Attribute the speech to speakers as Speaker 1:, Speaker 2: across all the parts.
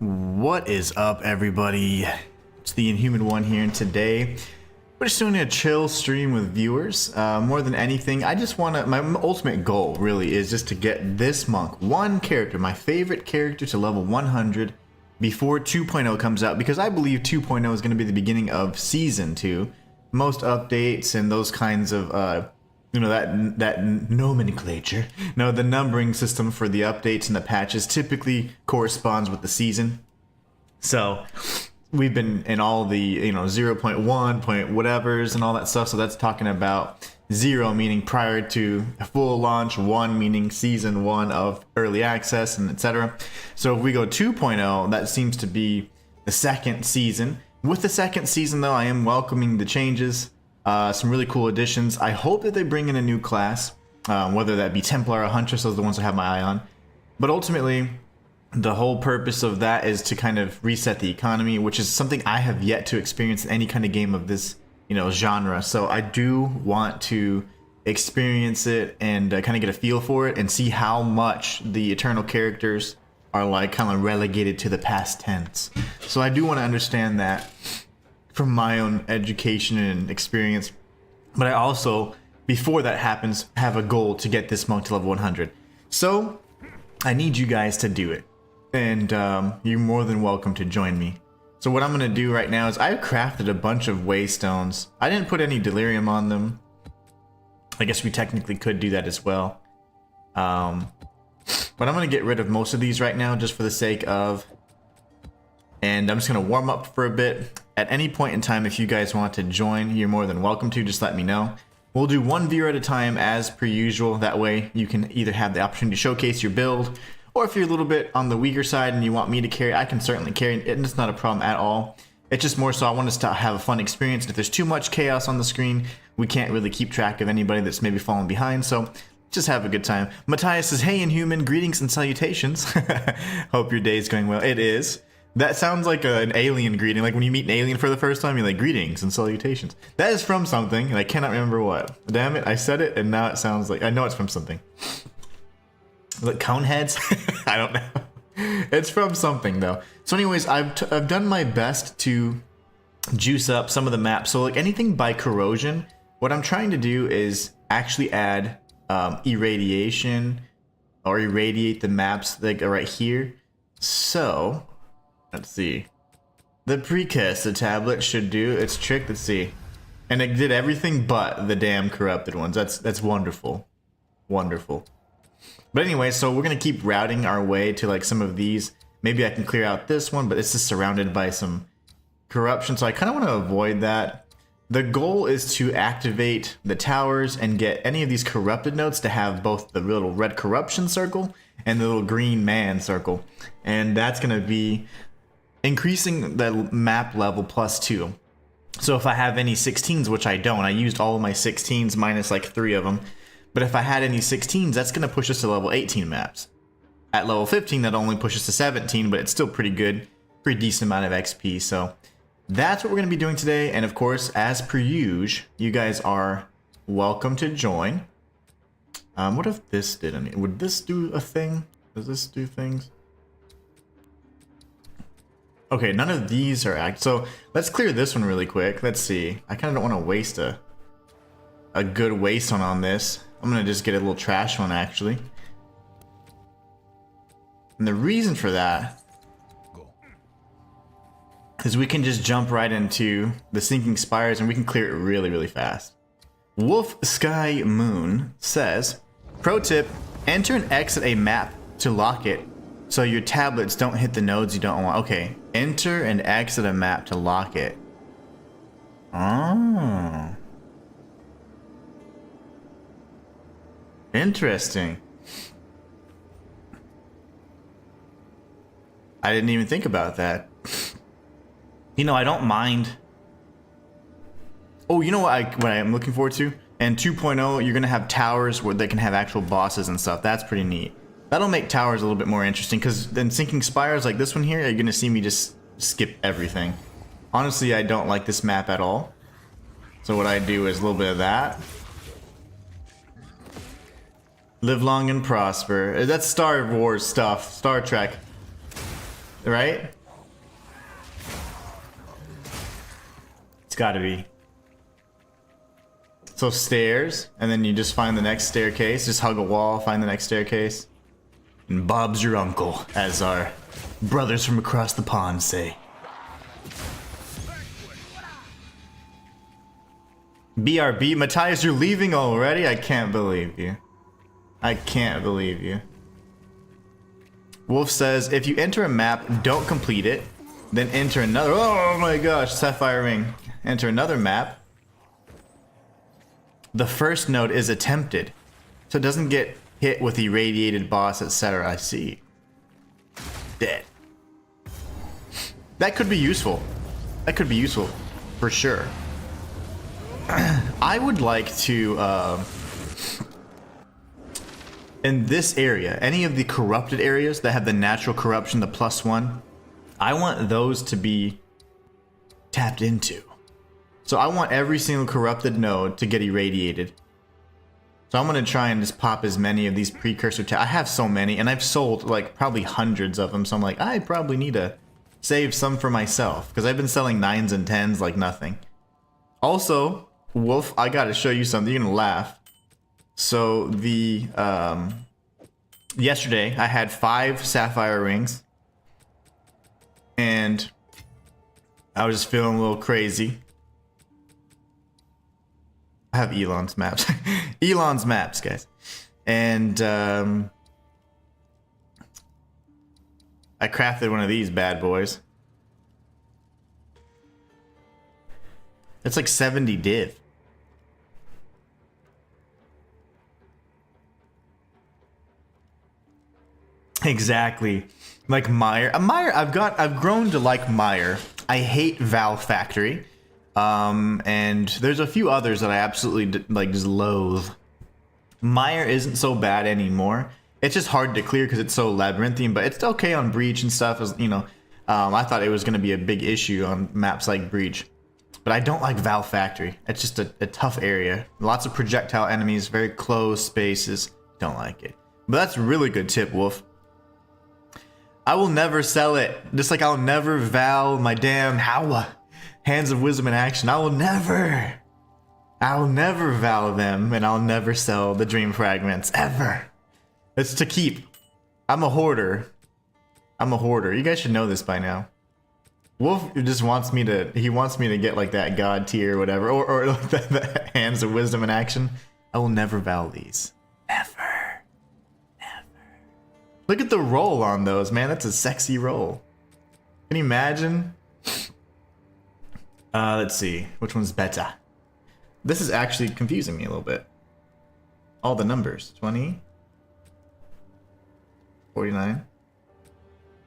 Speaker 1: What is up, everybody? It's the Inhuman one here, and today we're just doing a chill stream with viewers. More than anything, I just want to. My ultimate goal really is just to get this monk, one character, my favorite character, to level 100 before 2.0 comes out, because I believe 2.0 is going to be the beginning of Season 2. Most updates and those kinds of that nomenclature. No, the numbering system for the updates and the patches typically corresponds with the season. So we've been in all the 0.1 point whatevers and all that stuff. So that's talking about 0 meaning prior to full launch, 1 meaning season 1 of early access, and etc. So if we go 2.0, that seems to be the second season. With the second season, though, I am welcoming the changes. Some really cool additions. I hope that they bring in a new class, whether that be Templar or Huntress. Those are the ones I have my eye on. But ultimately, the whole purpose of that is to kind of reset the economy, which is something I have yet to experience in any kind of game of this, genre. So I do want to experience it and kind of get a feel for it and see how much the Eternal characters are like kind of relegated to the past tense. So I do want to understand that from my own education and experience, but I also, before that happens, have a goal to get this monk to level 100. So I need you guys to do it, and you're more than welcome to join me. So what I'm gonna do right now is I've crafted a bunch of waystones. I didn't put any delirium on them. I guess we technically could do that as well, but I'm gonna get rid of most of these right now just for the sake of, and I'm just gonna warm up for a bit. At any point in time, if you guys want to join, you're more than welcome to. Just let me know. We'll do one viewer at a time as per usual. That way you can either have the opportunity to showcase your build, or if you're a little bit on the weaker side and you want me to carry, I can certainly carry it, and it's not a problem at all. It's just more so I want us to have a fun experience. And if there's too much chaos on the screen, we can't really keep track of anybody that's maybe falling behind. So just have a good time. Matthias says, "Hey Inhuman, greetings and salutations." Hope your day is going well. It is. That sounds like an alien greeting. Like when you meet an alien for the first time, you're like, "Greetings and salutations." That is from something, and I cannot remember what. Damn it, I said it, and now it sounds like, I know it's from something. Like Coneheads? I don't know. It's from something, though. So anyways, I've done my best to juice up some of the maps. So like anything by corrosion, what I'm trying to do is actually add irradiation, or irradiate the maps that are right here. So let's see. The precursor tablet should do its trick. Let's see. And it did everything but the damn corrupted ones. That's wonderful. Wonderful. But anyway, so we're going to keep routing our way to like some of these. Maybe I can clear out this one, but it's just surrounded by some corruption. So I kind of want to avoid that. The goal is to activate the towers and get any of these corrupted nodes to have both the little red corruption circle and the little green man circle. And that's going to be increasing the map level +2. So if I have any 16s, which I don't, I used all of my 16s minus like 3 of them. But if I had any 16s, that's going to push us to level 18 maps. At level 15, that only pushes to 17, but it's still pretty good. Pretty decent amount of XP. So that's what we're going to be doing today. And of course, as per usual, you guys are welcome to join. What if this did any? Would this do a thing? Does this do things? Okay, none of these are active. So let's clear this one really quick. Let's see. I kind of don't want to waste a good waste one on this. I'm going to just get a little trash one, actually. And the reason for that is we can just jump right into the Sinking Spires and we can clear it really, really fast. Wolf Sky Moon says, pro tip, enter and exit a map to lock it so your tablets don't hit the nodes you don't want. Okay, enter and exit a map to lock it. Oh. Interesting. I didn't even think about that. I don't mind. Oh, you know what I'm looking forward to? And 2.0, you're going to have towers where they can have actual bosses and stuff. That's pretty neat. That'll make towers a little bit more interesting, because then Sinking Spires like this one here, you're going to see me just skip everything. Honestly, I don't like this map at all. So what I do is a little bit of that. Live long and prosper. That's Star Wars stuff. Star Trek. right? It's gotta be. So stairs, and then you just find the next staircase. Just hug a wall, find the next staircase. And Bob's your uncle, as our brothers from across the pond say. BRB, Matthias, you're leaving already? I can't believe you. I can't believe you. Wolf says, if you enter a map, don't complete it. Then enter another. Oh my gosh, Sapphire Ring. Enter another map. The first node is attempted, so it doesn't get hit with irradiated boss, etc. I see. Dead. That could be useful. That could be useful, for sure. I would like to, in this area, any of the corrupted areas that have the natural corruption, the +1, I want those to be tapped into. So I want every single corrupted node to get irradiated. So I'm going to try and just pop as many of these precursor I have so many, and I've sold like probably hundreds of them, so I'm like, I probably need to save some for myself, because I've been selling 9s and 10s like nothing. Also, Wolf, I gotta show you something, you're gonna laugh. So the, yesterday I had 5 sapphire rings, and I was just feeling a little crazy. I have Elon's maps. Elon's maps, guys. And I crafted one of these bad boys. It's like 70 div. Exactly. Like Meyer. I've grown to like Meyer. I hate Val Factory. And there's a few others that I absolutely like just loathe. Meyer isn't so bad anymore. It's just hard to clear because it's so labyrinthian, but it's okay on Breach and stuff, as you know. I thought it was going to be a big issue on maps like Breach, but I don't like Val Factory. It's just a tough area. Lots of projectile enemies, very closed spaces. Don't like it. But that's a really good tip, Wolf. I will never sell it. Just like I'll never Val my damn Hands of Wisdom in Action. I will never Val them, and I'll never sell the Dream Fragments, ever. It's to keep. I'm a hoarder. You guys should know this by now. Wolf just wants me to, he wants me to get like that God tier or whatever, or like the Hands of Wisdom in Action. I will never Val these. Never. Look at the roll on those, man. That's a sexy roll. Can you imagine? Let's see. Which one's better? This is actually confusing me a little bit. All the numbers. 20. 49.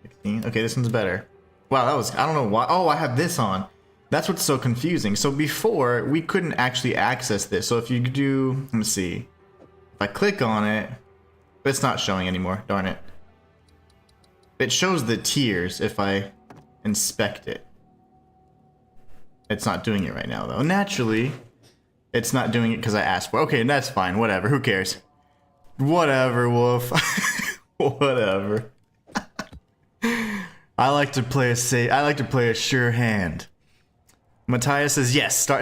Speaker 1: 16. Okay, this one's better. Wow, that was... I don't know why. Oh, I have this on. That's what's so confusing. So before, we couldn't actually access this. So if you do... Let me see. If I click on it... But it's not showing anymore. Darn it. It shows the tiers if I inspect it. It's not doing it right now, though. Naturally, it's not doing it because I asked for it. Okay, that's fine. Whatever. Who cares? Whatever, Wolf. Whatever. I like to play a sure hand. Matthias says, yes, Star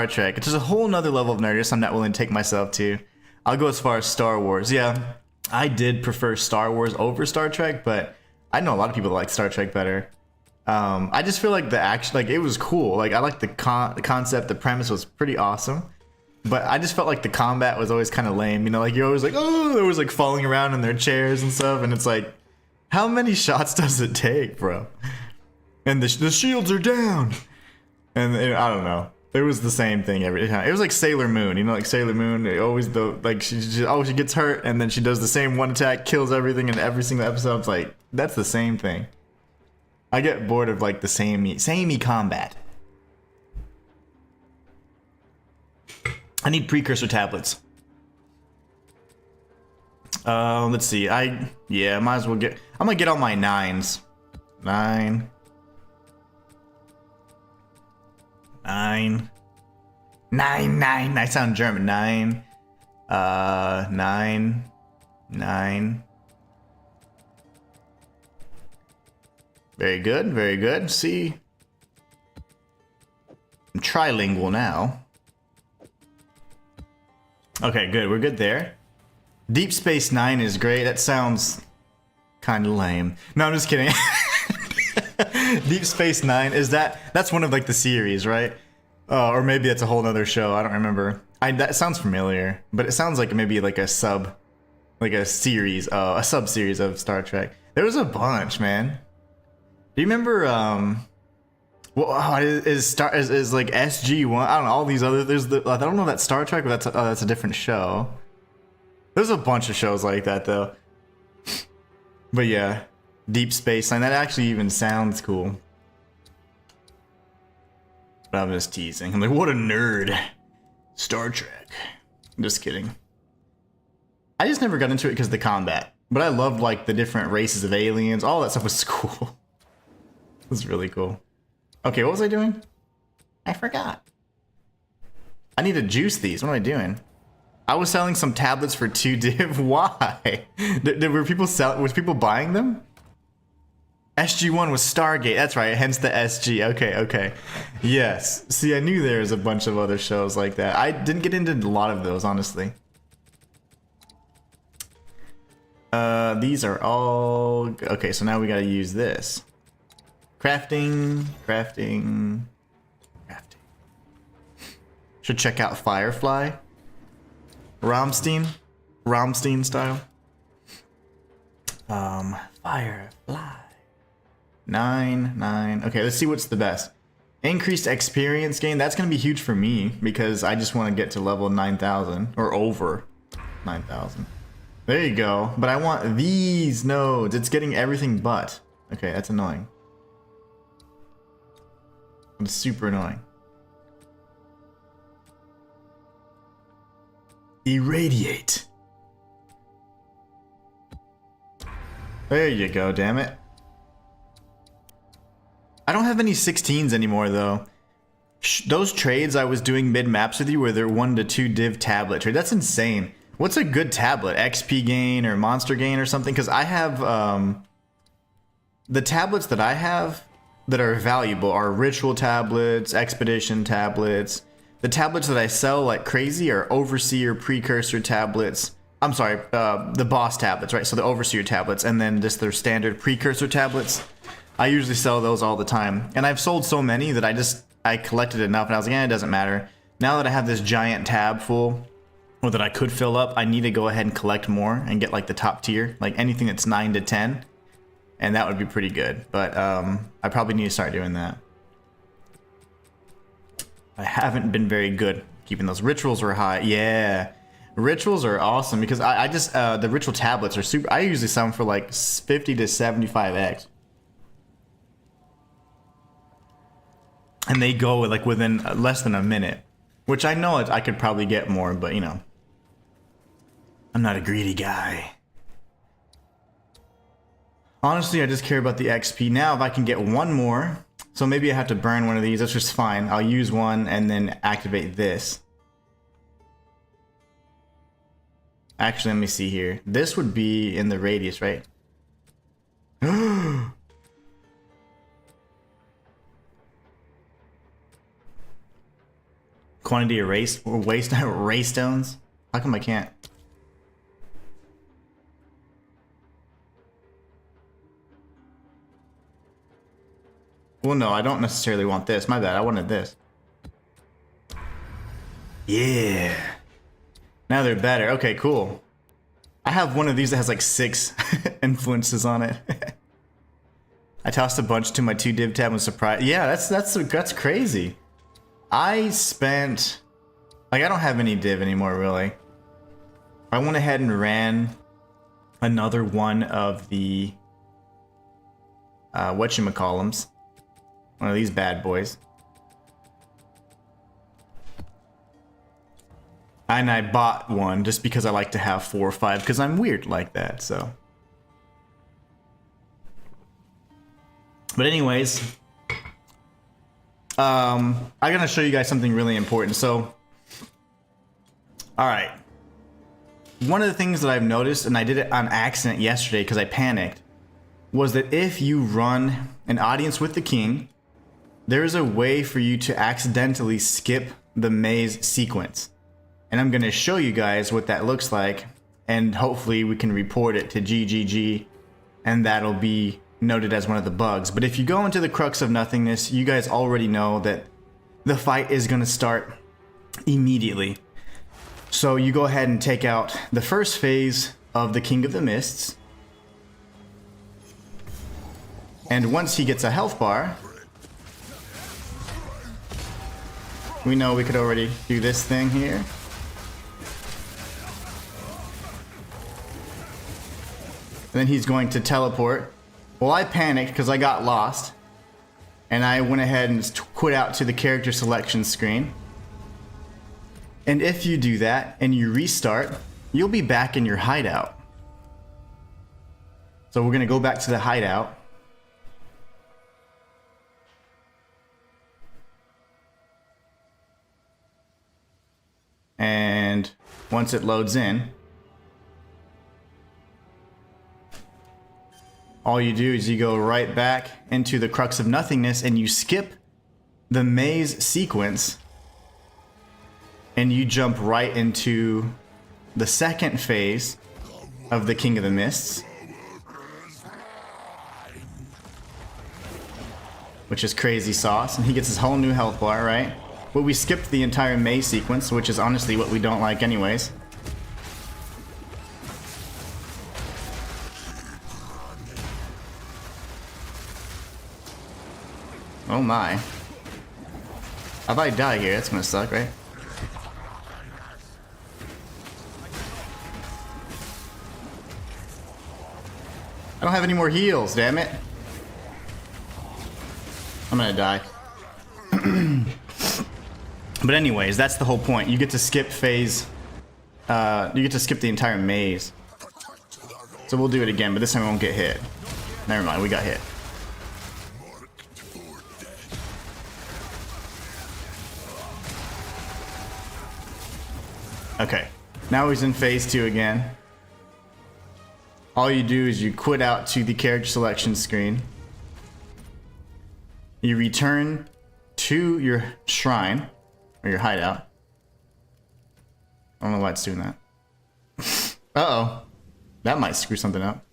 Speaker 1: Trek. It's just a whole nother level of nerdiness I'm not willing to take myself to. I'll go as far as Star Wars. Yeah, I did prefer Star Wars over Star Trek, but I know a lot of people that like Star Trek better. I just feel like the action, like it was cool. Like I liked the concept, the premise was pretty awesome. But I just felt like the combat was always kind of lame. You know, like you're always like, oh, they was like falling around in their chairs and stuff. And it's like, how many shots does it take, bro? And the shields are down. And I don't know. It was the same thing every time. It was like Sailor Moon, you know, like Sailor Moon. It always she gets hurt and then she does the same one attack, kills everything in every single episode. It's like that's the same thing. I get bored of like the samey combat. I need precursor tablets. Let's see. Might as well get. I'm gonna get all my 9s. 9. 9. 9. I sound German. 9. 9. 9. Very good, very good. See, I'm trilingual now. Okay, good. We're good there. Deep Space Nine is great. That sounds kind of lame. No, I'm just kidding. Deep Space Nine, is that's one of like the series, right? Or maybe that's a whole other show. I don't remember. That sounds familiar, but it sounds like maybe like a series, a sub series of Star Trek. There was a bunch, man. Do you remember? Well, is like SG-1? I don't know. All these other. I don't know that Star Trek, but that's a different show. There's a bunch of shows like that though. But yeah, Deep Space Nine. That actually even sounds cool. But I'm just teasing. I'm like, what a nerd. Star Trek. I'm just kidding. I just never got into it because of the combat. But I loved like the different races of aliens. All that stuff was cool. It was really cool. Okay, what was I doing? I forgot. I need to juice these. What am I doing? I was selling some tablets for 2 div. Why? Were people buying them? SG-1 was Stargate. That's right. Hence the SG. Okay. Yes. See, I knew there was a bunch of other shows like that. I didn't get into a lot of those, honestly. These are all... Okay, so now we gotta use this. Crafting. Should check out Firefly. Rammstein style. Firefly. 9. Okay, let's see what's the best. Increased experience gain. That's gonna be huge for me because I just want to get to level 9,000 or over 9,000. There you go. But I want these nodes. It's getting everything but. Okay, that's annoying. It's super annoying. Irradiate. There you go, damn it. I don't have any 16s anymore though. Those trades I was doing mid-maps with you were their 1 to 2 div tablet trade. That's insane. What's a good tablet? XP gain or monster gain or something? Because I have the tablets that I have that are valuable are ritual tablets, expedition tablets. The tablets that I sell like crazy are overseer precursor tablets. I'm sorry, the boss tablets, right? So the overseer tablets, and then just their standard precursor tablets. I usually sell those all the time, and I've sold so many that I collected enough, and I was like, it doesn't matter. Now that I have this giant tab full, or that I could fill up, I need to go ahead and collect more and get like the top tier, like anything that's 9 to 10, and that would be pretty good. But I probably need to start doing that. I haven't been very good keeping those. Rituals are high. Yeah, rituals are awesome because I just the ritual tablets are super. I usually sell them for like 50 to 75x, and they go like within less than a minute, which I know I could probably get more, but you know, I'm not a greedy guy. Honestly, I just care about the XP. Now if I can get one more, so maybe I have to burn one of these, that's just fine. I'll use one and then activate this. Actually, let me see here. This would be in the radius, right? Quantity of ray stones? How come I can't? Well, no, I don't necessarily want this. My bad, I wanted this. Yeah. Now they're better. Okay, cool. I have one of these that has like 6 influences on it. I tossed a bunch to my 2 div tab and was surprised. Yeah, that's crazy. I spent... Like, I don't have any div anymore, really. I went ahead and ran another one of the... whatchamacallums. One of these bad boys. And I bought one just because I like to have 4 or 5 because I'm weird like that, so. But anyways, I'm gonna show you guys something really important. So, all right. One of the things that I've noticed, and I did it on accident yesterday because I panicked, was that if you run an audience with the king, there's a way for you to accidentally skip the maze sequence. And I'm going to show you guys what that looks like, and hopefully we can report it to GGG, and that'll be noted as one of the bugs. But if you go into the Crux of Nothingness, you guys already know that the fight is going to start immediately. So you go ahead and take out the first phase of the King of the Mists. And once he gets a health bar, we know we could already do this thing here. And then he's going to teleport. Well, I panicked because I got lost. And I went ahead and quit out to the character selection screen. And if you do that and you restart, you'll be back in your hideout. So we're going to go back to the hideout. And once it loads in, all you do is you go right back into the Crux of Nothingness and you skip the maze sequence and you jump right into the second phase of the King of the Mists, which is Crazy Sauce, and he gets his whole new health bar, right? But we skipped the entire maze sequence, which is honestly what we don't like anyways. Oh my. If I die here, that's gonna suck, right? I don't have any more heals, damn it. I'm gonna die. But anyways, that's the whole point. You get to skip phase. You get to skip the entire maze. So we'll do it again, but this time we won't get hit. Never mind, we got hit. Okay, now he's in phase 2 again. All you do is you quit out to the character selection screen. You return to your shrine, or your hideout. I don't know why it's doing that. Uh-oh. That might screw something up.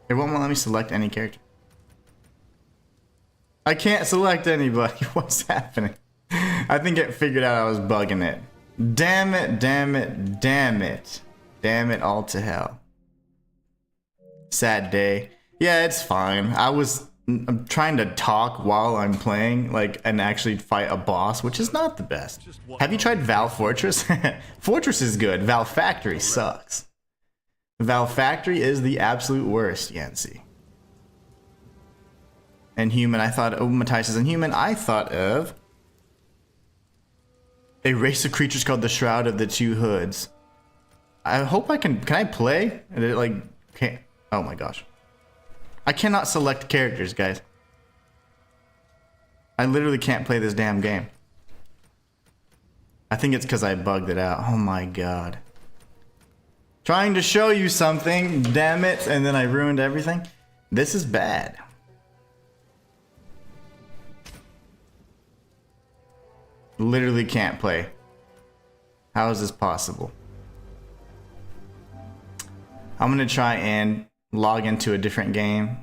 Speaker 1: It won't let me select any character. I can't select anybody. What's happening? I think it figured out I was bugging it. Damn it, damn it, damn it. Damn it all to hell. Sad day. Yeah, it's fine. I'm trying to talk while I'm playing, like, and actually fight a boss, which is not the best. Have you tried Val Fortress? Fortress is good. Val Factory sucks. Val Factory is the absolute worst, Yancy. Inhuman, I thought, oh, Matthias is Inhuman. I thought of a race of creatures called the Shroud of the Two Hoods. I hope I can I play? And it like, can't, oh my gosh. I cannot select characters, guys. I literally can't play this damn game. I think it's because I bugged it out. Oh my god. Trying to show you something, damn it, and then I ruined everything. This is bad. Literally can't play. How is this possible? I'm gonna try and log into a different game.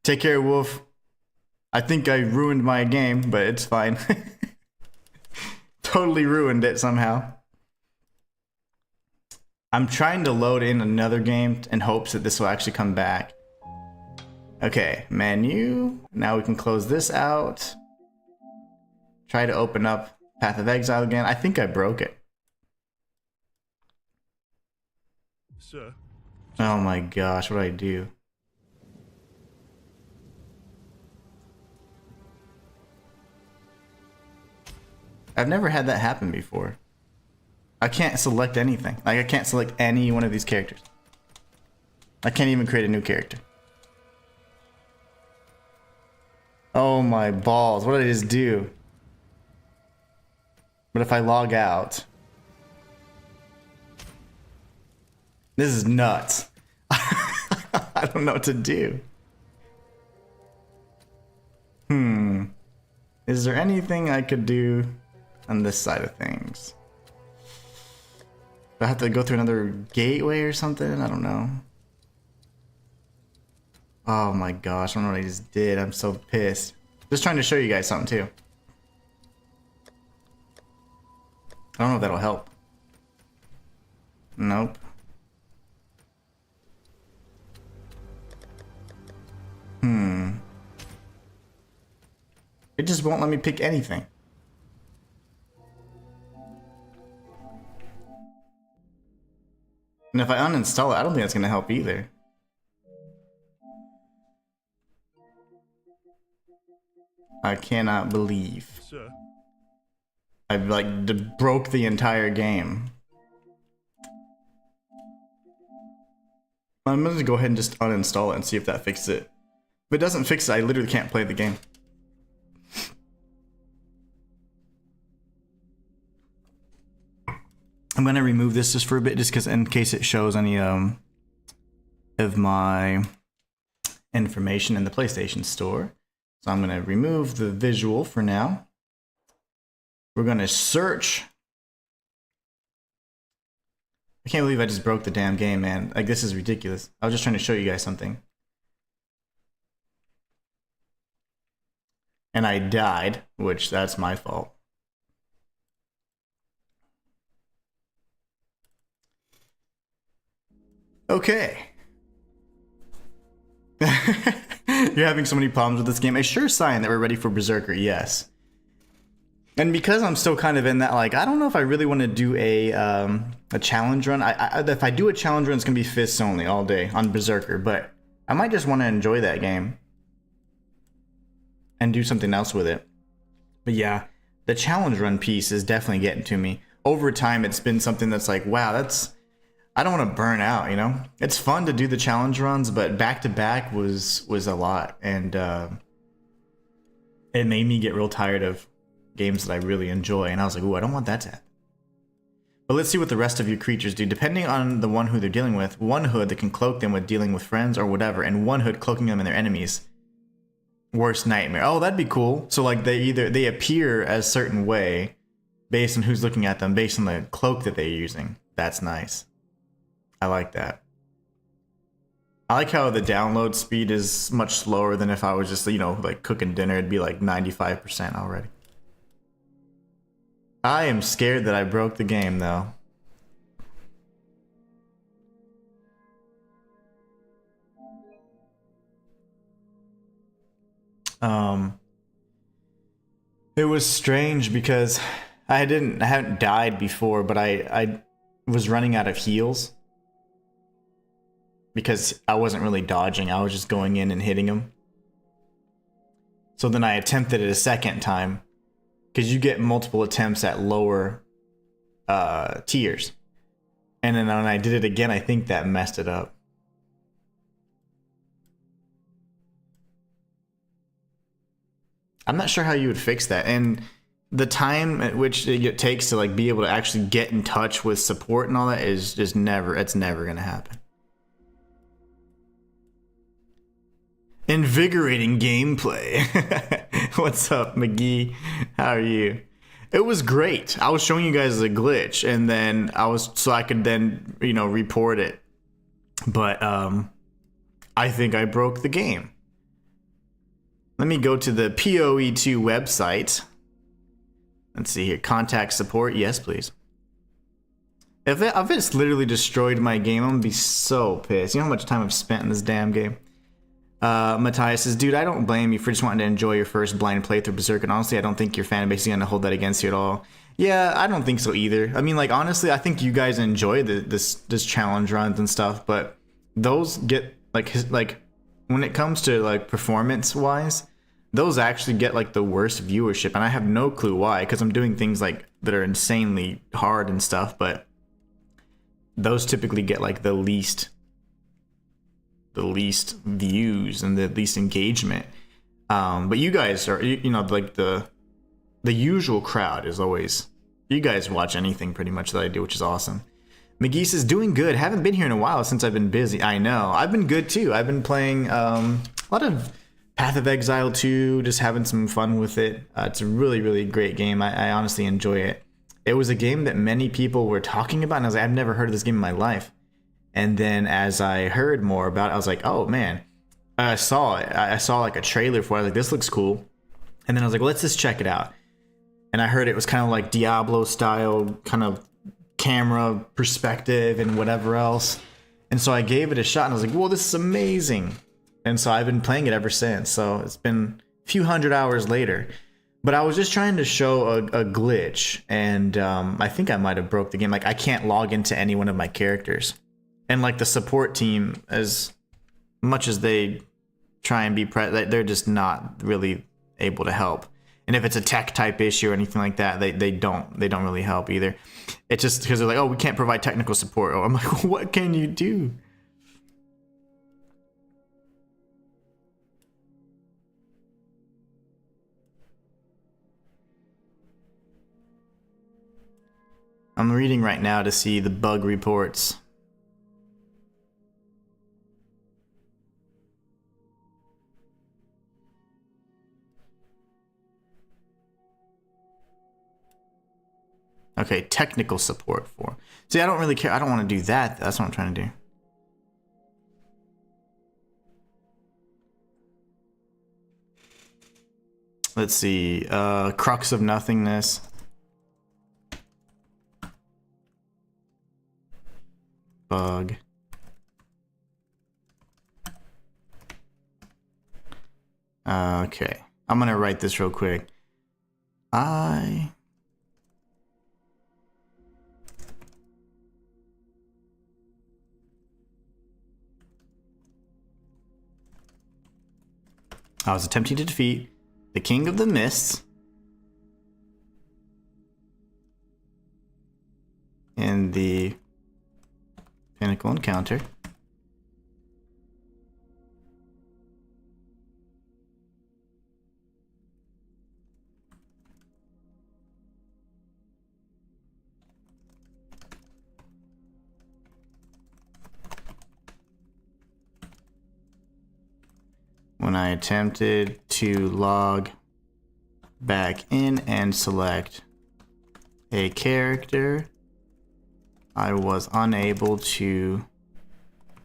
Speaker 1: Take care, Wolf. I think I ruined my game, but it's fine. Totally ruined it somehow. I'm trying to load in another game in hopes that this will actually come back. Okay, menu. Now we can close this out. Try to open up Path of Exile again. I think I broke it.
Speaker 2: Sir.
Speaker 1: Oh my gosh, what do I do? I've never had that happen before. I can't select anything. Like, I can't select any one of these characters. I can't even create a new character. Oh my balls, what did I just do? But if I log out... This is nuts. I don't know what to do. Is there anything I could do on this side of things? Do I have to go through another gateway or something? I don't know. Oh my gosh, I don't know what I just did. I'm so pissed. Just trying to show you guys something too. I don't know if that'll help. Nope. It just won't let me pick anything. And if I uninstall it, I don't think that's gonna help either. I cannot believe
Speaker 2: Sir.
Speaker 1: I like broke the entire game. I'm gonna go ahead and just uninstall it and see if that fixes it. If it doesn't fix it, I literally can't play the game. I'm gonna remove this just for a bit, just because in case it shows any of my information in the PlayStation Store. So I'm gonna remove the visual for now. We're gonna search. I can't believe I just broke the damn game, man. Like, this is ridiculous. I was just trying to show you guys something. And I died, which that's my fault. Okay. You're having so many problems with this game. A sure sign that we're ready for Berserker, yes. And because I'm still kind of in that, like, I don't know if I really want to do a challenge run. If I do a challenge run, it's going to be fists only all day on Berserker. But I might just want to enjoy that game and do something else with it. But yeah, the challenge run piece is definitely getting to me. Over time, it's been something that's like, wow, that's... I don't want to burn out, you know? It's fun to do the challenge runs, but back-to-back was a lot. And it made me get real tired of games that I really enjoy. And I was like, ooh, I don't want that to happen. But let's see what the rest of your creatures do. Depending on the one who they're dealing with, one hood that can cloak them with dealing with friends or whatever, and one hood cloaking them and their enemies. Worst nightmare. Oh, that'd be cool. So like they appear a certain way based on who's looking at them, based on the cloak that they're using. That's nice. I like that. I like how the download speed is much slower than if I was just, you know, like cooking dinner. It'd be like 95% already. I am scared that I broke the game though. It was strange because I hadn't died before, but I was running out of heals. Because I wasn't really dodging, I was just going in and hitting him. So then I attempted it a second time. Because you get multiple attempts at lower tiers. And then when I did it again, I think that messed it up. I'm not sure how you would fix that. And the time at which it takes to like be able to actually get in touch with support and all that is just never, it's never going to happen. Invigorating gameplay. What's up, McGee? How are you? It was great. I was showing you guys a glitch, and then so I could then, you know, report it. But I think I broke the game. Let me go to the PoE2 website. Let's see here. Contact support. Yes, please. If it's literally destroyed my game, I'm gonna be so pissed. You know how much time I've spent in this damn game? Matthias says, dude, I don't blame you for just wanting to enjoy your first blind playthrough Berserk, and honestly, I don't think your fan base is going to hold that against you at all. Yeah, I don't think so either. I mean, like, honestly, I think you guys enjoy this challenge runs and stuff, but those get, like, when it comes to, like, performance-wise, those actually get, like, the worst viewership, and I have no clue why, because I'm doing things, like, that are insanely hard and stuff, but those typically get, like, the least views and the least engagement. But you guys are, you know, like the usual crowd is always, you guys watch anything pretty much that I do, which is awesome. McGeese is doing good. Haven't been here in a while since I've been busy. I know. I've been good too. I've been playing a lot of Path of Exile 2, just having some fun with it. It's a really, really great game. I honestly enjoy it. It was a game that many people were talking about, and I was like, I've never heard of this game in my life. And then as I heard more about it, I was like, oh man. I saw it. I saw like a trailer for it. I was like, this looks cool. And then I was like, let's just check it out. And I heard it was kind of like Diablo style, kind of camera perspective and whatever else. And so I gave it a shot and I was like, whoa, this is amazing. And so I've been playing it ever since. So it's been a few hundred hours later. But I was just trying to show a glitch. And I think I might have broke the game. Like I can't log into any one of my characters. And like the support team, as much as they try and be they're just not really able to help. And if it's a tech type issue or anything like that, they don't really help either. It's just because they're like, oh, we can't provide technical support. Oh, I'm like, what can you do? I'm reading right now to see the bug reports. Okay, technical support for. See, I don't really care. I don't want to do that. That's what I'm trying to do. Let's see. Crux of Nothingness. Bug. Okay. I'm going to write this real quick. I was attempting to defeat the King of the Mists in the Pinnacle encounter. When I attempted to log back in and select a character, I was unable to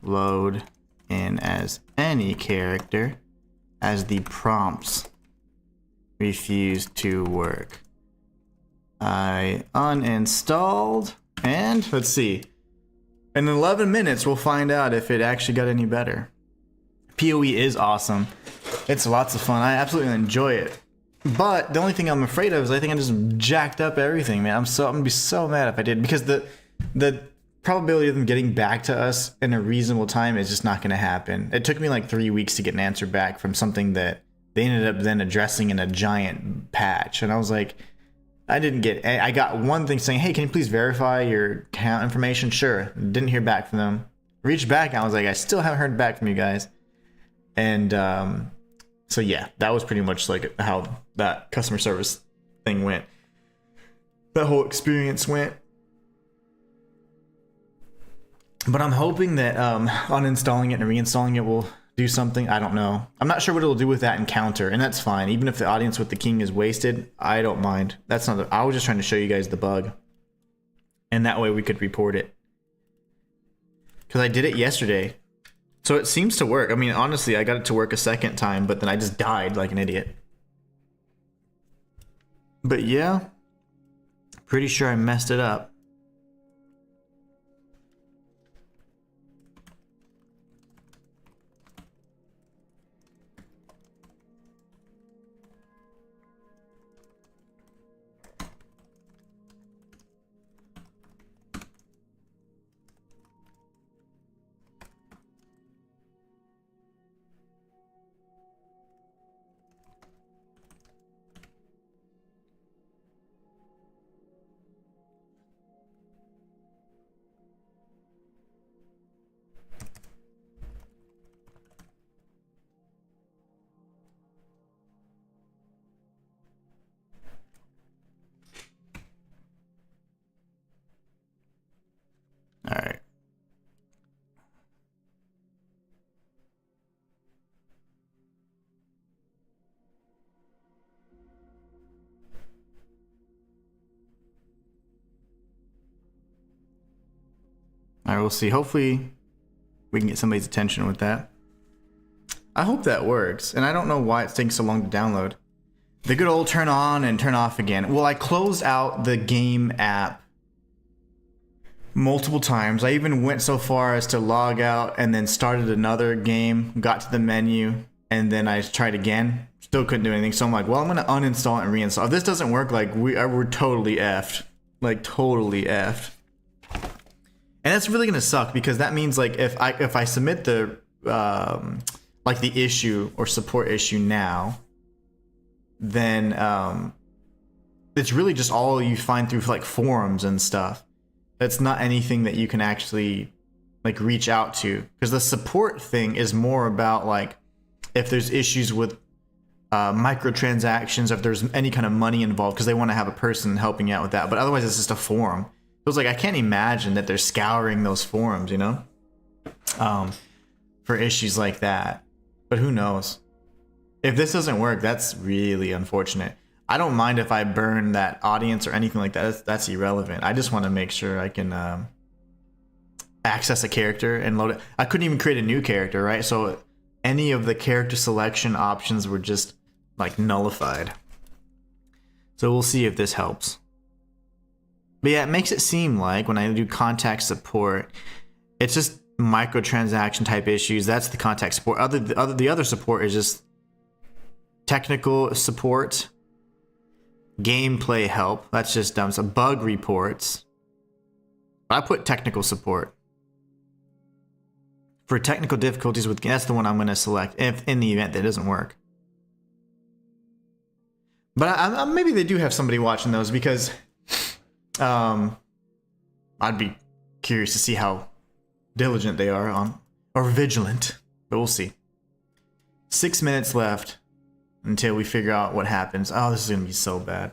Speaker 1: load in as any character as the prompts refused to work. I uninstalled and let's see. In 11 minutes, we'll find out if it actually got any better. PoE is awesome. It's lots of fun. I absolutely enjoy it. But the only thing I'm afraid of is I think I just jacked up everything, man. I'm gonna be so mad if I did, because the probability of them getting back to us in a reasonable time is just not gonna happen. It took me like 3 weeks to get an answer back from something that they ended up then addressing in a giant patch, and I was like, I got one thing saying, hey, can you please verify your account information? Sure. Didn't hear back from them. Reached back and I was like, I still haven't heard back from you guys. And so yeah, that was pretty much like how that customer service thing went. That whole experience went. But I'm hoping that uninstalling it and reinstalling it will do something. I don't know. I'm not sure what it'll do with that encounter, and that's fine. Even if the audience with the king is wasted, I don't mind. That's not. I was just trying to show you guys the bug, and that way we could report it. Because I did it yesterday. So it seems to work. I mean, honestly, I got it to work a second time, but then I just died like an idiot. But yeah, pretty sure I messed it up. Alright, we'll see. Hopefully we can get somebody's attention with that. I hope that works, and I don't know why it's taking so long to download. The good old turn on and turn off again. Well, I closed out the game app multiple times. I even went so far as to log out and then started another game, got to the menu, and then I tried again. Still couldn't do anything. So I'm like, well, I'm gonna uninstall it and reinstall. If this doesn't work, like we're totally effed. Like totally effed. And that's really gonna suck because that means like if I submit the like the issue or support issue now, then it's really just all you find through like forums and stuff. It's not anything that you can actually like reach out to, because the support thing is more about like if there's issues with microtransactions, if there's any kind of money involved, because they want to have a person helping out with that. But otherwise it's just a forum. It was like, I can't imagine that they're scouring those forums, you know, for issues like that. But who knows? If this doesn't work, that's really unfortunate. I don't mind if I burn that audience or anything like that. That's irrelevant. I just want to make sure I can access a character and load it. I couldn't even create a new character, right? So any of the character selection options were just like nullified. So we'll see if this helps. But yeah, it makes it seem like when I do contact support, it's just microtransaction type issues. That's the contact support. The other support is just technical support, gameplay help. That's just dumb. So bug reports. I put technical support. For technical difficulties with, that's the one I'm going to select if in the event that it doesn't work. But maybe they do have somebody watching those, because I'd be curious to see how diligent they are on, or vigilant, but we'll see. 6 minutes left until we figure out what happens. Oh, this is gonna be so bad.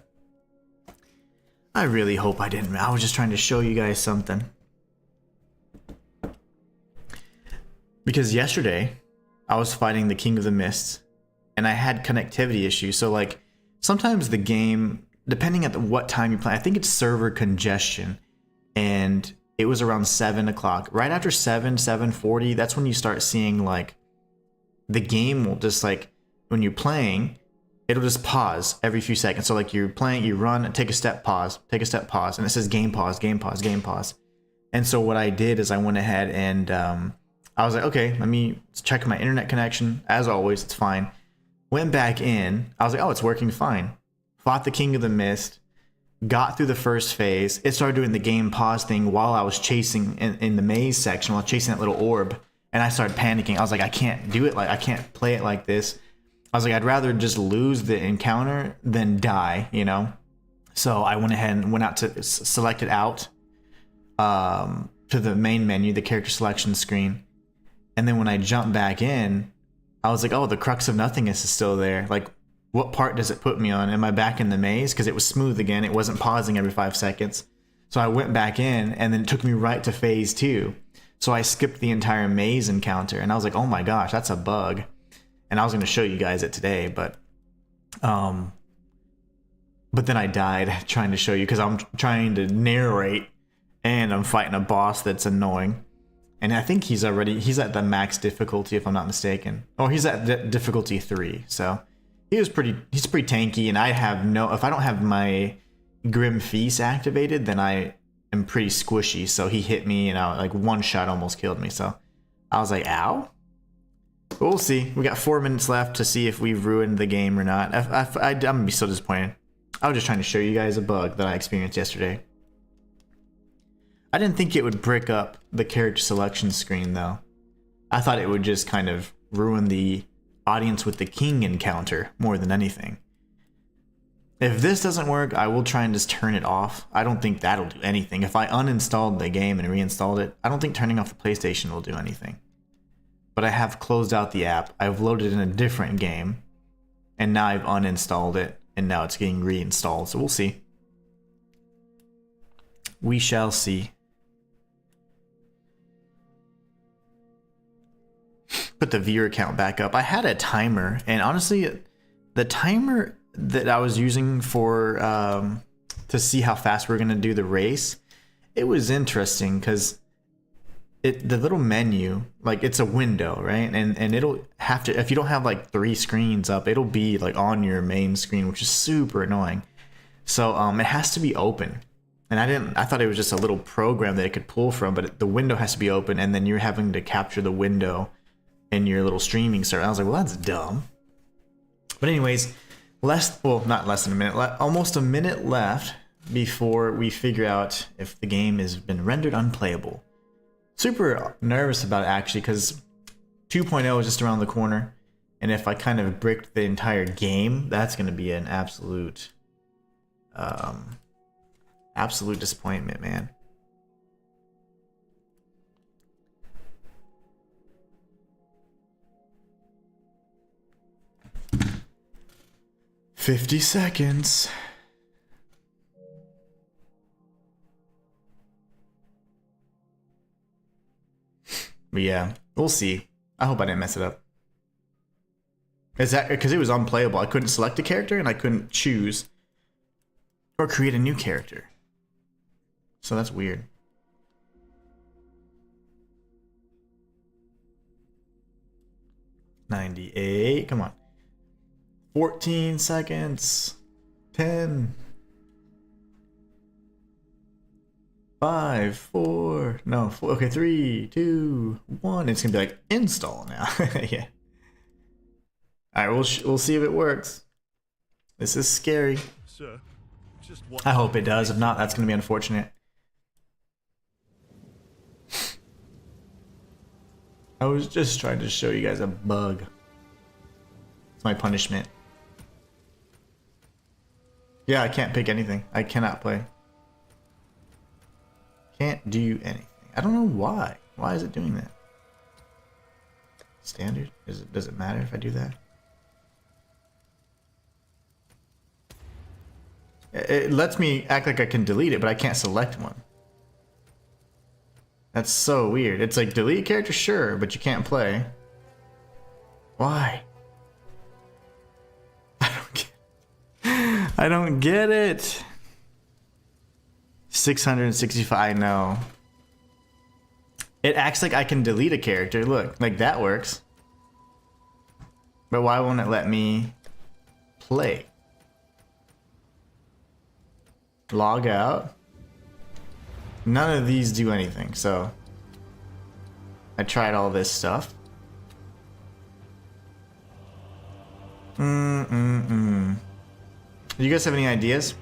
Speaker 1: I really hope I didn't. I was just trying to show you guys something. Because yesterday I was fighting the King of the Mist and I had connectivity issues. So like sometimes the game, depending on what time you play, I think it's server congestion, and it was around 7 o'clock. Right after 7:40, that's when you start seeing like the game will just like, when you're playing, it'll just pause every few seconds. So like you're playing, you run, take a step, pause, take a step, pause, and it says game pause, game pause, game pause. And so what I did is I went ahead and I was like, okay, let me check my internet connection. As always, it's fine. Went back in. I was like, oh, it's working fine. Fought the King of the Mist. Got through the first phase. It started doing the game pause thing while I was chasing in the maze section, while chasing that little orb. And I started panicking. I was like, I can't do it. Like, I can't play it like this. I was like, I'd rather just lose the encounter than die, you know? So I went ahead and went out to select it out to the main menu, the character selection screen. And then when I jumped back in, I was like, oh, the crux of nothingness is still there. Like, what part does it put me on? Am I back in the maze? Because it was smooth again. It wasn't pausing every 5 seconds. So I went back in, and then it took me right to phase 2. So I skipped the entire maze encounter, and I was like, oh my gosh, that's a bug. And I was going to show you guys it today, but then I died trying to show you, because I'm trying to narrate, and I'm fighting a boss that's annoying. And I think he's at the max difficulty, if I'm not mistaken. Oh, he's at difficulty 3. So he's pretty tanky, and if I don't have my Grim Feast activated, then I am pretty squishy. So he hit me, and like one shot almost killed me. So I was like, ow. But we'll see. We got 4 minutes left to see if we've ruined the game or not. I'm gonna be so disappointed. I was just trying to show you guys a bug that I experienced yesterday. I didn't think it would brick up the character selection screen, though. I thought it would just kind of ruin the audience with the king encounter more than anything. If this doesn't work, I will try and just turn it off. I don't think that'll do anything. If I uninstalled the game and reinstalled it, I don't think turning off the PlayStation will do anything. But I have closed out the app. I've loaded in a different game, and now I've uninstalled it, and now it's getting reinstalled. So we'll see. We shall see. Put the viewer count back up. I had a timer, and honestly, the timer that I was using for to see how fast we're gonna do the race, it was interesting because the little menu, like it's a window, right? And it'll have to, if you don't have like 3 screens up, it'll be like on your main screen, which is super annoying. So it has to be open. And I thought it was just a little program that it could pull from, but the window has to be open, and then you're having to capture the window in your little streaming server. I was like, well, that's dumb. But anyways, not less than a minute, almost a minute left before we figure out if the game has been rendered unplayable. Super nervous about it, actually, because 2.0 is just around the corner, and if I kind of bricked the entire game, that's going to be an absolute disappointment, man. "50 seconds. But yeah, we'll see. I hope I didn't mess it up. Is that because it was unplayable? I couldn't select a character and I couldn't choose or create a new character. So that's weird. "98. Come on. 14 seconds. 10. 5, 4. No, 4. Okay, 3, 2, 1. It's gonna be like install now. Yeah. All right, we'll see if it works. This is scary.
Speaker 2: Sir, just one.
Speaker 1: I hope it does. If not, that's gonna be unfortunate. I was just trying to show you guys a bug. It's my punishment. Yeah, I can't pick anything. I cannot play. Can't do anything. I don't know why. Why is it doing that? Standard? Does it matter if I do that? It lets me act like I can delete it, but I can't select one. That's so weird. It's like delete character, sure, but you can't play. Why? I don't get it. 665, I know. It acts like I can delete a character. Look, like that works. But why won't it let me play? Log out. None of these do anything, so I tried all this stuff. Do you guys have any ideas?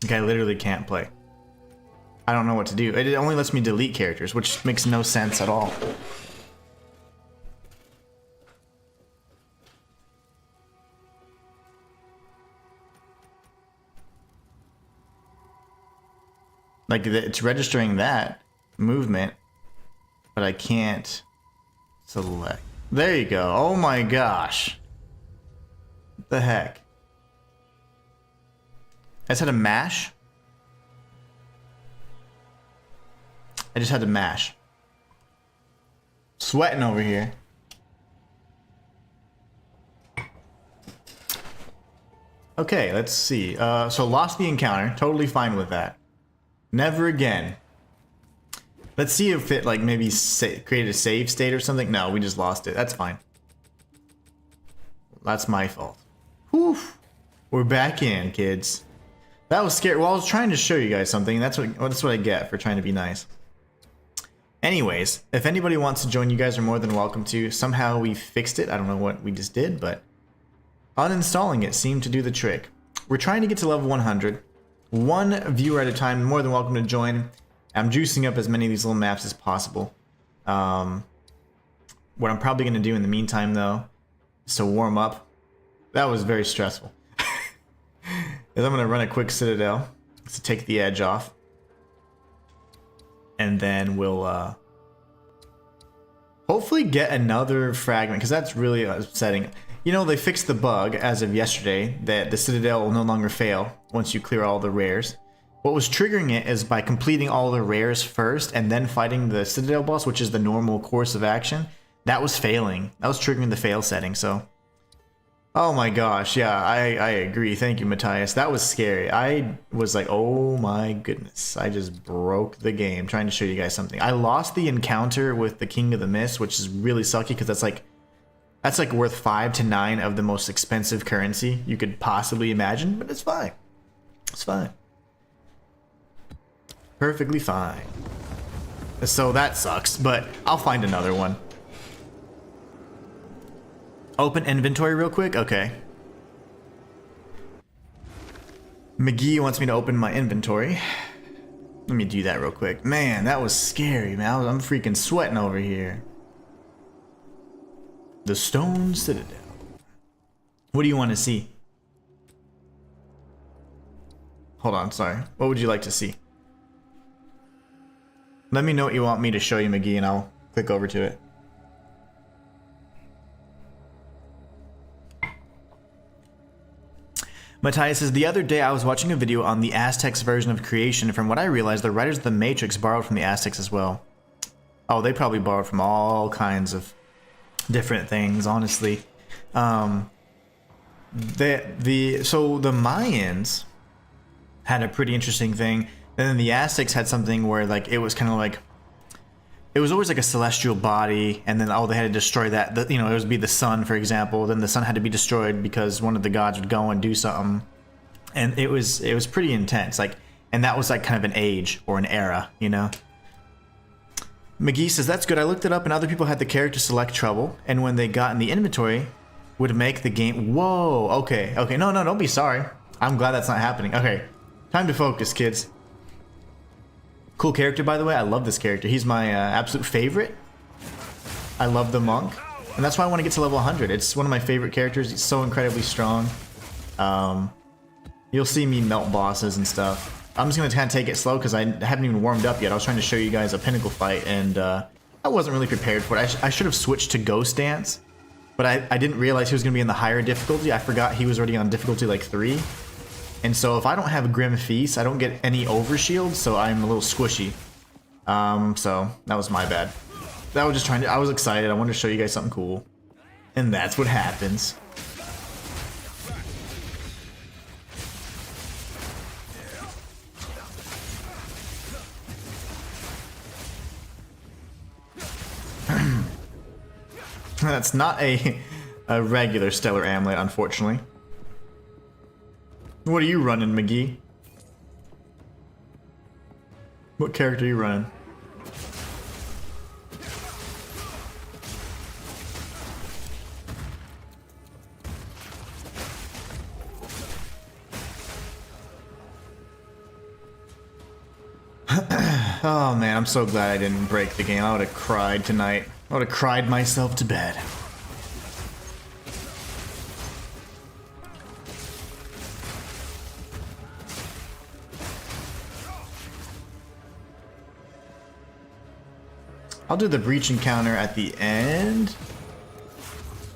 Speaker 1: Like, I literally can't play. I don't know what to do. It only lets me delete characters, which makes no sense at all. Like, it's registering that movement, but I can't select. There you go. Oh my gosh. What the heck? I just had to mash. I just had to mash. Sweating over here. Okay, let's see. So lost the encounter. Totally fine with that. Never again. Let's see if it like maybe created a save state or something. No, we just lost it. That's fine. That's my fault. Whew. We're back in, kids. That was scary. Well, I was trying to show you guys something. That's what I get for trying to be nice. Anyways, if anybody wants to join, you guys are more than welcome to. Somehow we fixed it. I don't know what we just did, but uninstalling it seemed to do the trick. We're trying to get to level 100. One viewer at a time. More than welcome to join. I'm juicing up as many of these little maps as possible. What I'm probably going to do in the meantime, though, is to warm up. That was very stressful. Is I'm going to run a quick Citadel to take the edge off. And then we'll hopefully get another fragment, because that's really upsetting. You know, they fixed the bug as of yesterday that the Citadel will no longer fail once you clear all the rares. What was triggering it is by completing all the rares first and then fighting the Citadel boss, which is the normal course of action. That was failing. That was triggering the fail setting, so Oh my gosh, yeah, I agree. Thank you, Matthias. That was scary. I was like, oh my goodness. I just broke the game trying to show you guys something. I lost the encounter with the King of the Mist, which is really sucky because that's like worth 5 to 9 of the most expensive currency you could possibly imagine, but it's fine. It's fine. Perfectly fine. So that sucks, but I'll find another one. Open inventory real quick? Okay. McGee wants me to open my inventory. Let me do that real quick. Man, that was scary, man. I'm freaking sweating over here. The Stone Citadel. What do you want to see? Hold on, sorry. What would you like to see? Let me know what you want me to show you, McGee, and I'll click over to it. Matthias says, the other day I was watching a video on the Aztecs version of creation, and from what I realized, the writers of the Matrix borrowed from the Aztecs as well. Oh, they probably borrowed from all kinds of different things, honestly. So the Mayans had a pretty interesting thing, and then the Aztecs had something where like it was kind of like, it was always like a celestial body, and then they had to destroy that. You know, it would be the sun, for example. Then the sun had to be destroyed because one of the gods would go and do something, and it was pretty intense. Like, and that was like kind of an age or an era, you know. McGee says that's good. I looked it up, and other people had the character select trouble, and when they got in the inventory, would make the game. Whoa. Okay. Okay. No. Don't be sorry. I'm glad that's not happening. Okay. Time to focus, kids. Cool character, by the way. I love this character. He's my absolute favorite. I love the monk, and that's why I want to get to level 100. It's one of my favorite characters. He's so incredibly strong. You'll see me melt bosses and stuff. I'm just gonna kind of take it slow because I haven't even warmed up yet. I was trying to show you guys a pinnacle fight, and I wasn't really prepared for it. I should have switched to Ghost Dance, but I didn't realize he was gonna be in the higher difficulty. I forgot he was already on difficulty like 3. And so if I don't have a Grim Feast, I don't get any overshield, so I'm a little squishy. So that was my bad. I was excited. I wanted to show you guys something cool. And that's what happens. That's not a regular Stellar Amulet, unfortunately. What are you running, McGee? What character are you running? Oh man, I'm so glad I didn't break the game. I would have cried tonight. I would have cried myself to bed. I'll do the breach encounter at the end.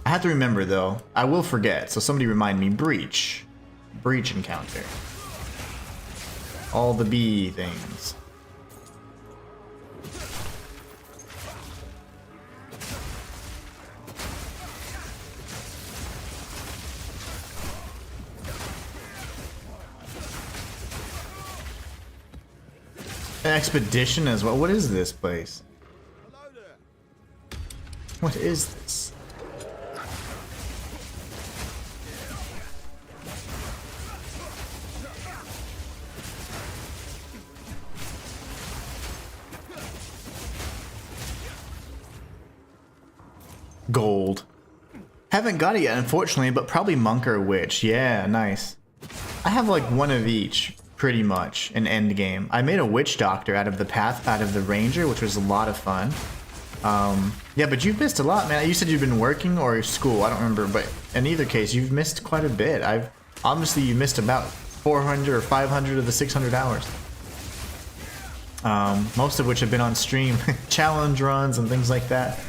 Speaker 1: I have to remember though. I will forget, so somebody remind me. Breach. Breach encounter. All the bee things. An expedition as well. What is this place? What is this? Gold. Haven't got it yet, unfortunately, but probably monk or witch. Yeah, nice. I have like one of each, pretty much, in end game. I made a witch doctor out of the ranger, which was a lot of fun. Yeah, but you've missed a lot, man. You said you've been working or school. I don't remember, but in either case, you've missed quite a bit. Obviously you missed about 400 or 500 of the 600 hours. Most of which have been on stream, challenge runs and things like that.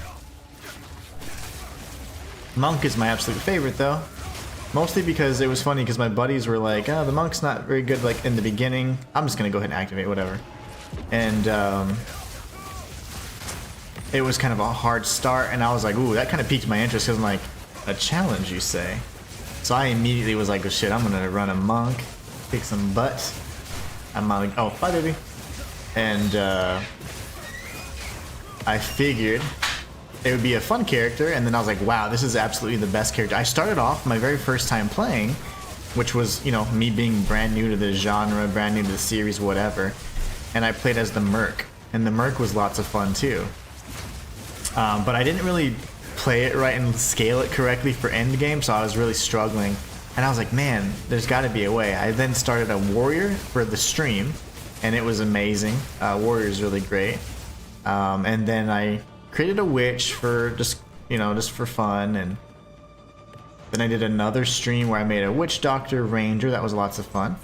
Speaker 1: Monk is my absolute favorite, though. Mostly because it was funny because my buddies were like, oh, the monk's not very good like in the beginning. I'm just gonna go ahead and activate whatever. And it was kind of a hard start, and I was like, ooh, that kind of piqued my interest because I'm like, a challenge, you say? So I immediately was like, oh shit, I'm gonna run a monk, kick some butt. I'm like, oh, bye baby. And I figured it would be a fun character, and then I was like, wow, this is absolutely the best character. I started off my very first time playing, which was, you know, me being brand new to the genre, brand new to the series, whatever, and I played as the Merc, and the Merc was lots of fun too. But I didn't really play it right and scale it correctly for endgame, so I was really struggling. And I was like, man, there's got to be a way. I then started a warrior for the stream, and it was amazing. Warrior is really great. And then I created a witch for just, you know, just for fun. And then I did another stream where I made a witch doctor ranger. That was lots of fun.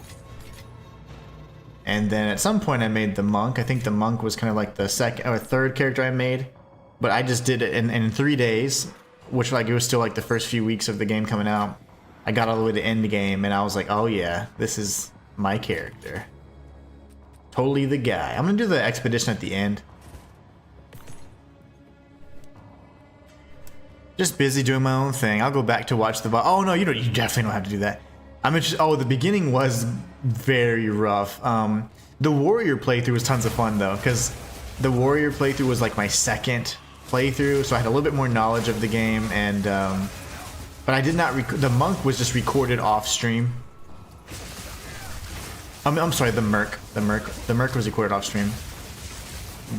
Speaker 1: And then at some point I made the monk. I think the monk was kind of like the second or third character I made. But I just did it in 3 days, which like it was still like the first few weeks of the game coming out. I got all the way to end game, and I was like, oh yeah, this is my character. Totally the guy. I'm gonna do the expedition at the end. Just busy doing my own thing. I'll go back to watch the oh no, you definitely don't have to do that. I'm interested. Oh, the beginning was very rough. The warrior playthrough was tons of fun though, because the warrior playthrough was like my second playthrough, so I had a little bit more knowledge of the game, and but I did not the monk was just recorded off stream. I'm sorry, the merc was recorded off stream.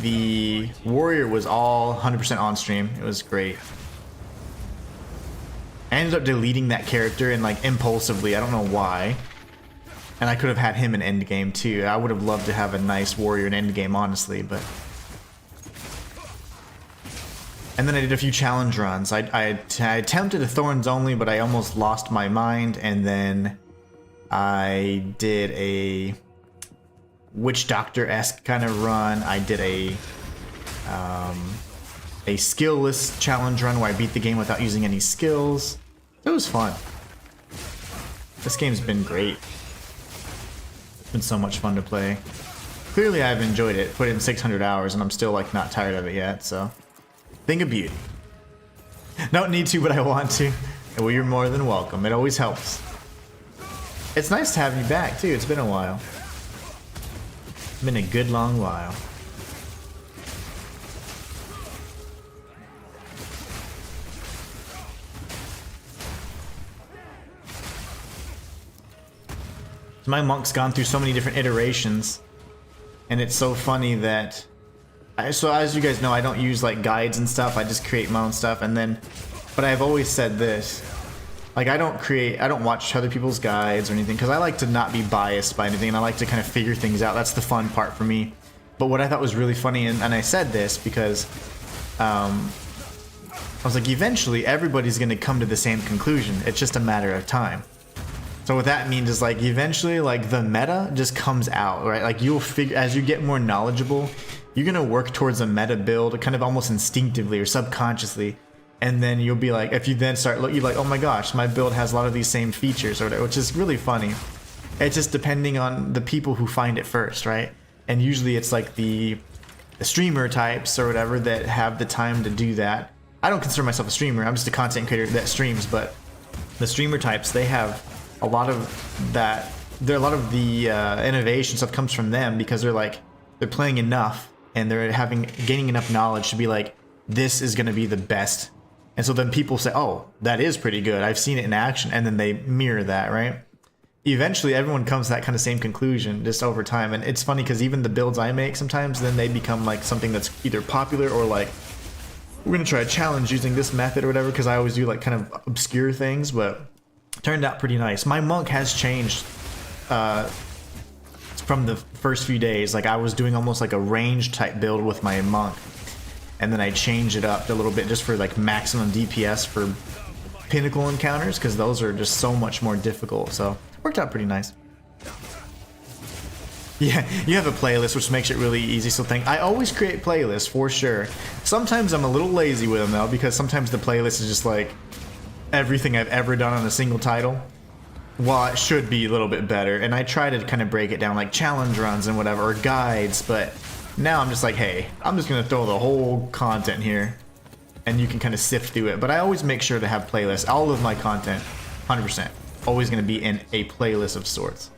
Speaker 1: The warrior was all 100% on stream. It was great. I ended up deleting that character and like impulsively, I don't know why. And I could have had him in endgame too. I would have loved to have a nice warrior in endgame, honestly, but. And then I did a few challenge runs. I attempted a Thorns only, but I almost lost my mind. And then I did a witch doctor-esque kind of run. I did a skill-less challenge run where I beat the game without using any skills. It was fun. This game's been great. It's been so much fun to play. Clearly I've enjoyed it. Put in 600 hours and I'm still like not tired of it yet, so. Thing of beauty. Don't need to, but I want to. Well, you're more than welcome. It always helps. It's nice to have you back too. It's been a while. It's been a good long while. My monk's gone through so many different iterations, and it's so funny that so as you guys know, I don't use like guides and stuff. I just create my own stuff, and then but I've always said this, like I don't watch other people's guides or anything, because I like to not be biased by anything, and I like to kind of figure things out. That's the fun part for me. But what I thought was really funny, and I said this because I was like, eventually everybody's going to come to the same conclusion. It's just a matter of time. So what that means is like eventually like the meta just comes out, right? Like you'll figure, as you get more knowledgeable, you're gonna work towards a meta build kind of almost instinctively or subconsciously, and then you'll be like, if you then start you're like, oh my gosh, my build has a lot of these same features or whatever, which is really funny. It's just depending on the people who find it first, right? And usually it's like the streamer types or whatever that have the time to do that. I don't consider myself a streamer, I'm just a content creator that streams, but the streamer types, they have a lot of that. A lot of the innovation stuff comes from them because they're playing enough and they're gaining enough knowledge to be like, this is going to be the best. And so then people say, oh, that is pretty good, I've seen it in action, and then they mirror that, right? Eventually everyone comes to that kind of same conclusion just over time. And it's funny because even the builds I make sometimes, then they become like something that's either popular or like, we're going to try a challenge using this method or whatever, because I always do like kind of obscure things, but turned out pretty nice. My monk has changed from the first few days. Like I was doing almost like a range type build with my monk, and then I changed it up a little bit just for like maximum DPS for pinnacle encounters, because those are just so much more difficult. So it worked out pretty nice. Yeah, you have a playlist, which makes it really easy. So I always create playlists for sure. Sometimes I'm a little lazy with them though, because sometimes the playlist is just like everything I've ever done on a single title. Well, it should be a little bit better, and I try to kind of break it down like challenge runs and whatever, or guides, but now I'm just like, hey, I'm just gonna throw the whole content here and you can kind of sift through it. But I always make sure to have playlists. All of my content 100%. Always going to be in a playlist of sorts.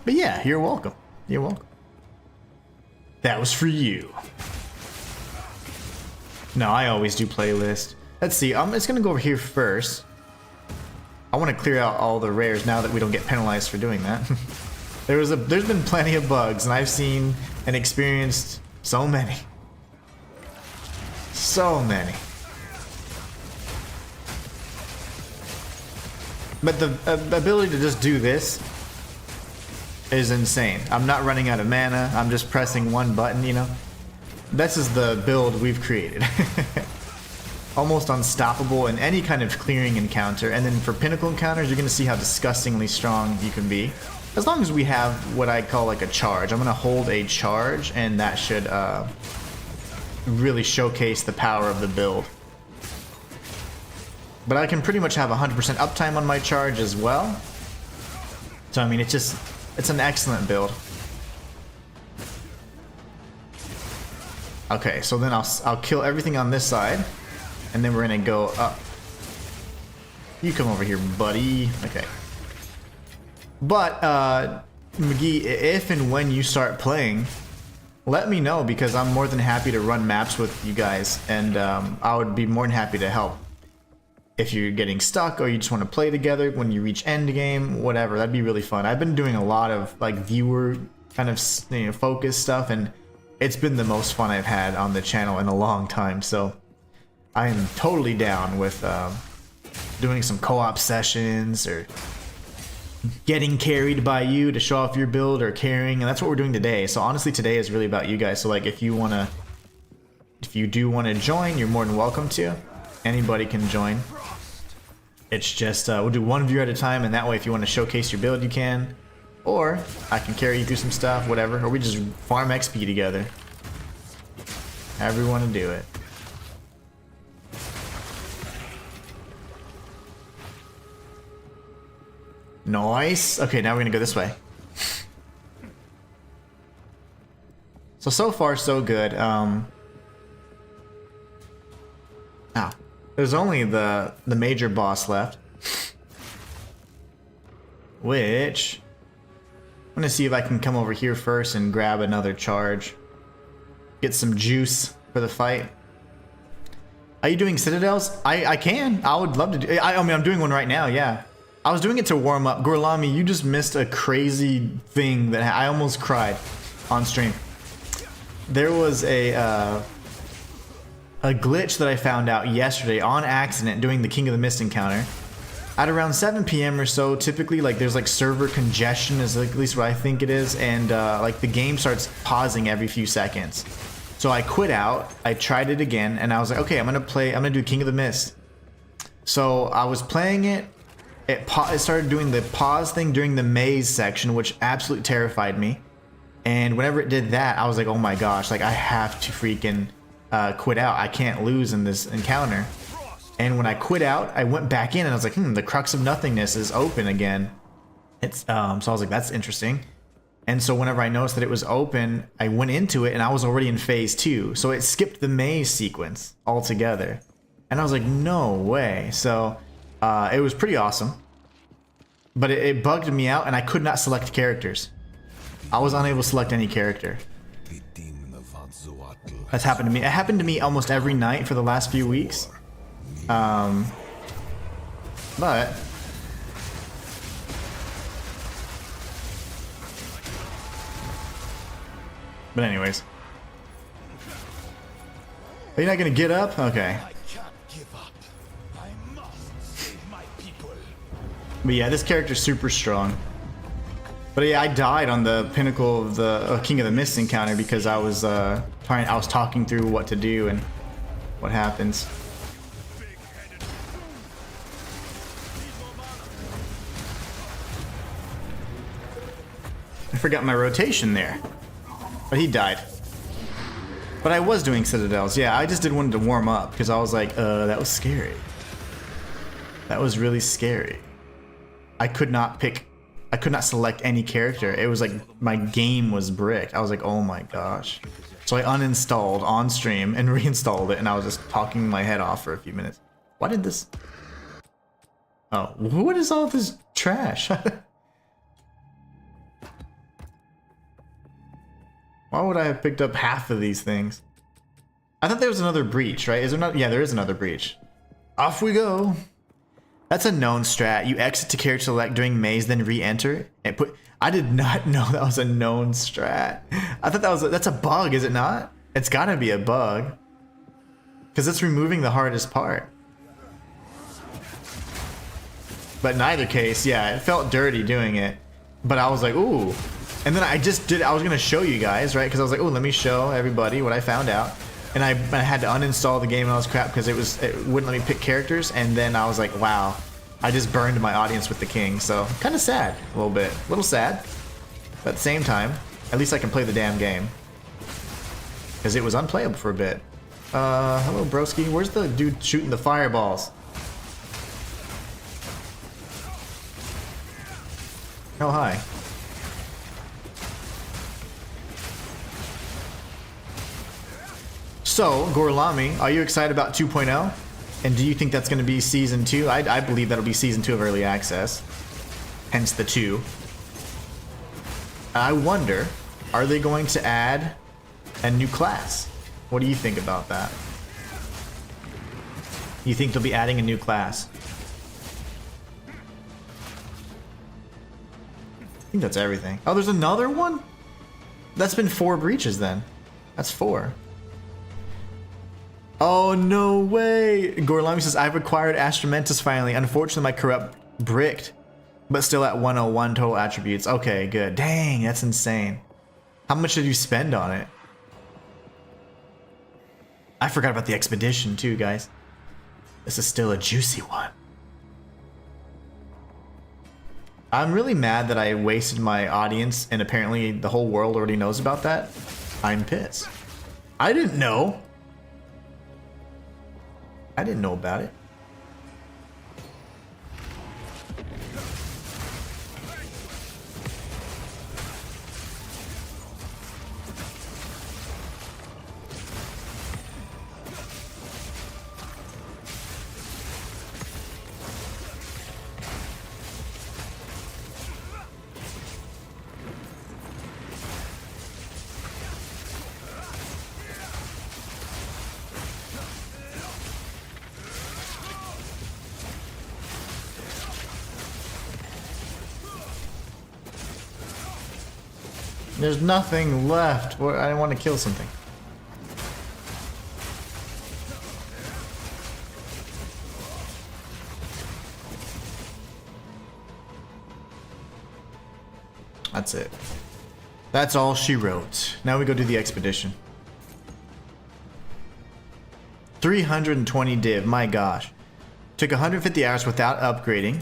Speaker 1: But yeah, you're welcome. You're welcome. That was for you. No, I always do playlist. Let's see, I'm just gonna go over here first. I want to clear out all the rares now that we don't get penalized for doing that. There's been plenty of bugs, and I've seen and experienced so many. So many. But the ability to just do this is insane. I'm not running out of mana. I'm just pressing one button, you know? This is the build we've created. Almost unstoppable in any kind of clearing encounter. And then for pinnacle encounters, you're going to see how disgustingly strong you can be. As long as we have what I call like a charge. I'm going to hold a charge, and that should really showcase the power of the build. But I can pretty much have 100% uptime on my charge as well. So I mean, it's an excellent build. Okay, so then I'll kill everything on this side, and then we're gonna go up. You come over here, buddy. Okay. But McGee, if and when you start playing, let me know, because I'm more than happy to run maps with you guys, and I would be more than happy to help. If you're getting stuck or you just want to play together when you reach end game, whatever, that'd be really fun. I've been doing a lot of like viewer kind of focus stuff, and it's been the most fun I've had on the channel in a long time. So I am totally down with doing some co-op sessions or getting carried by you to show off your build or carrying, and that's what we're doing today. So honestly, today is really about you guys. So like, if you do want to join, you're more than welcome to. Anybody can join. It's just, we'll do one view at a time, and that way if you want to showcase your build, you can. Or I can carry you through some stuff, whatever. Or we just farm XP together. However you want to do it. Nice. Okay, now we're going to go this way. So far, so good. There's only the major boss left, which I'm gonna see if I can come over here first and grab another charge, get some juice for the fight. Are you doing citadels? I can. I would love to do. I mean, I'm doing one right now. Yeah, I was doing it to warm up. Gorlami, you just missed a crazy thing that I almost cried on stream. There was a glitch that I found out yesterday on accident doing the King of the Mist encounter. At around 7 p.m. or so, typically, like, there's like server congestion is like, at least what I think it is, and like the game starts pausing every few seconds. So I quit out, I tried it again, and I was like, okay, I'm gonna do King of the Mist. So I was playing it, it started doing the pause thing during the maze section, which absolutely terrified me. And whenever it did that, I was like, oh my gosh, like I have to freaking quit out. I can't lose in this encounter. And when I quit out, I went back in and I was like, the crux of nothingness is open again. It's so I was like, that's interesting. And so whenever I noticed that it was open, I went into it and I was already in phase 2. So it skipped the maze sequence altogether. And I was like, no way. So it was pretty awesome. But it bugged me out and I could not select characters. I was unable to select any character. That's happened to me. It happened to me almost every night for the last few weeks. But anyways. Are you not gonna get up? Okay. But yeah, this character's super strong. But yeah, I died on the pinnacle of the King of the Mist encounter because I was talking through what to do and what happens. I forgot my rotation there. But he died. But I was doing citadels. Yeah, I just did one to warm up because I was like, that was scary. That was really scary. I could not select any character. It was like my game was bricked. I was like, oh my gosh. So I uninstalled on stream and reinstalled it, and I was just talking my head off for a few minutes. Why did this? Oh, what is all this trash? Why would I have picked up half of these things? I thought there was another breach, right? Is there not? Yeah, there is another breach. Off we go. That's a known strat. You exit to character select during maze, then re-enter and put. I did not know that was a known strat. I thought that's a bug, is it not? It's gotta be a bug. Because it's removing the hardest part. But in either case, yeah, it felt dirty doing it. But I was like, ooh. And then I was gonna show you guys, right? Because I was like, oh, let me show everybody what I found out. And I had to uninstall the game and all this crap because it wouldn't let me pick characters. And then I was like, wow, I just burned my audience with the king. So kind of sad, a little bit. A little sad. But at the same time, at least I can play the damn game. Because it was unplayable for a bit. Hello, broski. Where's the dude shooting the fireballs? Oh, hi. So, Gorlami, are you excited about 2.0? And do you think that's going to be Season 2? I believe that'll be Season 2 of Early Access. Hence the 2. I wonder, are they going to add a new class? What do you think about that? You think they'll be adding a new class? I think that's everything. Oh, there's another one? That's been 4 breaches then. That's 4. Oh, no way. Gorlami says, I've acquired Astramentus finally. Unfortunately, my corrupt bricked, but still at 101 total attributes. Okay, good. Dang, that's insane. How much did you spend on it? I forgot about the expedition too, guys. This is still a juicy one. I'm really mad that I wasted my audience and apparently the whole world already knows about that. I'm pissed. I didn't know. I didn't know about it. There's nothing left. I want to kill something. That's it. That's all she wrote. Now we go do the expedition. 320 div, my gosh. Took 150 hours without upgrading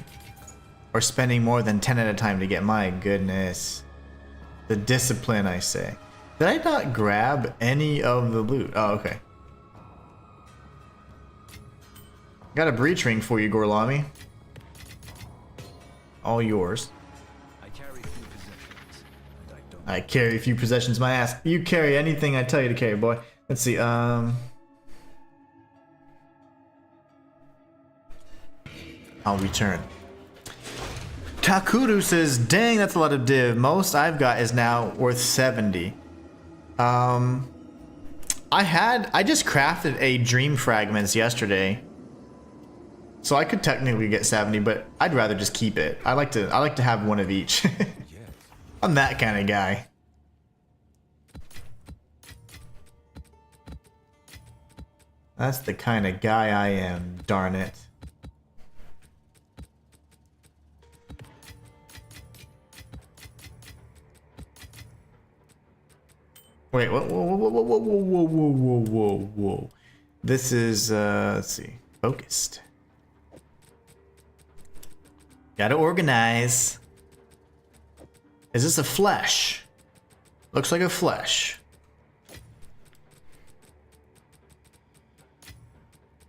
Speaker 1: or spending more than 10 at a time to get. My goodness. The discipline, I say. Did I not grab any of the loot? Oh, okay. Got a breach ring for you, Gorlami. All yours. I carry a few possessions, my ass. You carry anything I tell you to carry, boy. Let's see, I'll return. Takuru says, dang, that's a lot of div. Most I've got is now worth 70. I just crafted a dream fragments yesterday. So I could technically get 70, but I'd rather just keep it. I like to have one of each. I'm that kind of guy. That's the kind of guy I am, darn it. Wait, whoa. This is, let's see, focused. Gotta organize. Is this a flesh? Looks like a flesh.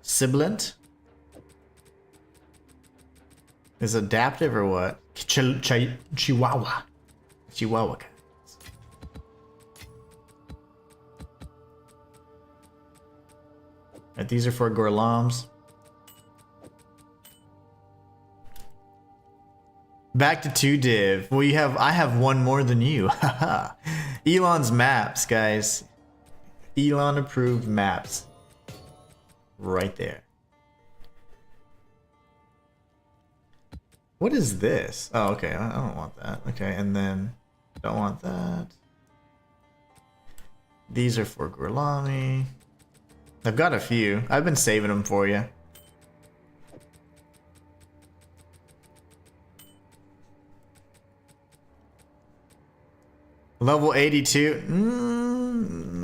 Speaker 1: Sibilant? Is adaptive or what? Chihuahua. Chihuahua. Right, these are for Gorlams. Back to 2 div. Well, I have one more than you. Haha. Elon's maps, guys. Elon approved maps. Right there. What is this? Oh, okay. I don't want that. Okay, and then don't want that. These are for Gorlami. I've got a few. I've been saving them for you. Level 82.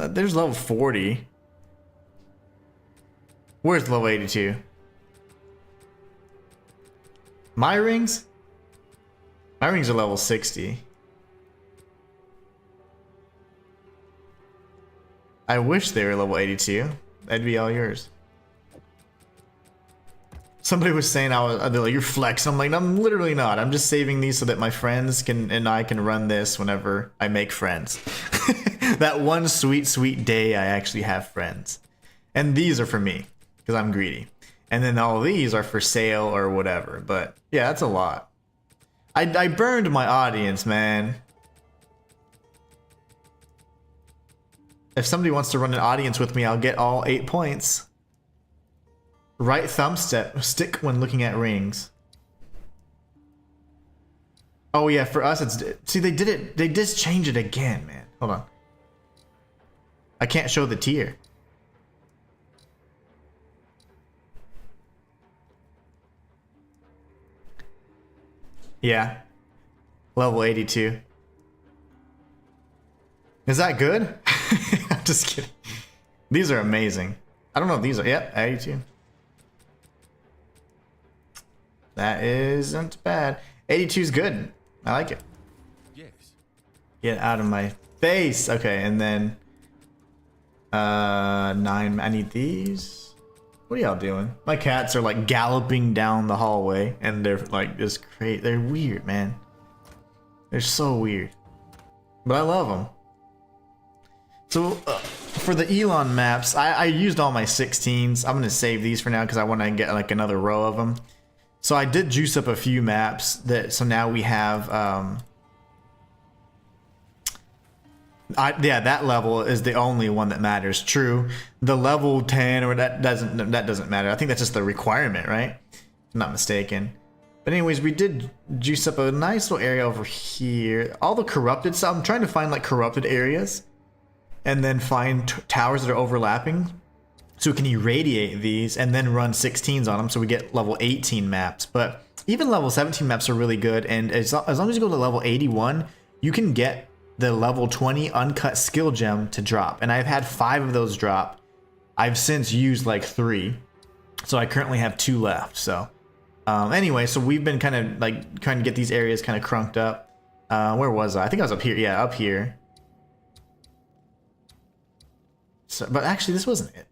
Speaker 1: There's level 40. Where's level 82? My rings? My rings are level 60. I wish they were level 82. That'd be all yours. Somebody was saying they're like, you're flexing. I'm like, I'm literally not. I'm just saving these so that my friends and I can run this whenever I make friends. That one sweet, sweet day I actually have friends. And these are for me, because I'm greedy. And then all these are for sale or whatever. But yeah, that's a lot. I burned my audience, man. If somebody wants to run an audience with me, I'll get all 8 points. Right stick when looking at rings. Oh yeah, for us it's... See, they did it. They just changed it again, man. Hold on. I can't show the tier. Yeah. Level 82. Is that good? I'm just kidding. These are amazing. I don't know if these are... Yep, 82. That isn't bad. 82 is good. I like it.
Speaker 2: Yes.
Speaker 1: Get out of my face. Okay, and then 9. I need these. What are y'all doing? My cats are like galloping down the hallway, and they're like just crazy. They're weird, man. They're so weird, but I love them. So for the Elon maps, I used all my 16s. I'm gonna save these for now because I want to get like another row of them. So I did juice up a few maps so now we have yeah, that level is the only one that matters. True. The level 10 or that doesn't matter. I think that's just the requirement, right? If I'm not mistaken. But anyways, we did juice up a nice little area over here. All the corrupted stuff. I'm trying to find like corrupted areas and then find towers that are overlapping. So we can irradiate these and then run 16s on them so we get level 18 maps. But even level 17 maps are really good. And as long as you go to level 81, you can get the level 20 uncut skill gem to drop. And I've had 5 of those drop. I've since used like 3. So I currently have 2 left. So anyway, so we've been kind of like trying to get these areas kind of crunked up. Where was I? I think I was up here. Yeah, up here. So, but actually, this wasn't it.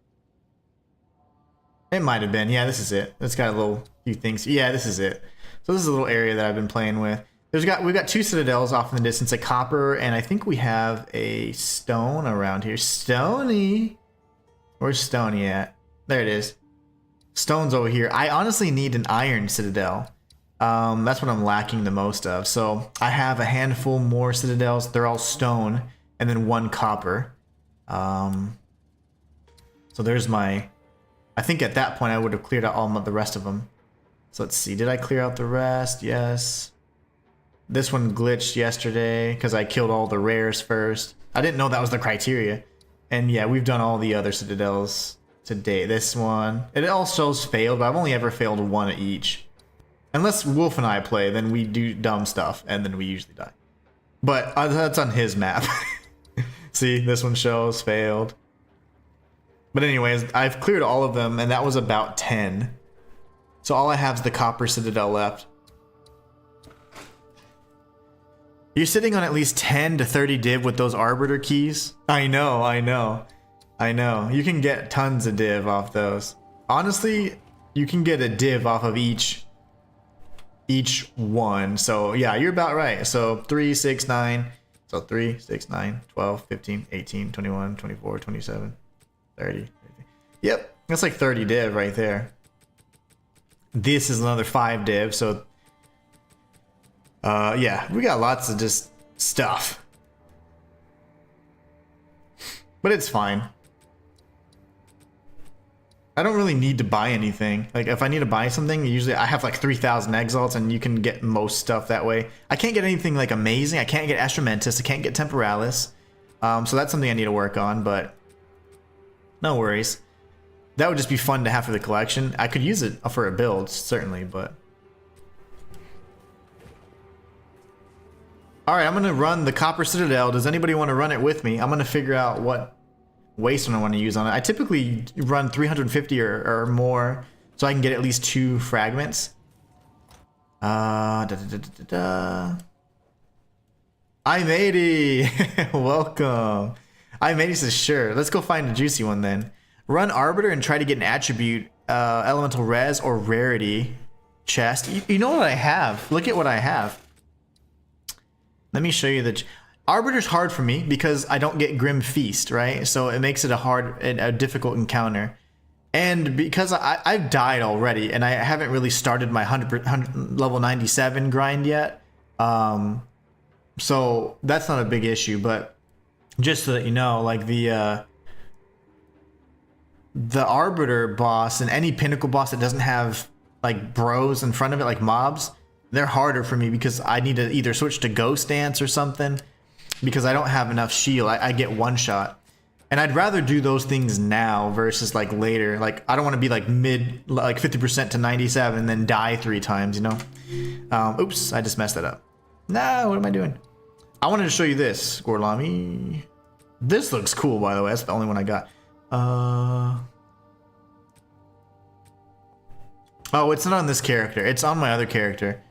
Speaker 1: It might have been. Yeah, this is it. It's got a little few things. Yeah, this is it. So this is a little area that I've been playing with. We've got 2 citadels off in the distance, a copper, and I think we have a stone around here. Stony. Where's Stony at? There it is. Stone's over here. I honestly need an iron citadel. That's what I'm lacking the most of. So I have a handful more citadels. They're all stone, and then 1 copper. So there's my... I think at that point I would have cleared out all the rest of them. So let's see. Did I clear out the rest? Yes. This one glitched yesterday because I killed all the rares first. I didn't know that was the criteria. And yeah, we've done all the other citadels today. This one. It all shows failed, but I've only ever failed 1 at each. Unless Wolf and I play, then we do dumb stuff, and then we usually die. But that's on his map. See, this one shows failed. But anyways, I've cleared all of them, and that was about 10. So all I have is the copper citadel left. You're sitting on at least 10 to 30 div with those arbiter keys. I know. You can get tons of div off those. Honestly, you can get a div off of each one. So yeah, you're about right. So 3, 6, 9. So 3, 6, 9, 12, 15, 18, 21, 24, 27. 30. Yep, that's like 30 div right there. This is another 5 div, so Yeah, we got lots of just stuff. But it's fine. I don't really need to buy anything. Like, if I need to buy something, usually I have like 3,000 exalts, and you can get most stuff that way. I can't get anything like amazing. I can't get Astramentus. I can't get Temporalis. So that's something I need to work on, but no worries. That would just be fun to have for the collection. I could use it for a build, certainly, but... Alright, I'm going to run the Copper Citadel. Does anybody want to run it with me? I'm going to figure out what wasteland I want to use on it. I typically run 350 or more, so I can get at least 2 fragments. I'm 80. Welcome. I'm 80 says sure. Let's go find a juicy one then. Run Arbiter and try to get an attribute, elemental res or rarity chest. You know what I have? Look at what I have. Let me show you the... Arbiter's hard for me because I don't get Grim Feast, right? So it makes it a difficult encounter. And because I've died already and I haven't really started my 100 level 97 grind yet. So that's not a big issue, but just so that you know, like the Arbiter boss and any Pinnacle boss that doesn't have like bros in front of it, like mobs, they're harder for me because I need to either switch to Ghost Dance or something because I don't have enough shield. I get one shot. And I'd rather do those things now versus like later. Like I don't want to be like mid, like 50% to 97 and then die 3 times, you know? Oops, I just messed that up. No, what am I doing? I wanted to show you this, Gorlami. This looks cool, by the way. That's the only one I got. Oh, it's not on this character. It's on my other character.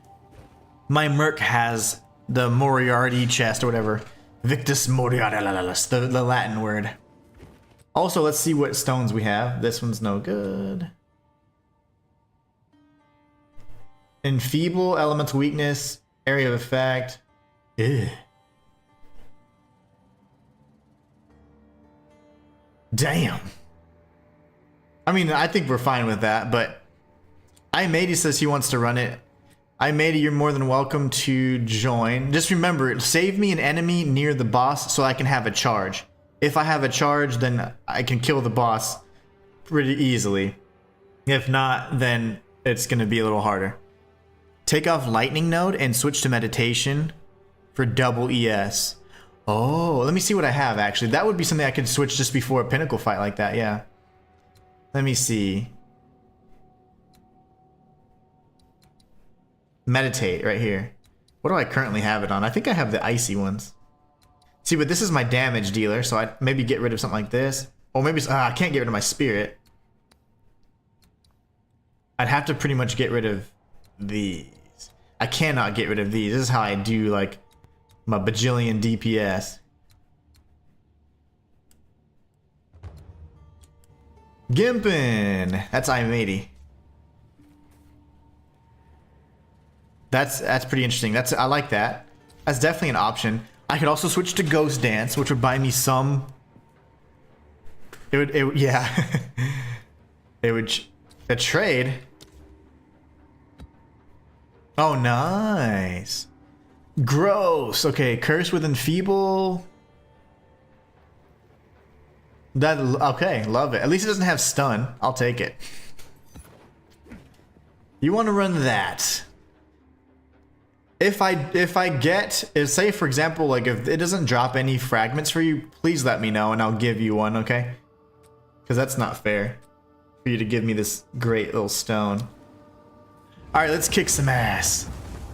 Speaker 1: My Merc has the Moriarty chest or whatever. Victus Moriartis, the Latin word. Also, let's see what stones we have. This one's no good. Enfeeble, Elemental Weakness, Area of Effect. Ugh. Damn. I mean, I think we're fine with that, but Imady says he wants to run it. Imady, you're more than welcome to join. Just remember, save me an enemy near the boss so I can have a charge. If I have a charge, then I can kill the boss pretty easily. If not, then it's going to be a little harder. Take off Lightning Node and switch to Meditation for double ES. Oh, let me see what I have, actually. That would be something I could switch just before a Pinnacle fight like that, yeah. Let me see. Meditate, right here. What do I currently have it on? I think I have the icy ones. See, but this is my damage dealer, so I'd maybe get rid of something like this. Or maybe, I can't get rid of my spirit. I'd have to pretty much get rid of these. I cannot get rid of these. This is how I do, like, my bajillion DPS. Gimpin! That's I'm80. That's pretty interesting. I like that. That's definitely an option. I could also switch to Ghost Dance, which would buy me some. It would yeah. It would a trade. Oh, nice. Gross. Okay, Curse with Enfeeble. That okay, love it. At least it doesn't have stun. I'll take it. You want to run that? If I get, say for example, like if it doesn't drop any fragments for you, please let me know and I'll give you one, okay? Because that's not fair for you to give me this great little stone. All right, let's kick some ass.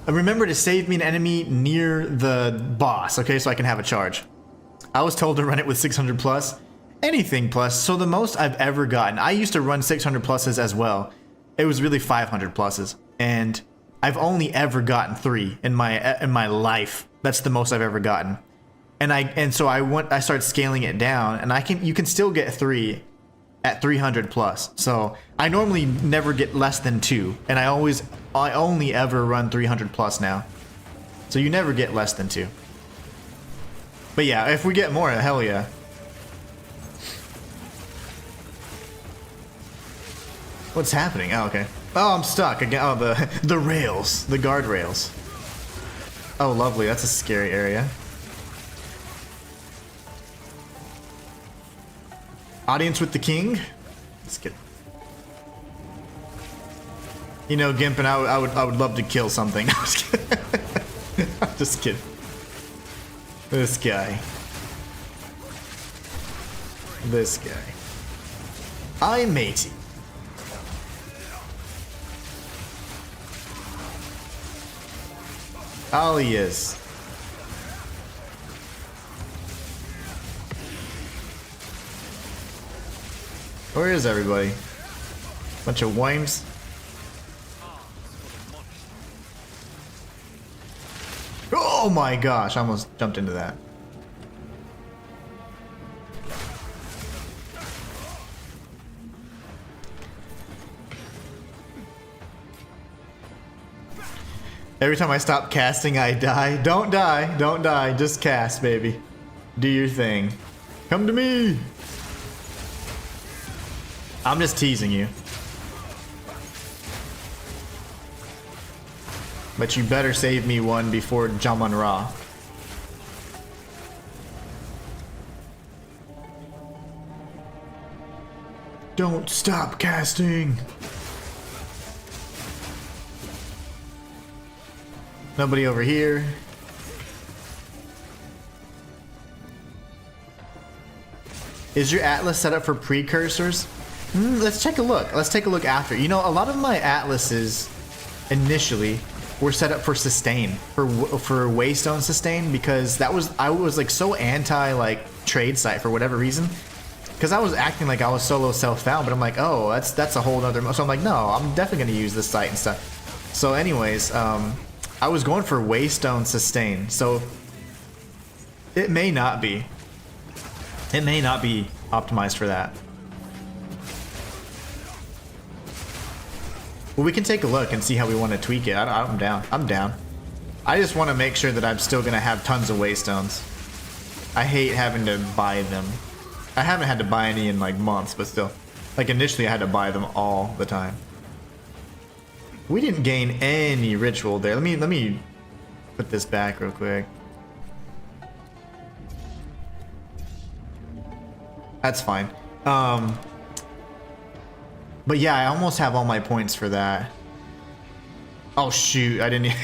Speaker 1: And remember to save me an enemy near the boss, okay? So I can have a charge. I was told to run it with 600 plus, anything plus. So the most I've ever gotten, I used to run 600 pluses as well. It was really 500 pluses, and I've only ever gotten 3 in my life. That's the most I've ever gotten. And so I started scaling it down, and you can still get 3 at 300 plus. So I normally never get less than 2, and I only ever run 300 plus now. So you never get less than 2. But yeah, if we get more, hell yeah. What's happening? Oh, okay. Oh, I'm stuck again. Oh, the rails, the guardrails. Oh, lovely. That's a scary area. Audience with the king. Let's get. You know, Gimpin, I would love to kill something. I'm just kidding. I'm just kidding. This guy. This guy. I'm matey. Oh, he is. Where is everybody? Bunch of wimes. Oh my gosh, I almost jumped into that. Every time I stop casting, I die. Don't die. Don't die. Just cast, baby. Do your thing. Come to me. I'm just teasing you. But you better save me one before Jaman Ra. Don't stop casting. Nobody over here. Is your atlas set up for precursors? Let's take a look. Let's take a look after. You know, a lot of my atlases initially were set up for sustain, for Waystone sustain, because I was like so anti like trade site for whatever reason, because I was acting like I was solo self-found, but I'm like, oh, that's a whole other. So I'm like, no, I'm definitely gonna use this site and stuff. So anyways, I was going for Waystone sustain, so it may not be. It may not be optimized for that. Well, we can take a look and see how we want to tweak it. I'm down. I'm down. I just want to make sure that I'm still going to have tons of Waystones. I hate having to buy them. I haven't had to buy any in like months, but still. Like initially I had to buy them all the time. We didn't gain any ritual there. Let me put this back real quick. That's fine. But yeah, I almost have all my points for that. Oh shoot, I didn't.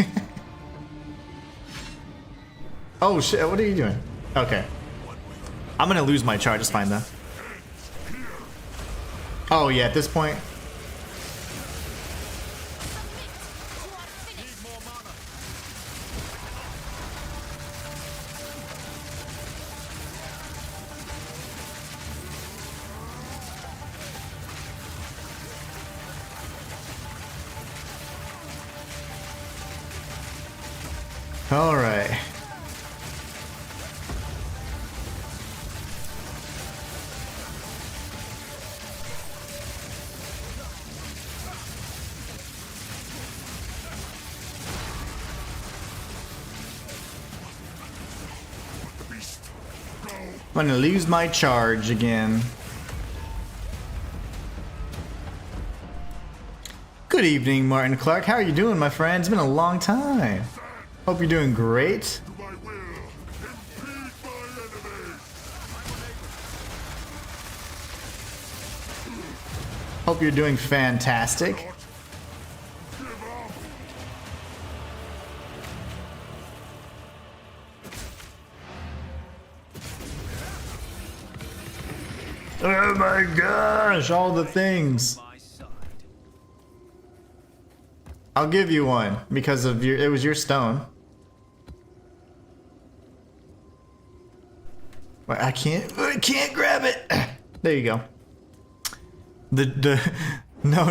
Speaker 1: Oh shit, what are you doing? Okay. I'm gonna lose my charge, it's fine though. Oh yeah, at this point. All right. I'm gonna lose my charge again. Good evening, Martin Clark. How are you doing, my friend? It's been a long time. Hope you're doing great. Hope you're doing fantastic. Oh my gosh, all the things. I'll give you one because of it was your stone. I can't grab it. There you go. No.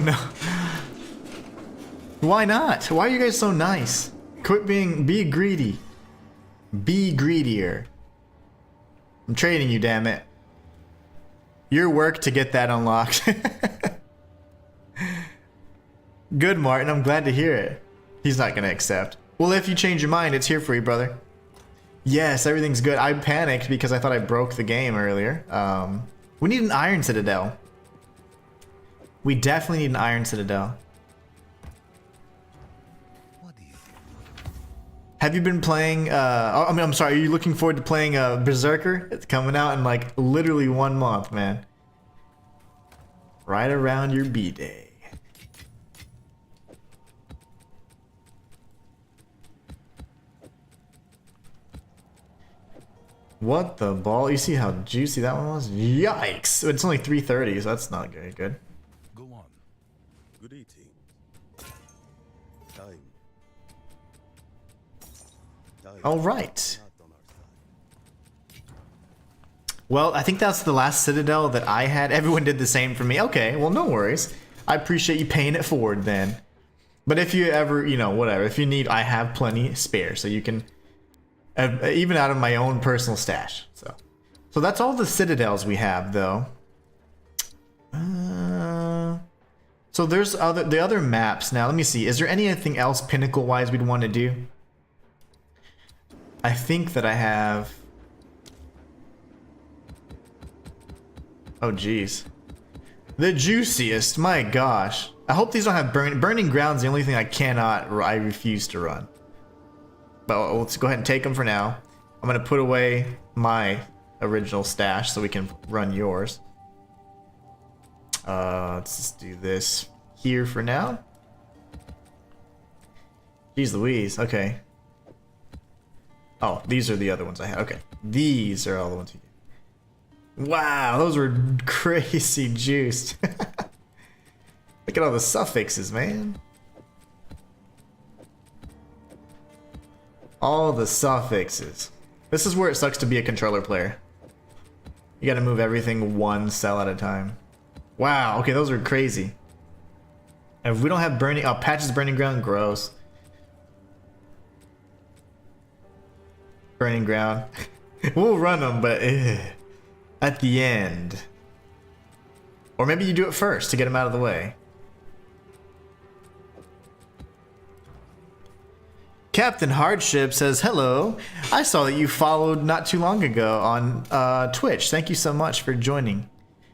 Speaker 1: Why not? Why are you guys so nice? Quit be greedy. Be greedier. I'm trading you, damn it. Your work to get that unlocked. Good, Martin. I'm glad to hear it. He's not gonna accept. Well, if you change your mind, it's here for you, brother. Yes, everything's good. I panicked because I thought I broke the game earlier. We need an Iron Citadel. We definitely need an Iron Citadel. Have you been playing, I mean, I'm sorry, are you looking forward to playing Berserker? It's coming out in like literally 1 month, man. Right around your B-Day. What the ball? You see how juicy that one was? Yikes! It's only 3:30, so that's not very good.
Speaker 2: Go on. Good eating. Time.
Speaker 1: All right. Well, I think that's the last Citadel that I had. Everyone did the same for me. Okay, well, no worries. I appreciate you paying it forward then. But if you ever, you know, whatever, if you need, I have plenty spare, so you can, even out of my own personal stash. So that's all the Citadels we have, though. So there's the other maps now. Let me see. Is there anything else pinnacle-wise we'd want to do? I think that I have. Oh, geez. The juiciest. My gosh. I hope these don't have burning grounds. The only thing I refuse to run. But let's go ahead and take them for now. I'm gonna put away my original stash so we can run yours. Let's just do this here for now. Jeez Louise. Okay. Oh, these are the other ones I had. Okay. These are all the ones you get. Wow, those were crazy juiced. Look at all the suffixes, man. All the suffixes. This is where it sucks to be a controller player. You gotta move everything 1 cell at a time. Wow, okay, those are crazy. If we don't have burning, oh, Patch's burning ground, gross. Burning ground. We'll run them, but at the end. Or maybe you do it first to get them out of the way. Captain Hardship says, hello. I saw that you followed not too long ago on Twitch. Thank you so much for joining.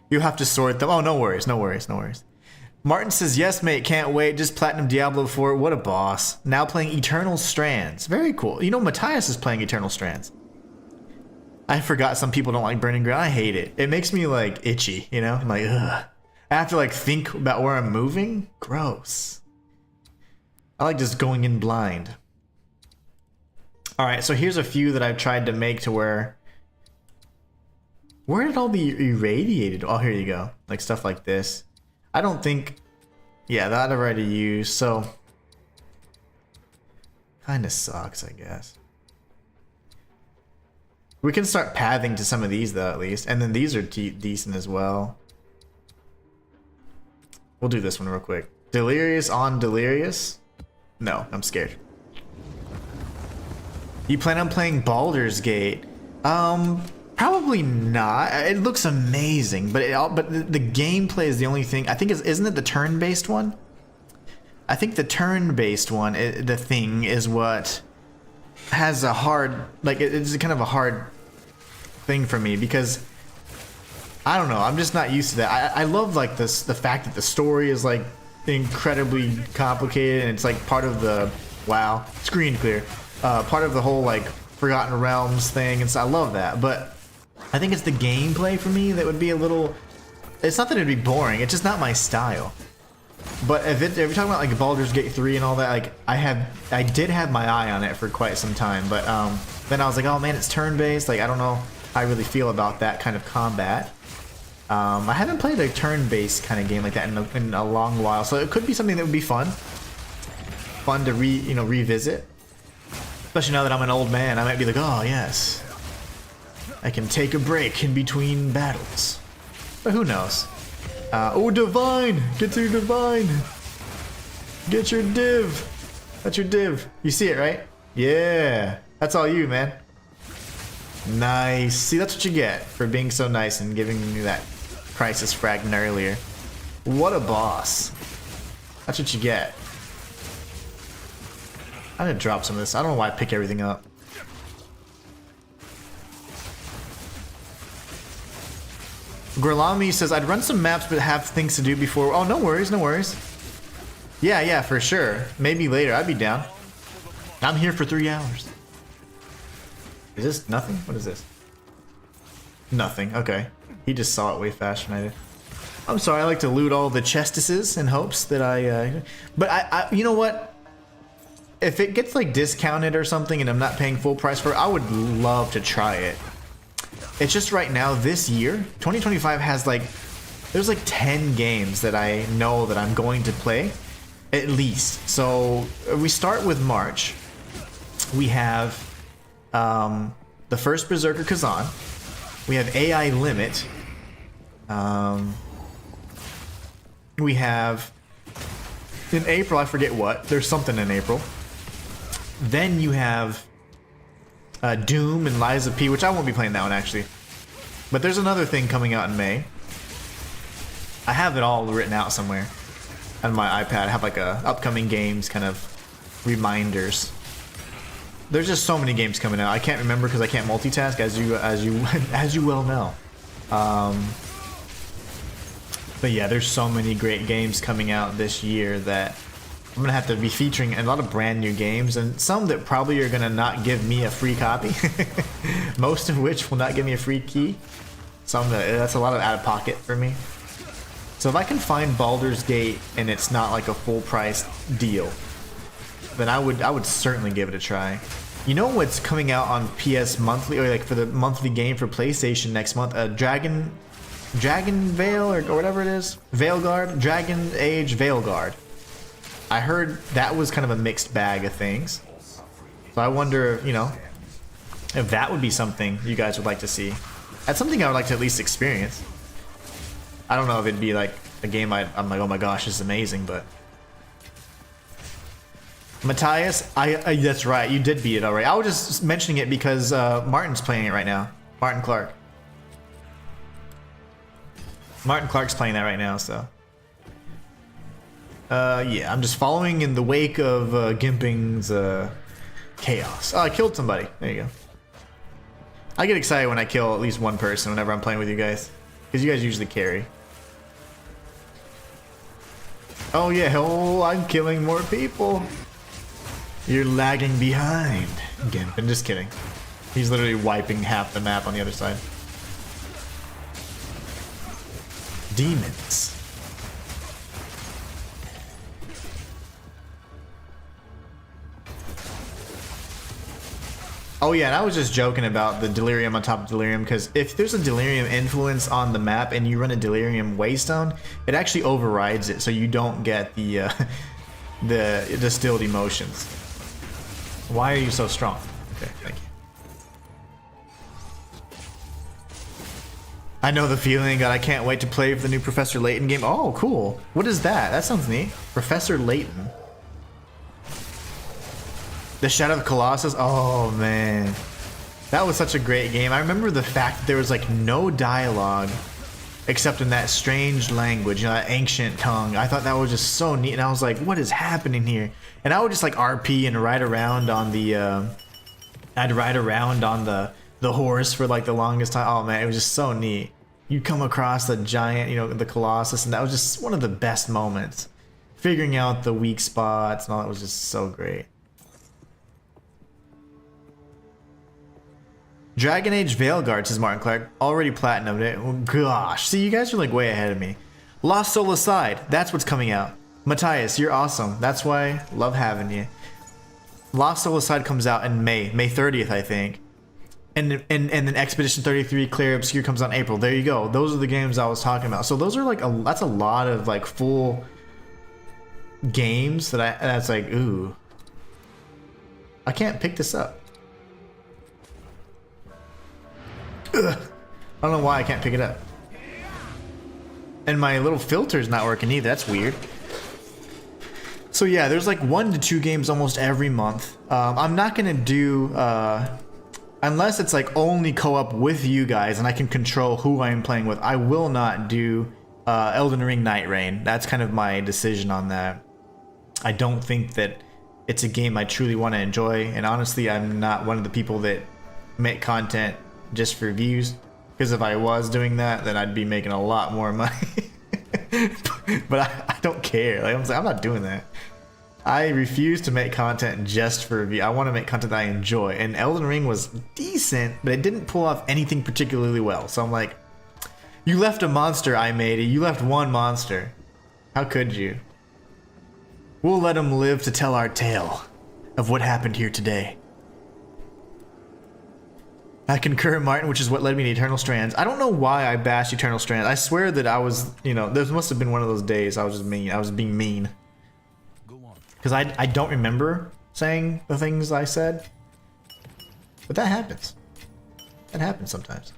Speaker 1: You have to sort them. Oh, no worries, no worries, no worries. Martin says, yes, mate, can't wait. Just Platinum Diablo 4. What a boss. Now playing Eternal Strands. Very cool. You know, Matthias is playing Eternal Strands. I forgot some people don't like Burning Ground. I hate it. It makes me, like, itchy, you know? I'm like, ugh. I have to, like, think about where I'm moving. Gross. I like just going in blind. Alright, so here's a few that I've tried to make to where... Where did all the irradiated... Oh, here you go. Like, stuff like this. I don't think... Yeah, that I've already used, so... Kinda sucks, I guess. We can start pathing to some of these, though, at least. And then these are decent as well. We'll do this one real quick. Delirious on Delirious? No, I'm scared. You plan on playing Baldur's Gate? Probably not. It looks amazing, but the gameplay is the only thing. I think isn't it the turn-based one? I think the turn-based one, the thing, is what has a hard, like, it's kind of a hard thing for me because I don't know. I'm just not used to that. I love like the fact that the story is like incredibly complicated and it's like part of the screen clear. Part of the whole like Forgotten Realms thing, and so I love that. But I think it's the gameplay for me that would be a little. It's not that it'd be boring. It's just not my style. But if you're talking about like Baldur's Gate 3 and all that, like I did have my eye on it for quite some time. But then I was like, oh man, it's turn-based. Like I don't know how I really feel about that kind of combat. I haven't played a turn-based kind of game like that in a long while, so it could be something that would be fun to revisit. Especially now that I'm an old man, I might be like, oh yes, I can take a break in between battles. But who knows? Oh, Divine! Get to your Divine! Get your div! That's your div. You see it, right? Yeah! That's all you, man. Nice. See, that's what you get for being so nice and giving me that crisis fragment earlier. What a boss. That's what you get. I'm gonna drop some of this. I don't know why I pick everything up. Gorlami says, I'd run some maps but have things to do before. Oh, no worries, no worries. Yeah, for sure. Maybe later. I'd be down. I'm here for 3 hours. Is this nothing? What is this? Nothing. Okay. He just saw it way faster than I did. I'm sorry. I like to loot all the chestises in hopes that but I you know what? If it gets like discounted or something and I'm not paying full price for it, I would love to try it. It's just right now, this year, 2025 has like, there's like 10 games that I know that I'm going to play, at least. So we start with March. We have the first Berserker Kazan. We have AI Limit. We have in April, I forget what. There's something in April. Then you have Doom and Liza P, which I won't be playing that one actually. But there's another thing coming out in May. I have it all written out somewhere on my iPad. I have like a upcoming games kind of reminders. There's just so many games coming out. I can't remember because I can't multitask, as you well know. But yeah, there's so many great games coming out this year that I'm gonna have to be featuring a lot of brand new games, and some that probably are gonna not give me a free copy. Most of which will not give me a free key. Some that's a lot of out of pocket for me. So if I can find Baldur's Gate and it's not like a full price deal, then I would certainly give it a try. You know what's coming out on PS monthly, or like for the monthly game for PlayStation next month? Dragon Veil or whatever it is, Veilguard, Dragon Age Veilguard. I heard that was kind of a mixed bag of things. So I wonder, you know, if that would be something you guys would like to see. That's something I would like to at least experience. I don't know if it'd be like a game I'm like, oh my gosh, this is amazing, but Matthias, that's right, you did beat it already. I was just mentioning it because Martin's playing it right now. Martin Clark. Martin Clark's playing that right now, so. Yeah, I'm just following in the wake of Gimping's chaos. Oh, I killed somebody. There you go. I get excited when I kill at least one person whenever I'm playing with you guys, because you guys usually carry. Oh yeah, oh, I'm killing more people. You're lagging behind, Gimpin. Just kidding. He's literally wiping half the map on the other side. Demons. Oh yeah, and I was just joking about the delirium on top of delirium, because if there's a delirium influence on the map and you run a delirium waystone, it actually overrides it, so you don't get the distilled emotions. Why are you so strong? Okay, thank you. I know the feeling, God, I can't wait to play the new Professor Layton game. Oh, cool. What is that? That sounds neat. Professor Layton. The Shadow of Colossus. Oh man, that was such a great game. I remember the fact that there was like no dialogue except in that strange language, you know, that ancient tongue. I thought that was just so neat, and I was like, what is happening here? And I would just like RP and ride around on the I'd ride around on the horse for like the longest time. Oh man, it was just so neat. You come across the giant, you know, the Colossus, and that was just one of the best moments. Figuring out the weak spots and all that was just so great. Dragon Age Veilguard, says Martin Clark. Already platinumed it. Oh, gosh. See, you guys are like way ahead of me. Lost Soul Aside. That's what's coming out. Matthias, you're awesome. That's why love having you. Lost Soul Aside comes out in May 30th, I think. And then Expedition 33 Clear Obscure comes out in April. There you go. Those are the games I was talking about. So those are like that's a lot of like full games that's like, ooh. I can't pick this up. Ugh. I don't know why I can't pick it up. And my little filter's not working either. That's weird. So yeah, there's like 1 to 2 games almost every month. I'm not gonna do unless it's like only co-op with you guys and I can control who I am playing with. I will not do Elden Ring Night Rain. That's kind of my decision on that. I don't think that it's a game I truly want to enjoy, and honestly, I'm not one of the people that make content just for views, because if I was doing that, then I'd be making a lot more money. But I don't care. Like, I'm not doing that. I refuse to make content just for review. I want to make content that I enjoy. And Elden Ring was decent, but it didn't pull off anything particularly well. So I'm like, you left a monster I made. You left one monster. How could you? We'll let him live to tell our tale of what happened here today. I concur, Martin, which is what led me to Eternal Strands. I don't know why I bashed Eternal Strands. I swear that I was, you know, there must have been one of those days I was just mean. I was being mean. Because I don't remember saying the things I said. But that happens. That happens sometimes.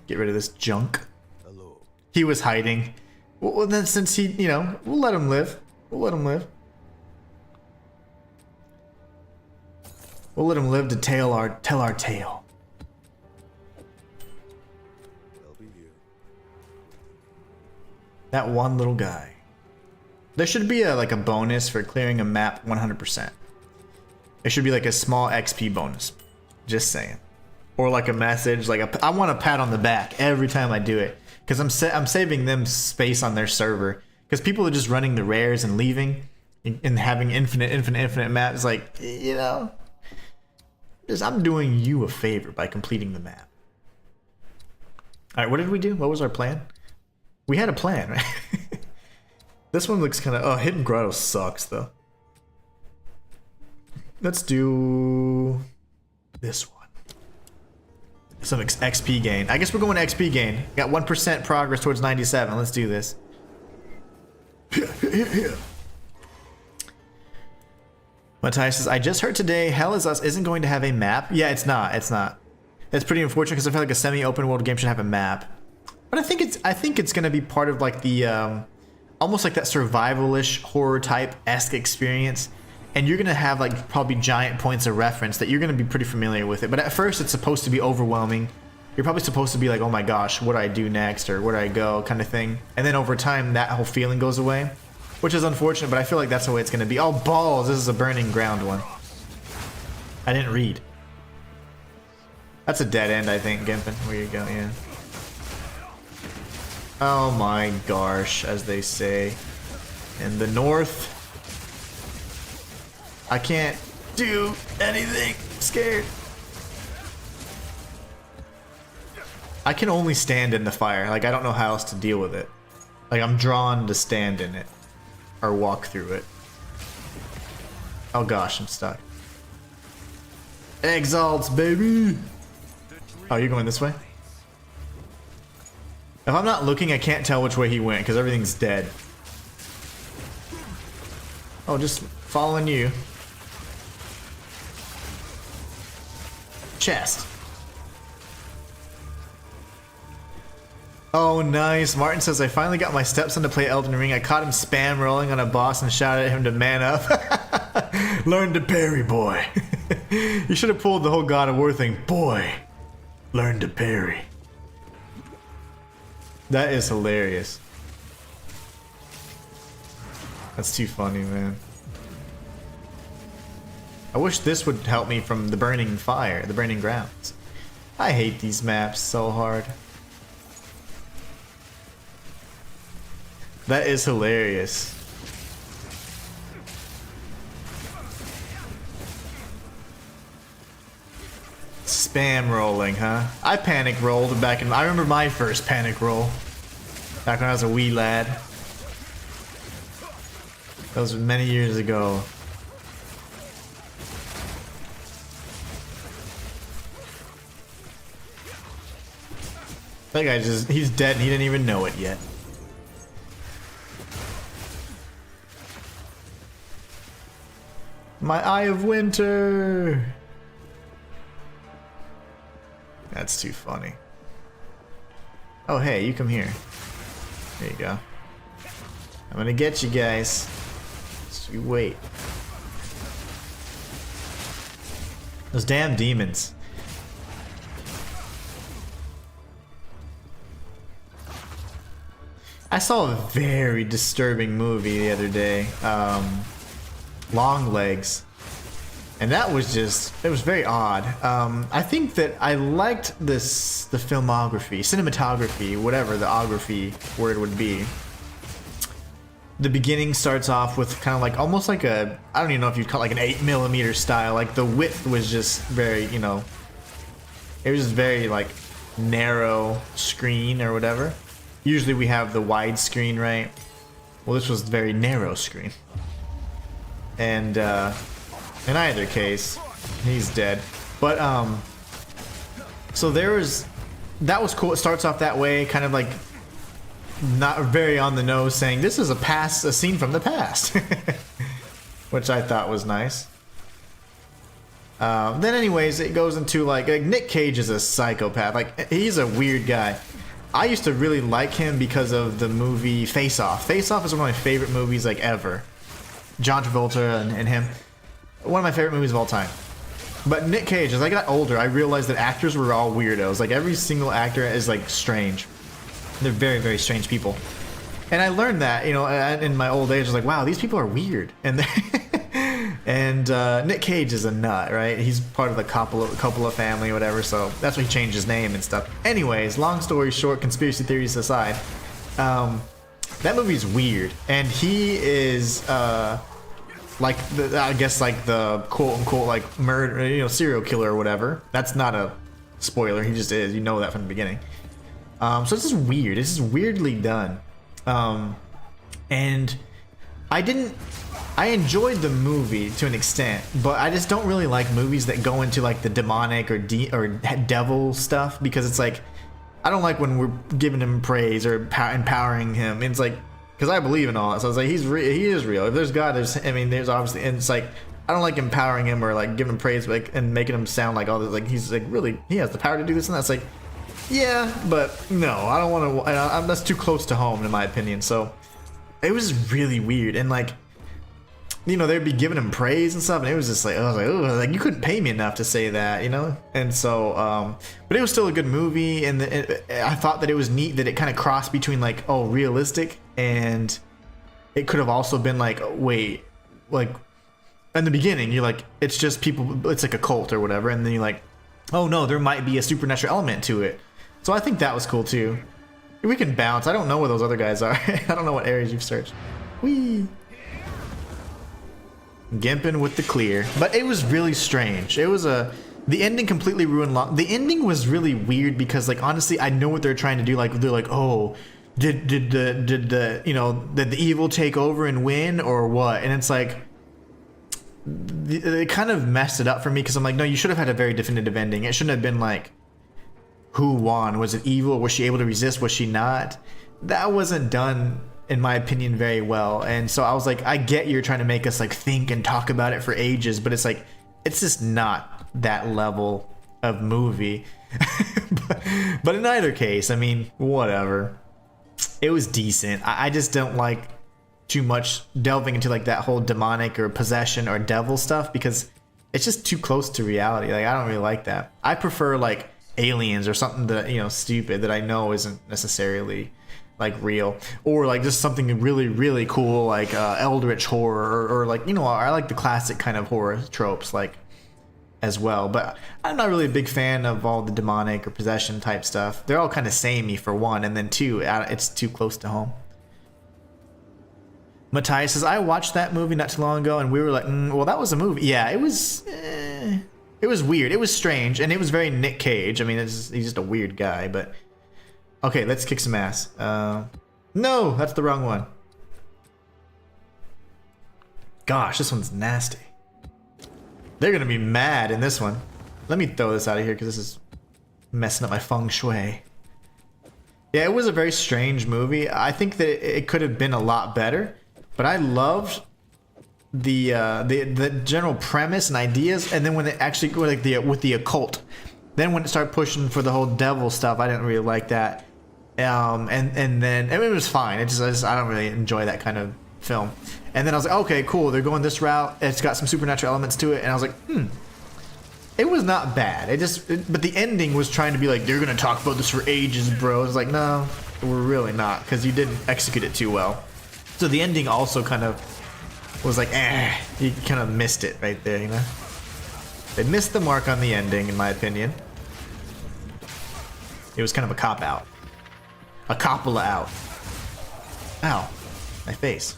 Speaker 1: Get rid of this junk.
Speaker 2: Hello.
Speaker 1: He was hiding. Well, then since he, you know, we'll let him live. We'll let him live. We'll let him live to tell our tale.
Speaker 2: I'll be here.
Speaker 1: That one little guy. There should be like a bonus for clearing a map 100%. There should be like a small XP bonus. Just saying. Or like a message, like I want a pat on the back every time I do it, because I'm saving them space on their server. Because people are just running the rares and leaving, and having infinite maps. Like, you know, I'm doing you a favor by completing the map. All right, what did we do? What was our plan? We had a plan, right? This one looks kind of... Oh, Hidden Grotto sucks, though. Let's do... this one. Some XP gain. I guess we're going XP gain. Got 1% progress towards 97. Let's do this. Matthias says, I just heard today Hell Is Us isn't going to have a map. Yeah, it's not. It's not. That's pretty unfortunate because I feel like a semi-open world game should have a map. But I think it's going to be part of like the... almost like that survival-ish horror type-esque experience, and you're gonna have like probably giant points of reference that you're gonna be pretty familiar with it. But at first it's supposed to be overwhelming. You're probably supposed to be like, oh my gosh, what do I do next, or where do I go, kind of thing. And then over time that whole feeling goes away, which is unfortunate, but I feel like that's the way it's gonna be. Oh balls, this is a burning ground one. I didn't read. That's a dead end, I think, Gimpin. Where you go, yeah. Oh my gosh, as they say in the north. I can't do anything. I'm scared. I can only stand in the fire. Like, I don't know how else to deal with it. Like, I'm drawn to stand in it or walk through it. Oh gosh, I'm stuck. Exalts, baby. Oh, you're going this way? If I'm not looking, I can't tell which way he went because everything's dead. Oh, just following you. Chest. Oh, nice. Martin says, I finally got my stepson to play Elden Ring. I caught him spam rolling on a boss and shouted at him to man up. Learn to parry, boy. You should have pulled the whole God of War thing. Boy, learn to parry. That is hilarious. That's too funny, man. I wish this would help me from the burning fire, the burning grounds. I hate these maps so hard. That is hilarious. Spam rolling, huh? I panic rolled back in... I remember my first panic roll. Back when I was a wee lad. That was many years ago. That guy just... he's dead and he didn't even know it yet. My Eye of Winter! That's too funny. Oh, hey, you come here. There you go. I'm gonna get you guys. Just you wait. Those damn demons. I saw a very disturbing movie the other day. Long Legs. And that was just, it was very odd. I think that I liked the filmography, cinematography, whatever the ography word would be. the beginning starts off with kind of like almost like a, I don't even know if you'd call it like an 8mm style. Like the width was just very, you know, it was just very like narrow screen or whatever. Usually we have the wide screen, right? Well, this was very narrow screen. And in either case, he's dead. But so there was, that was cool. It starts off that way, kind of like not very on the nose, saying this is a scene from the past, which I thought was nice. Then anyways, it goes into like Nick Cage is a psychopath. Like, he's a weird guy. I used to really like him because of the movie Face Off. Face Off is one of my favorite movies like ever. John Travolta and him. One of my favorite movies of all time. But Nick Cage, as I got older, I realized that actors were all weirdos. Like, every single actor is like strange. They're very, very strange people. And I learned that, you know, in my old age. I was like, wow, these people are weird. And Nick Cage is a nut, right? He's part of the Coppola family or whatever, so that's why he changed his name and stuff. Anyways, long story short, conspiracy theories aside, that movie's weird. And he is, like, I guess, like, the quote-unquote, like, murder, you know, serial killer or whatever. That's not a spoiler, he just is. You know that from the beginning. So it's just weird. It's just weirdly done. And I enjoyed the movie to an extent, but I just don't really like movies that go into like the demonic or devil stuff, because it's like, I don't like when we're giving him praise or empowering him. It's like, because I believe in all that, so it's like he is real. If there's God, there's obviously, and it's like, I don't like empowering him or like giving him praise, like, and making him sound like all this, like he's like really, he has the power to do this and that's like, yeah, but no, I don't want to. That's too close to home in my opinion. So it was really weird, and like, you know, they'd be giving him praise and stuff, and it was just like, I was like, oh, like you couldn't pay me enough to say that, you know. And so, but it was still a good movie, and I thought that it was neat that it kind of crossed between like, oh, realistic, and it could have also been like, wait, like in the beginning you're like, it's just people, it's like a cult or whatever, and then you're like, oh no, there might be a supernatural element to it. So I think that was cool too. We can bounce. I don't know where those other guys are. I don't know what areas you've searched. Whee! Gimping with the clear. But it was really strange. It was the ending completely ruined. The ending was really weird because, like, honestly, I know what they're trying to do. Like, they're like, oh, did the you know, did the evil take over and win or what? And it's like, it kind of messed it up for me because I'm like, no, you should have had a very definitive ending. It shouldn't have been like, who won? Was it evil? Was she able to resist? Was she not? That wasn't done, in my opinion, very well. And so I was like, I get you're trying to make us like think and talk about it for ages, but it's like, it's just not that level of movie. but in either case, I mean, whatever. It was decent. I just don't like too much delving into like that whole demonic or possession or devil stuff because it's just too close to reality. Like, I don't really like that. I prefer like aliens or something that, you know, stupid that I know isn't necessarily like real, or like just something really, really cool like eldritch horror or like, you know, I like the classic kind of horror tropes like as well. But I'm not really a big fan of all the demonic or possession type stuff. They're all kind of samey for one, and then two, it's too close to home. Matthias says, I watched that movie not too long ago and we were like, well, that was a movie. Yeah, it was weird. It was strange, and it was very Nick Cage. I mean, he's just a weird guy, but okay, let's kick some ass. No, that's the wrong one. Gosh, this one's nasty. They're gonna be mad in this one. Let me throw this out of here because this is messing up my feng shui. Yeah, it was a very strange movie. I think that it could have been a lot better, but I loved the general premise and ideas, and then when it actually go like with the occult, then when it started pushing for the whole devil stuff, I didn't really like that. And then I mean, it was fine. I don't really enjoy that kind of film. And then I was like, okay, cool, they're going this route. It's got some supernatural elements to it, and I was like, it was not bad. But the ending was trying to be like, they're gonna talk about this for ages, bro. I was like, no, we're really not, because you didn't execute it too well. So the ending also kind of was like, you kind of missed it right there, you know? They missed the mark on the ending, in my opinion. It was kind of a cop-out. A Coppola out. Ow. My face.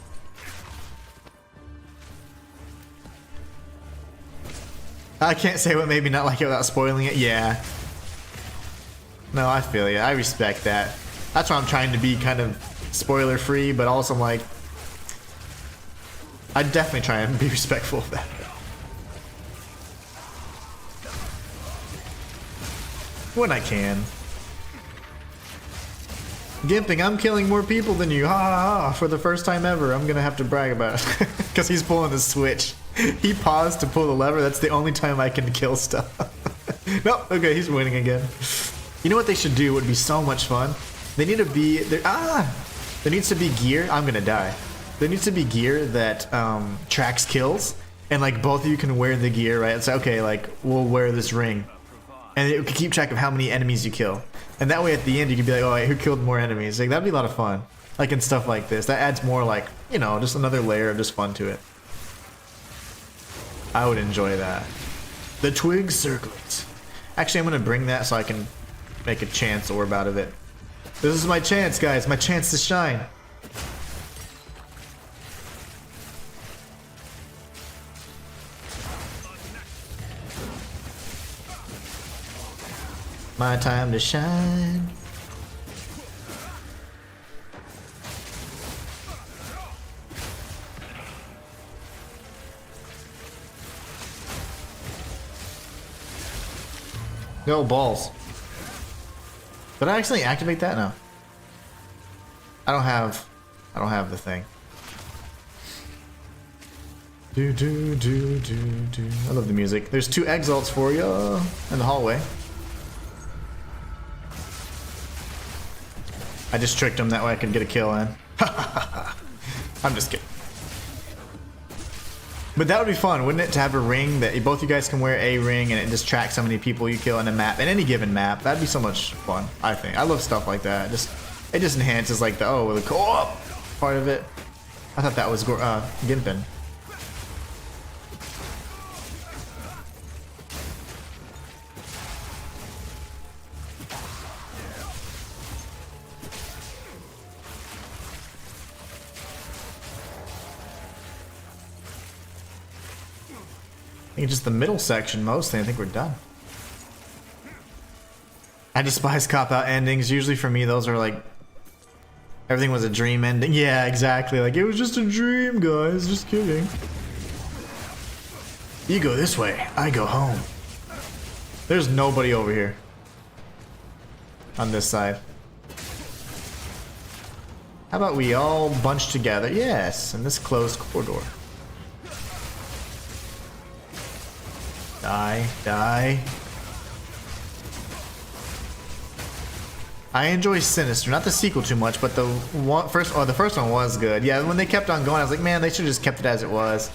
Speaker 1: I can't say what maybe not like it without spoiling it. Yeah. No, I feel you. I respect that. That's why I'm trying to be kind of spoiler free, but also I'm like, I definitely try and be respectful of that. When I can. Gimping, I'm killing more people than you. Ha ha ha. For the first time ever, I'm gonna have to brag about it. Because he's pulling the switch. He paused to pull the lever. That's the only time I can kill stuff. Nope. Okay, he's winning again. You know what they should do would be so much fun? They need to be... There needs to be gear. I'm gonna die. There needs to be gear that tracks kills. And like both of you can wear the gear, right? It's okay, like we'll wear this ring. And it can keep track of how many enemies you kill. And that way at the end you can be like, oh wait, who killed more enemies? Like that'd be a lot of fun. Like in stuff like this. That adds more like, you know, just another layer of just fun to it. I would enjoy that. The twig circlets. Actually, I'm gonna bring that so I can make a chance orb out of it. This is my chance, guys. My chance to shine. My time to shine. No balls. Did I actually activate that? No. I don't have the thing. Do do do do do. I love the music. There's 2 exalts for you in the hallway. I just tricked him, that way I could get a kill in. I'm just kidding. But that would be fun, wouldn't it, to have a ring that both you guys can wear a ring and it just tracks how many people you kill in a map, in any given map. That'd be so much fun, I think. I love stuff like that. It just enhances like the the co-op part of it. I thought that was Gimpin. I think just the middle section mostly. I think we're done. I despise cop-out endings. Usually for me, those are like... Everything was a dream ending. Yeah, exactly. Like, it was just a dream, guys. Just kidding. You go this way. I go home. There's nobody over here. On this side. How about we all bunch together? Yes, in this closed corridor. Die, die. I enjoy Sinister, not the sequel too much, but the first one was good. Yeah, when they kept on going, I was like, man, they should have just kept it as it was.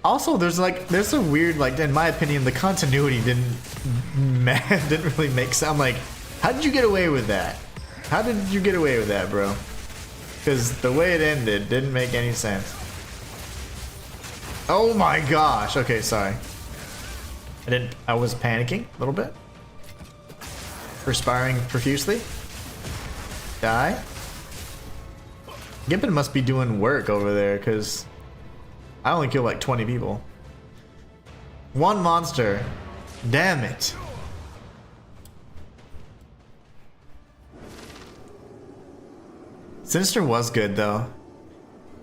Speaker 1: Also, there's a weird, like, in my opinion, the continuity didn't really make sense. I'm like, how did you get away with that? How did you get away with that, bro? Because the way it ended didn't make any sense. Oh my gosh. Okay, sorry. I was panicking a little bit. Perspiring profusely. Die. Gimpin must be doing work over there, because I only killed like 20 people. One monster. Damn it. Sinister was good though.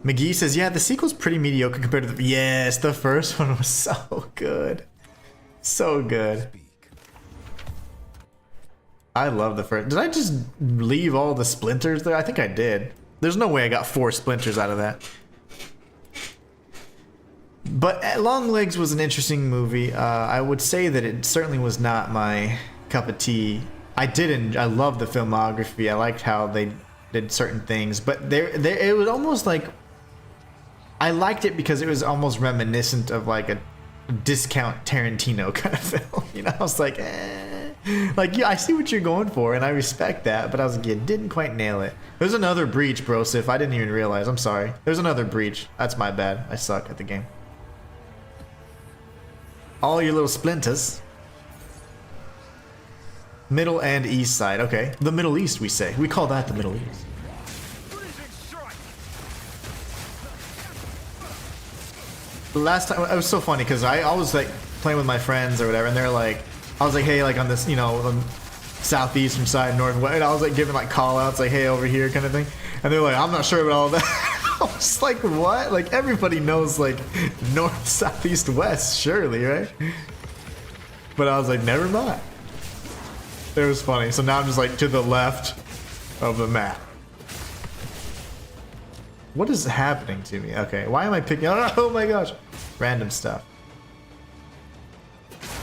Speaker 1: McGee says, yeah, the sequel's pretty mediocre compared to the... Yes, the first one was so good. So good. I love the first. Did I just leave all the splinters there? I think I did. There's no way I got 4 splinters out of that. But Long Legs was an interesting movie. I would say that it certainly was not my cup of tea. I love the filmography. I liked how they did certain things, but it was almost like I liked it because it was almost reminiscent of like a discount Tarantino kind of film. You know, I was like, like, yeah, I see what you're going for, and I respect that, but I was like, you didn't quite nail it. There's another breach, brosif. I didn't even realize. I'm sorry. There's another breach. That's my bad. I suck at the game. All your little splinters. Middle and east side. Okay. The Middle East, we say. We call that the Middle East. The last time, it was so funny because I always like, playing with my friends or whatever, and they're like, I was like, hey, like on this, you know, the southeastern side, northwest, and I was like giving like call outs, like, hey, over here kind of thing, and they're like, I'm not sure about all that. I was like, what? Like everybody knows like north, south, east, west, surely, right? But I was like, never mind. It was funny. So now I'm just like to the left of the map. What is happening to me? Okay, why am I picking? Oh my gosh, random stuff.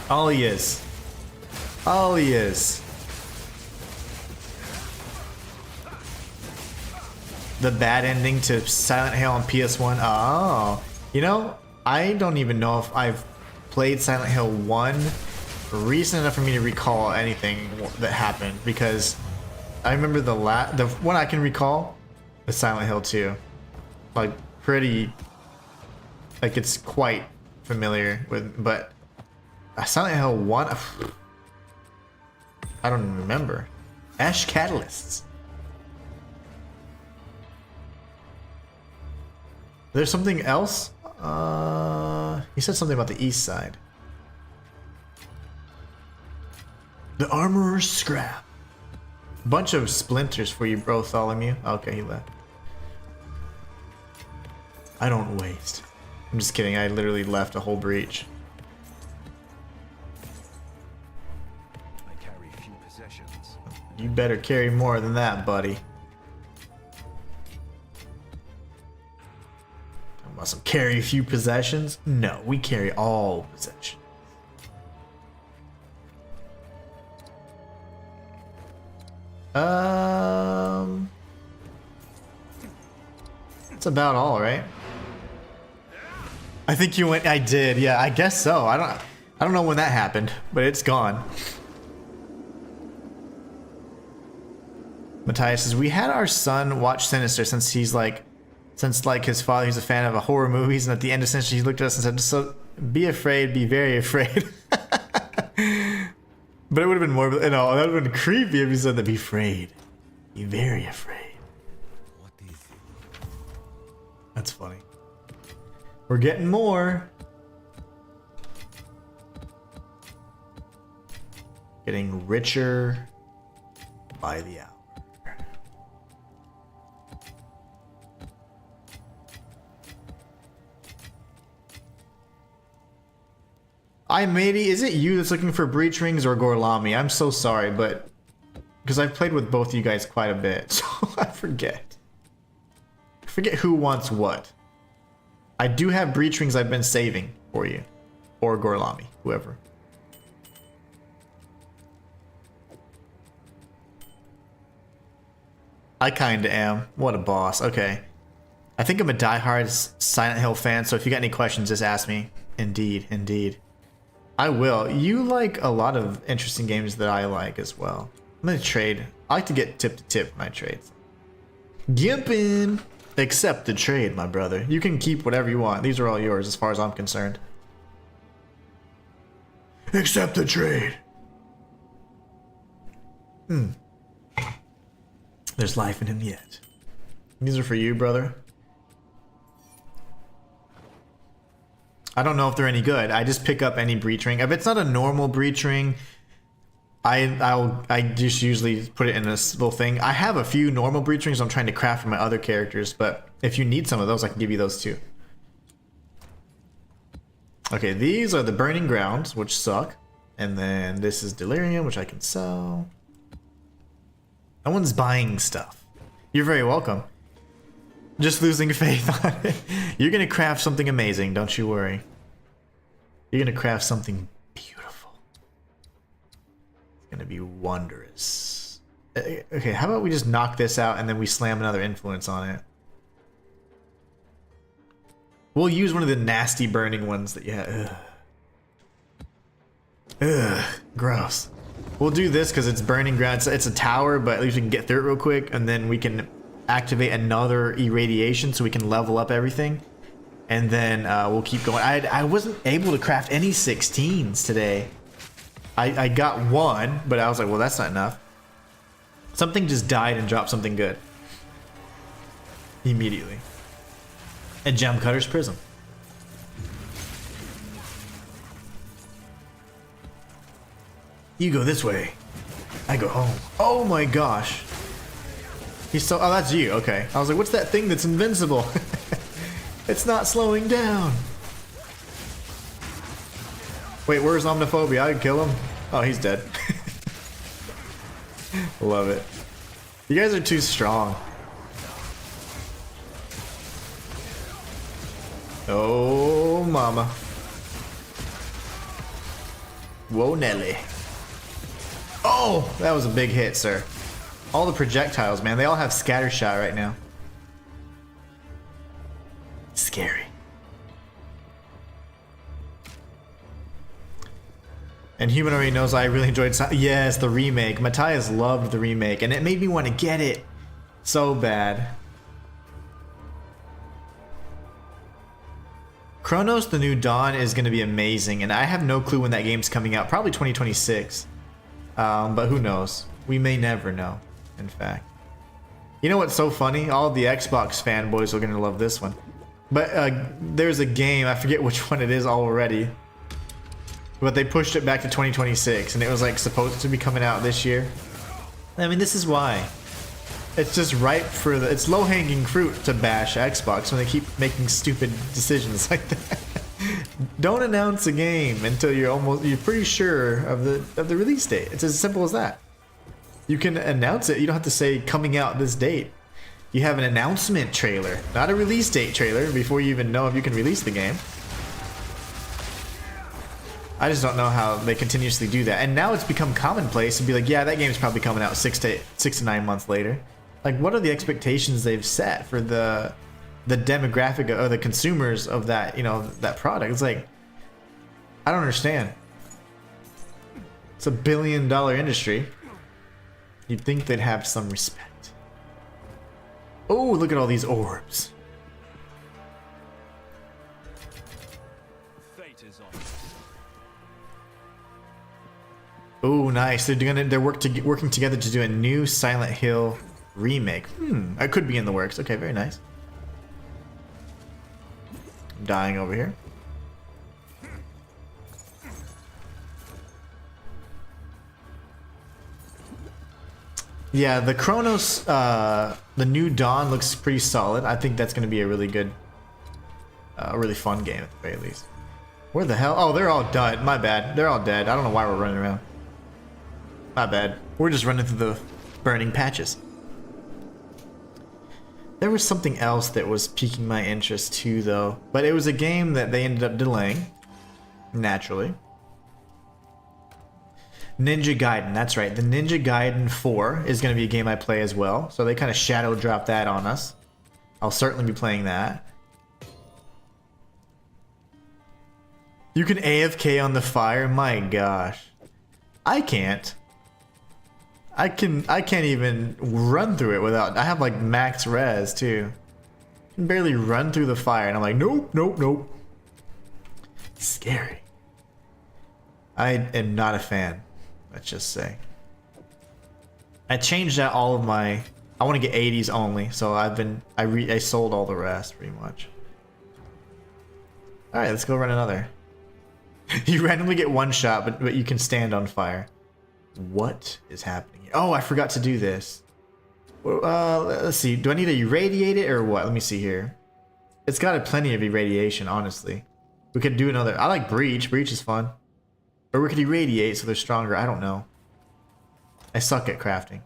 Speaker 1: All he is. All he is. The bad ending to Silent Hill on PS1. Oh, you know, I don't even know if I've played Silent Hill 1 recent enough for me to recall anything that happened, because I remember the one I can recall is Silent Hill 2. Like pretty, like it's quite familiar with, but Silent Hill 1, I don't even remember. Ash catalysts. There's something else? He said something about the east side. The Armorer's Scrap. Bunch of splinters for you, Bartholomew. Okay, he left. I don't waste. I'm just kidding, I literally left a whole breach.
Speaker 2: I carry few possessions.
Speaker 1: You better carry more than that, buddy. Talking about some carry a few possessions? No, we carry all possessions. That's about all, right? I think you went. I did. Yeah, I guess so. I don't know when that happened, but it's gone. Matthias says we had our son watch Sinister since his father, he's a fan of horror movies, and at the end of Sinister he looked at us and said, "So be afraid, be very afraid." But it would have been more, you know, that would have been creepy if he said that. Be afraid, be very afraid.
Speaker 2: What is it?
Speaker 1: That's funny. We're getting more. Getting richer by the hour. Is it you that's looking for breach rings or Gorlami? I'm so sorry, but because I've played with both of you guys quite a bit, so I forget. I forget who wants what. I do have breach rings I've been saving for you, or Gorlami, whoever. I kinda am. What a boss. Okay. I think I'm a diehard Silent Hill fan, so if you got any questions, just ask me. Indeed, indeed. I will. You like a lot of interesting games that I like as well. I'm gonna trade. I like to get tip to tip when I trade. Gimpin'! Accept the trade, my brother. You can keep whatever you want. These are all yours as far as I'm concerned. Accept the trade. There's life in him yet. These are for you, brother. I don't know if they're any good. I just pick up any breach ring. If it's not a normal breach ring, I just usually put it in this little thing. I have a few normal breach rings I'm trying to craft for my other characters, but if you need some of those, I can give you those too. Okay, these are the Burning Grounds, which suck. And then this is Delirium, which I can sell. No one's buying stuff. You're very welcome. Just losing faith on it. You're gonna craft something amazing, don't you worry. You're gonna craft something beautiful. It's gonna be wondrous. Okay, how about we just knock this out and then we slam another influence on it. We'll use one of the nasty burning ones that you have. Ugh, gross. We'll do this because it's burning ground. It's a tower, but at least we can get through it real quick, and then we can activate another irradiation so we can level up everything, and then we'll keep going. I wasn't able to craft any 16s today. I got one, but I was like, well, that's not enough. Something just died and dropped something good immediately. A Gem Cutter's Prism. 'Cause I was like, well, that's not enough. Something just died and dropped something good immediately. A Gem Cutter's Prism. 'Cause I was like, well, that's not enough. Something just died and dropped something good immediately. A Gem Cutter's Prism. 'Cause I was like, well, that's not enough. Something just died and dropped something good You go this way. I go home. Oh my gosh. He's so... Oh, that's you. Okay. I was like, what's that thing that's invincible? It's not slowing down. Wait, where's Omniphobia? I can kill him. Oh, he's dead. Love it. You guys are too strong. Oh, mama. Whoa, Nelly. Oh, that was a big hit, sir. All the projectiles, man. They all have scatter shot right now. Scary. And Human already knows I really enjoyed... Yes, the remake. Matthias loved the remake, and it made me want to get it so bad. Chronos: The New Dawn is going to be amazing, and I have no clue when that game's coming out. Probably 2026. But who knows? We may never know, in fact. You know what's so funny? All the Xbox fanboys are going to love this one. But there's a game, I forget which one it is already. But they pushed it back to 2026, and it was like supposed to be coming out this year. I mean, this is why. It's just ripe for the... It's low-hanging fruit to bash Xbox when they keep making stupid decisions like that. Don't announce a game until you're pretty sure of the release date. It's as simple as that. You can announce it. You don't have to say coming out this date. You have an announcement trailer, not a release date trailer, before you even know if you can release the game. I just don't know how they continuously do that. And now it's become commonplace to be like, yeah, that game's probably coming out 6 to 9 months later. Like, what are the expectations they've set for the demographic or the consumers of that, you know, that product? It's like, I don't understand. It's $1 billion industry. You'd think they'd have some respect. Oh, look at all these orbs. Oh, nice. They're working together to do a new Silent Hill remake. That could be in the works. Okay, very nice. I'm dying over here. Yeah, the Chronos, the New Dawn looks pretty solid. I think that's going to be a really good, a really fun game at the very least. Where the hell? Oh, they're all dead. My bad. They're all dead. I don't know why we're running around. My bad. We're just running through the burning patches. There was something else that was piquing my interest too, though. But it was a game that they ended up delaying. Naturally. Ninja Gaiden. That's right. The Ninja Gaiden 4 is going to be a game I play as well. So they kind of shadow dropped that on us. I'll certainly be playing that. You can AFK on the fire? My gosh. I can't. I can't even run through it without... I have like max res too. I can barely run through the fire and I'm like, nope, nope, nope. Scary. I am not a fan, let's just say. I changed out all of my... I want to get 80s only, so I sold all the rest pretty much. Alright, let's go run another. You randomly get one shot, but you can stand on fire. What is happening? Oh, I forgot to do this. Let's see. Do I need to irradiate it or what? Let me see here. It's got plenty of irradiation, honestly. We could do another. I like Breach. Breach is fun. Or we could irradiate so they're stronger. I don't know. I suck at crafting.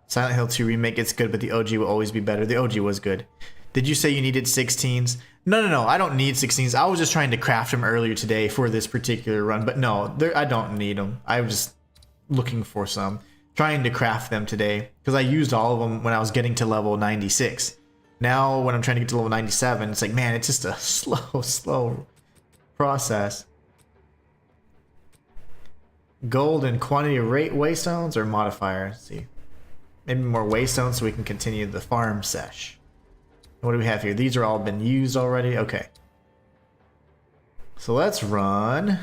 Speaker 1: Silent Hill 2 remake, it's good, but the OG will always be better. The OG was good. Did you say you needed 16s? No, I don't need 16s. I was just trying to craft them earlier today for this particular run, but no, I don't need them. I was just looking for some. Trying to craft them today, because I used all of them when I was getting to level 96. Now, when I'm trying to get to level 97, it's like, man, it's just a slow process. Gold and quantity of waystones or modifier? Let's see. Maybe more waystones so we can continue the farm sesh. What do we have here? These are all been used already. Okay. So let's run.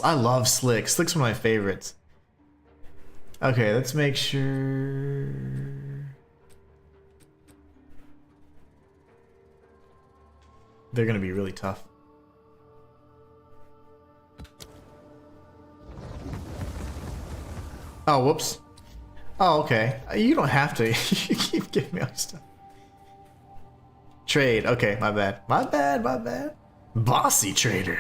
Speaker 1: I love Slick. Slick's one of my favorites. Okay, let's make sure. they're gonna be really tough. Oh, whoops. Oh, okay. You don't have to. You keep giving me all stuff. Trade. Okay, my bad. My bad, my bad. Bossy trader.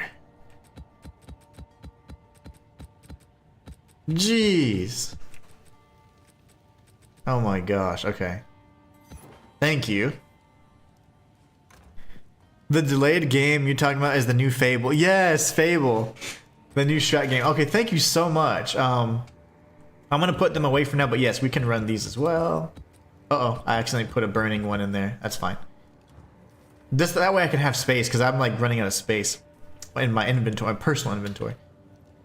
Speaker 1: Jeez. Oh my gosh, okay. Thank you. The delayed game you're talking about is the new Fable. Yes, Fable. The new strat game. Okay, thank you so much. I'm gonna put them away for now, but yes, we can run these as well. Uh-oh, I accidentally put a burning one in there. That's fine. That way I can have space, because I'm like running out of space in my inventory, my personal inventory.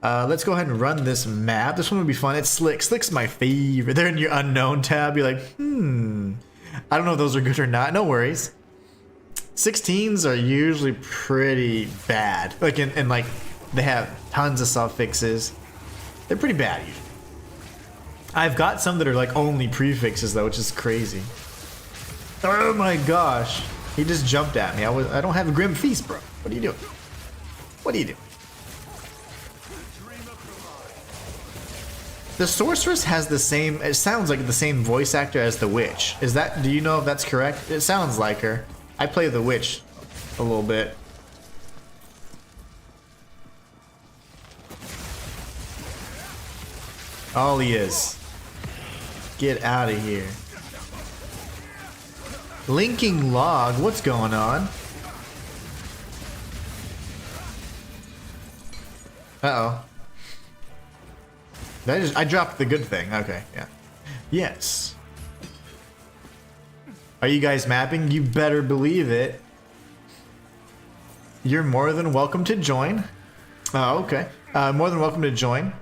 Speaker 1: Let's go ahead and run this map. This one would be fun. It's Slick. Slick's my favorite. They're in your unknown tab. You're like, I don't know if those are good or not. No worries. 16s are usually pretty bad. Like, and like, they have tons of suffixes. They're pretty bad usually. I've got some that are like only prefixes though, which is crazy. Oh my gosh. He just jumped at me. I don't have a Grim Feast, bro. What are you doing? What are you doing? The sorceress has the same, it sounds like the same voice actor as the witch. Is that, do you know if that's correct? It sounds like her. I play the witch a little bit. All he is. Get out of here. Linking log, what's going on? Uh-oh. I dropped the good thing. Okay, yeah. Yes. Are you guys mapping? You better believe it. You're more than welcome to join. Oh, okay. More than welcome to join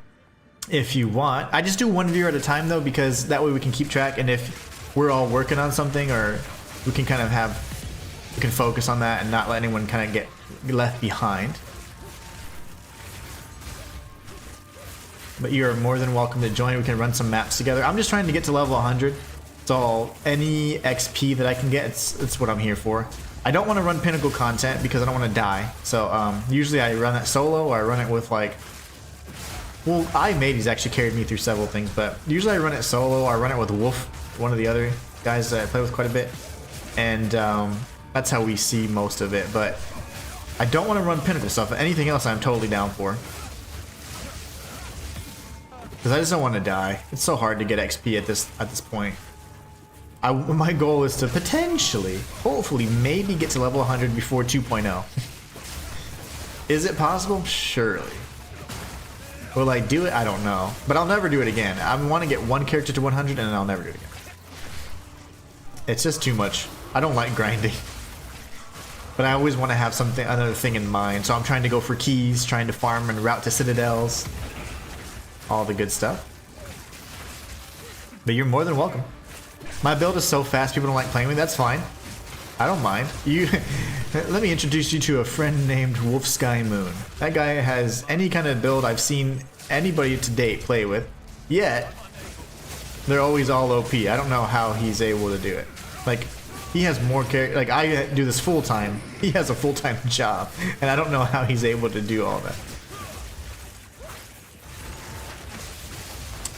Speaker 1: if you want. I just do one viewer at a time though, because that way we can keep track, and if we're all working on something, or we can kind of we can focus on that and not let anyone kind of get left behind. But you're more than welcome to join. We can run some maps together. I'm just trying to get to level 100. So any XP that I can get, it's what I'm here for. I don't want to run pinnacle content because I don't want to die. So usually I run it solo, or I run it with like, well, iMatey's actually carried me through several things, but usually I run it solo, or I run it with Wolf, one of the other guys that I play with quite a bit. And that's how we see most of it. But I don't want to run pinnacle stuff. Anything else I'm totally down for. Because I just don't want to die. It's so hard to get XP at this point. My goal is to potentially, hopefully, maybe get to level 100 before 2.0. Is it possible? Surely. Will I do it? I don't know. But I'll never do it again. I want to get one character to 100 and then I'll never do it again. It's just too much. I don't like grinding. But I always want to have another thing in mind. So I'm trying to go for keys, trying to farm and route to citadels. All the good stuff. But you're more than welcome. My build is so fast, people don't like playing with me. That's fine. I don't mind. Let me introduce you to a friend named Wolf Sky Moon. That guy has any kind of build I've seen anybody to date play with. Yet, they're always all OP. I don't know how he's able to do it. Like, he has more character. Like, I do this full time. He has a full-time job. And I don't know how he's able to do all that.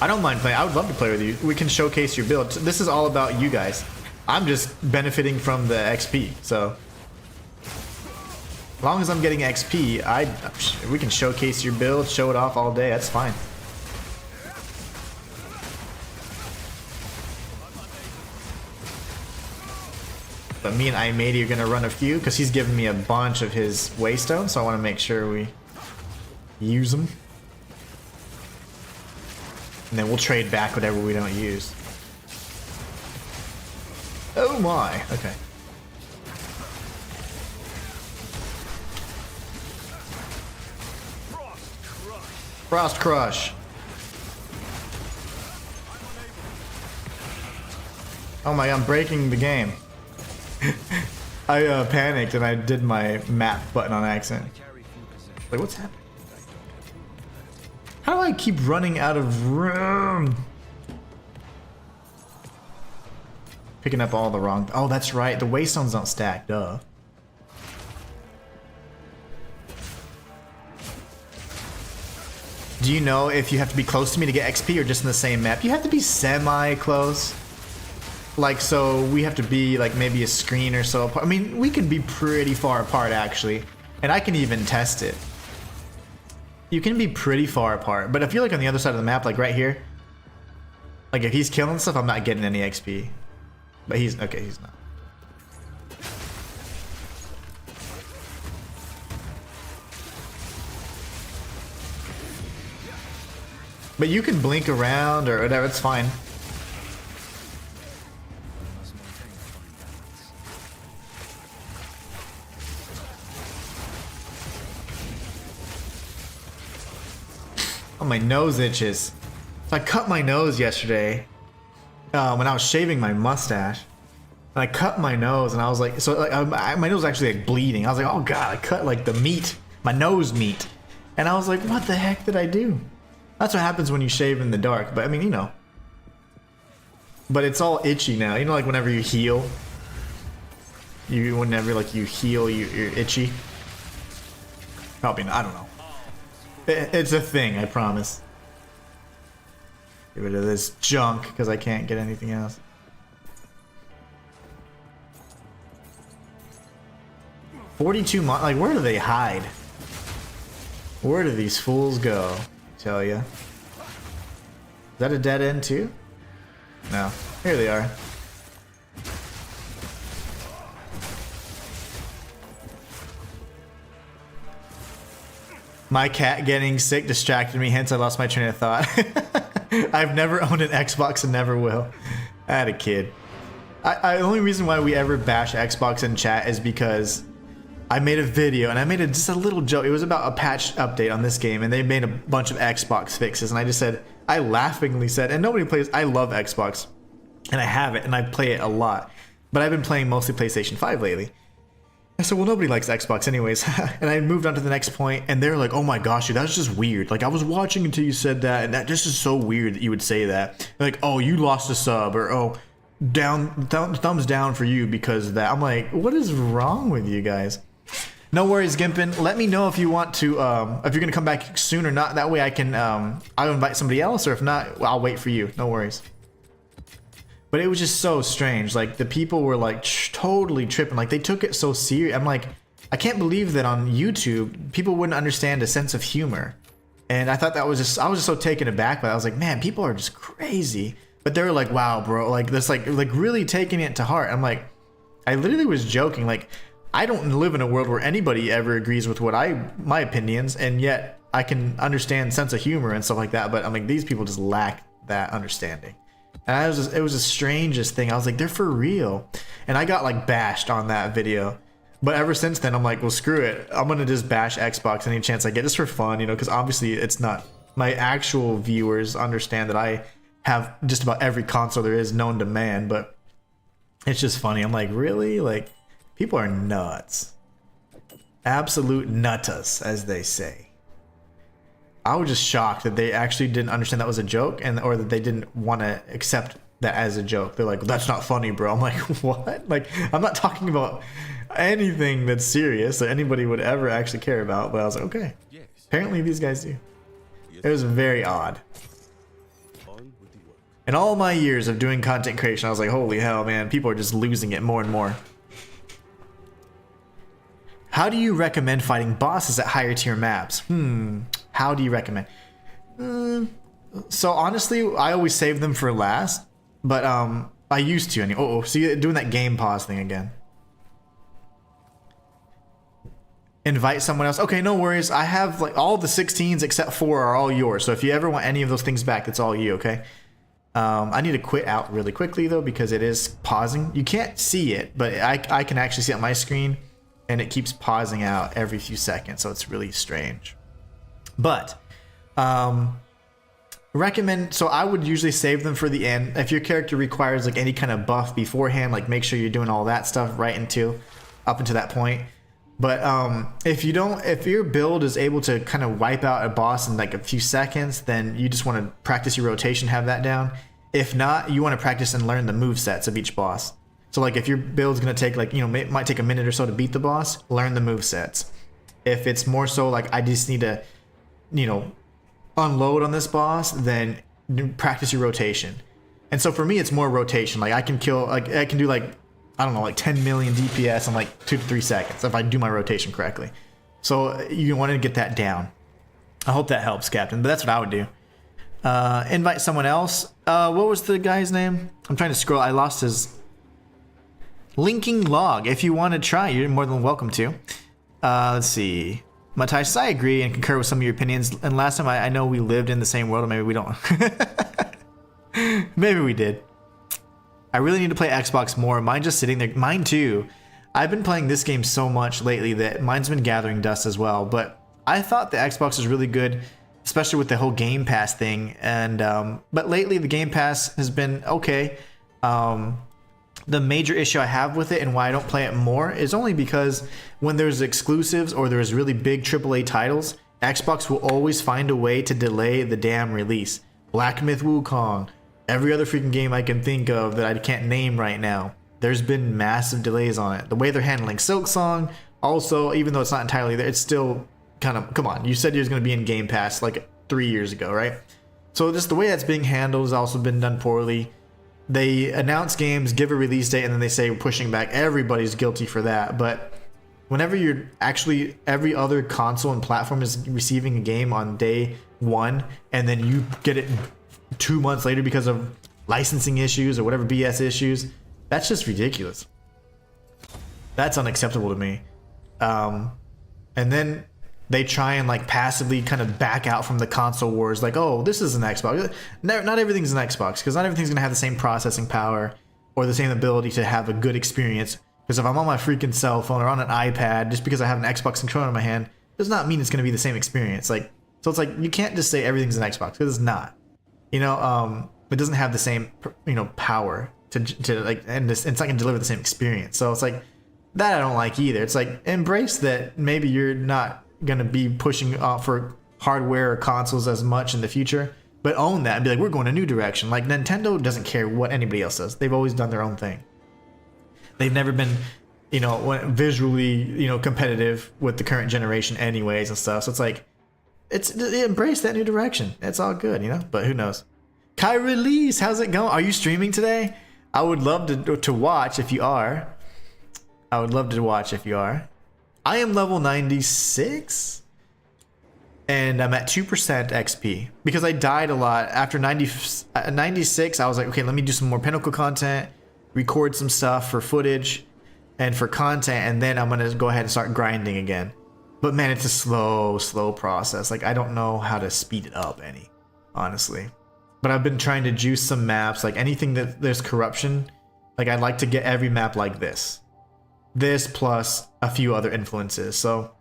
Speaker 1: I don't mind playing. I would love to play with you. We can showcase your build. This is all about you guys. I'm just benefiting from the XP. So, as long as I'm getting XP, we can showcase your build, show it off all day. That's fine. But me and iMatey are gonna run a few because he's giving me a bunch of his waystones, so I want to make sure we use them. And then we'll trade back whatever we don't use. Oh my, okay. Frost Crush. Oh my, I'm breaking the game. I panicked and I did my map button on accident. Like, what's happening? How do I keep running out of room? Picking up all the wrong... Oh, that's right. The waystones don't stack, duh. Do you know if you have to be close to me to get XP or just in the same map? You have to be semi-close. Like, so we have to be like maybe a screen or so apart. I mean, we could be pretty far apart actually. And I can even test it. You can be pretty far apart. But if you're like on the other side of the map, like right here. Like if he's killing stuff, I'm not getting any XP. But he's, okay, he's not. But you can blink around or whatever, it's fine. Oh, my nose itches. So I cut my nose yesterday when I was shaving my mustache. And I cut my nose and I was like, so like my nose was actually like bleeding. I was like, oh god, I cut like the meat, my nose meat. And I was like, what the heck did I do? That's what happens when you shave in the dark. But I mean, you know. But it's all itchy now. You know, like whenever you heal. Whenever like you heal, you're itchy. Probably not, I don't know. It's a thing, I promise. Get rid of this junk because I can't get anything else. Like where do they hide? Where do these fools go? Tell ya. Is that a dead end too? No. Here they are. My cat getting sick distracted me, hence I lost my train of thought. I've never owned an Xbox and never will. I had a kid. The only reason why we ever bash Xbox in chat is because I made a video and I made just a little joke. It was about a patch update on this game and they made a bunch of Xbox fixes and I just said, I laughingly said, and nobody plays, I love Xbox and I have it and I play it a lot, but I've been playing mostly PlayStation 5 lately. I said, well, nobody likes Xbox anyways. And I moved on to the next point and they're like, oh my gosh, dude, that's just weird. Like I was watching until you said that and that just is so weird that you would say that. Like, oh, you lost a sub or oh, thumbs down for you because of that. I'm like, what is wrong with you guys? No worries, Gimpin. Let me know if you want to, if you're gonna come back soon or not. That way I can, I'll invite somebody else, or if not, I'll wait for you. No worries. But it was just so strange. Like the people were like totally tripping. Like they took it so serious. I'm like, I can't believe that on YouTube people wouldn't understand a sense of humor. And I thought that was just, I was just so taken aback by it. I was like, man, people are just crazy. But they were like, wow, bro, like this, like really taking it to heart. I'm like, I literally was joking. Like, I don't live in a world where anybody ever agrees with what my opinions, and yet I can understand sense of humor and stuff like that. But I'm like, these people just lack that understanding. And it was the strangest thing. I was like, they're for real. And I got like bashed on that video. But ever since then, I'm like, well, screw it. I'm going to just bash Xbox any chance I get, just for fun, you know, because obviously it's not, my actual viewers understand that I have just about every console there is known to man, but it's just funny. I'm like, really? Like, people are nuts. Absolute nuttas, as they say. I was just shocked that they actually didn't understand that was a joke, or that they didn't want to accept that as a joke. They're like, that's not funny, bro. I'm like, what? Like, I'm not talking about anything that's serious that anybody would ever actually care about. But I was like, okay.
Speaker 2: Yes.
Speaker 1: Apparently these guys do. It was very odd. In all my years of doing content creation, I was like, holy hell, man. People are just losing it more and more. How do you recommend fighting bosses at higher tier maps? How do you recommend? So honestly, I always save them for last, but I used to. Oh, so you're doing that game pause thing again. Invite someone else. Okay, no worries. I have like all the 16s except 4 are all yours. So if you ever want any of those things back, it's all you. Okay. I need to quit out really quickly though because it is pausing. You can't see it, but I can actually see it on my screen. And it keeps pausing out every few seconds, so it's really strange. But recommend, so I would usually save them for the end. If your character requires like any kind of buff beforehand, like make sure you're doing all that stuff right up until that point. But if your build is able to kind of wipe out a boss in like a few seconds, then you just want to practice your rotation, have that down. If not, you want to practice and learn the move sets of each boss. So like if your build's gonna take like, you know, it might take a minute or so to beat the boss, learn the move sets. If it's more so like I just need to, you know, unload on this boss, then practice your rotation. And so for me, it's more rotation. Like I can kill, like I can do like, I don't know, like 10 million DPS in like 2 to 3 seconds if I do my rotation correctly. So you want to get that down. I hope that helps, Captain, but that's what I would do. Invite someone else. What was the guy's name? I'm trying to scroll. I lost his linking log. If you want to try, you're more than welcome to. Let's see. Matthias, I agree and concur with some of your opinions. And last time I know we lived in the same world, or maybe we don't. Maybe we did. I really need to play Xbox more. Mine just sitting there. Mine too. I've been playing this game so much lately that mine's been gathering dust as well. But I thought the Xbox was really good, especially with the whole Game Pass thing. And but lately the Game Pass has been okay. The major issue I have with it and why I don't play it more is only because when there's exclusives or there's really big AAA titles, Xbox will always find a way to delay the damn release. Black Myth Wukong, every other freaking game I can think of that I can't name right now, there's been massive delays on it. The way they're handling Silksong, also, even though it's not entirely there, it's still kind of, come on, you said it was going to be in Game Pass like 3 years ago, right? So just the way that's being handled has also been done poorly. They announce games, give a release date, and then they say we're pushing back. Everybody's guilty for that. But whenever you're actually, every other console and platform is receiving a game on day one, and then you get it 2 months later because of licensing issues or whatever BS issues, that's just ridiculous. That's unacceptable to me. And then they try and like passively kind of back out from the console wars, like, oh, this is an Xbox. Not everything's an Xbox, because not everything's gonna have the same processing power or the same ability to have a good experience. Because if I'm on my freaking cell phone or on an iPad, just because I have an Xbox controller in my hand, does not mean it's gonna be the same experience. Like, so it's like you can't just say everything's an Xbox, because it's not. You know, it doesn't have the same, you know, power to like, and it's not gonna deliver the same experience. So it's like that I don't like either. It's like embrace that maybe you're not gonna be pushing for hardware or consoles as much in the future, but own that and be like, we're going a new direction. Like Nintendo doesn't care what anybody else does. They've always done their own thing. They've never been, you know, visually, you know, competitive with the current generation anyways and stuff. So it's like, embrace that new direction. It's all good, you know, but who knows. Kai Release, how's it going? Are you streaming today? I would love to watch if you are. I would love to watch if you are. I am level 96 and I'm at 2% XP because I died a lot. After 96, I was like, okay, let me do some more Pinnacle content, record some stuff for footage and for content, and then I'm going to go ahead and start grinding again. But man, it's a slow process. Like, I don't know how to speed it up any, honestly. But I've been trying to juice some maps, like anything that there's corruption. Like, I'd like to get every map like this. This plus a few other influences. So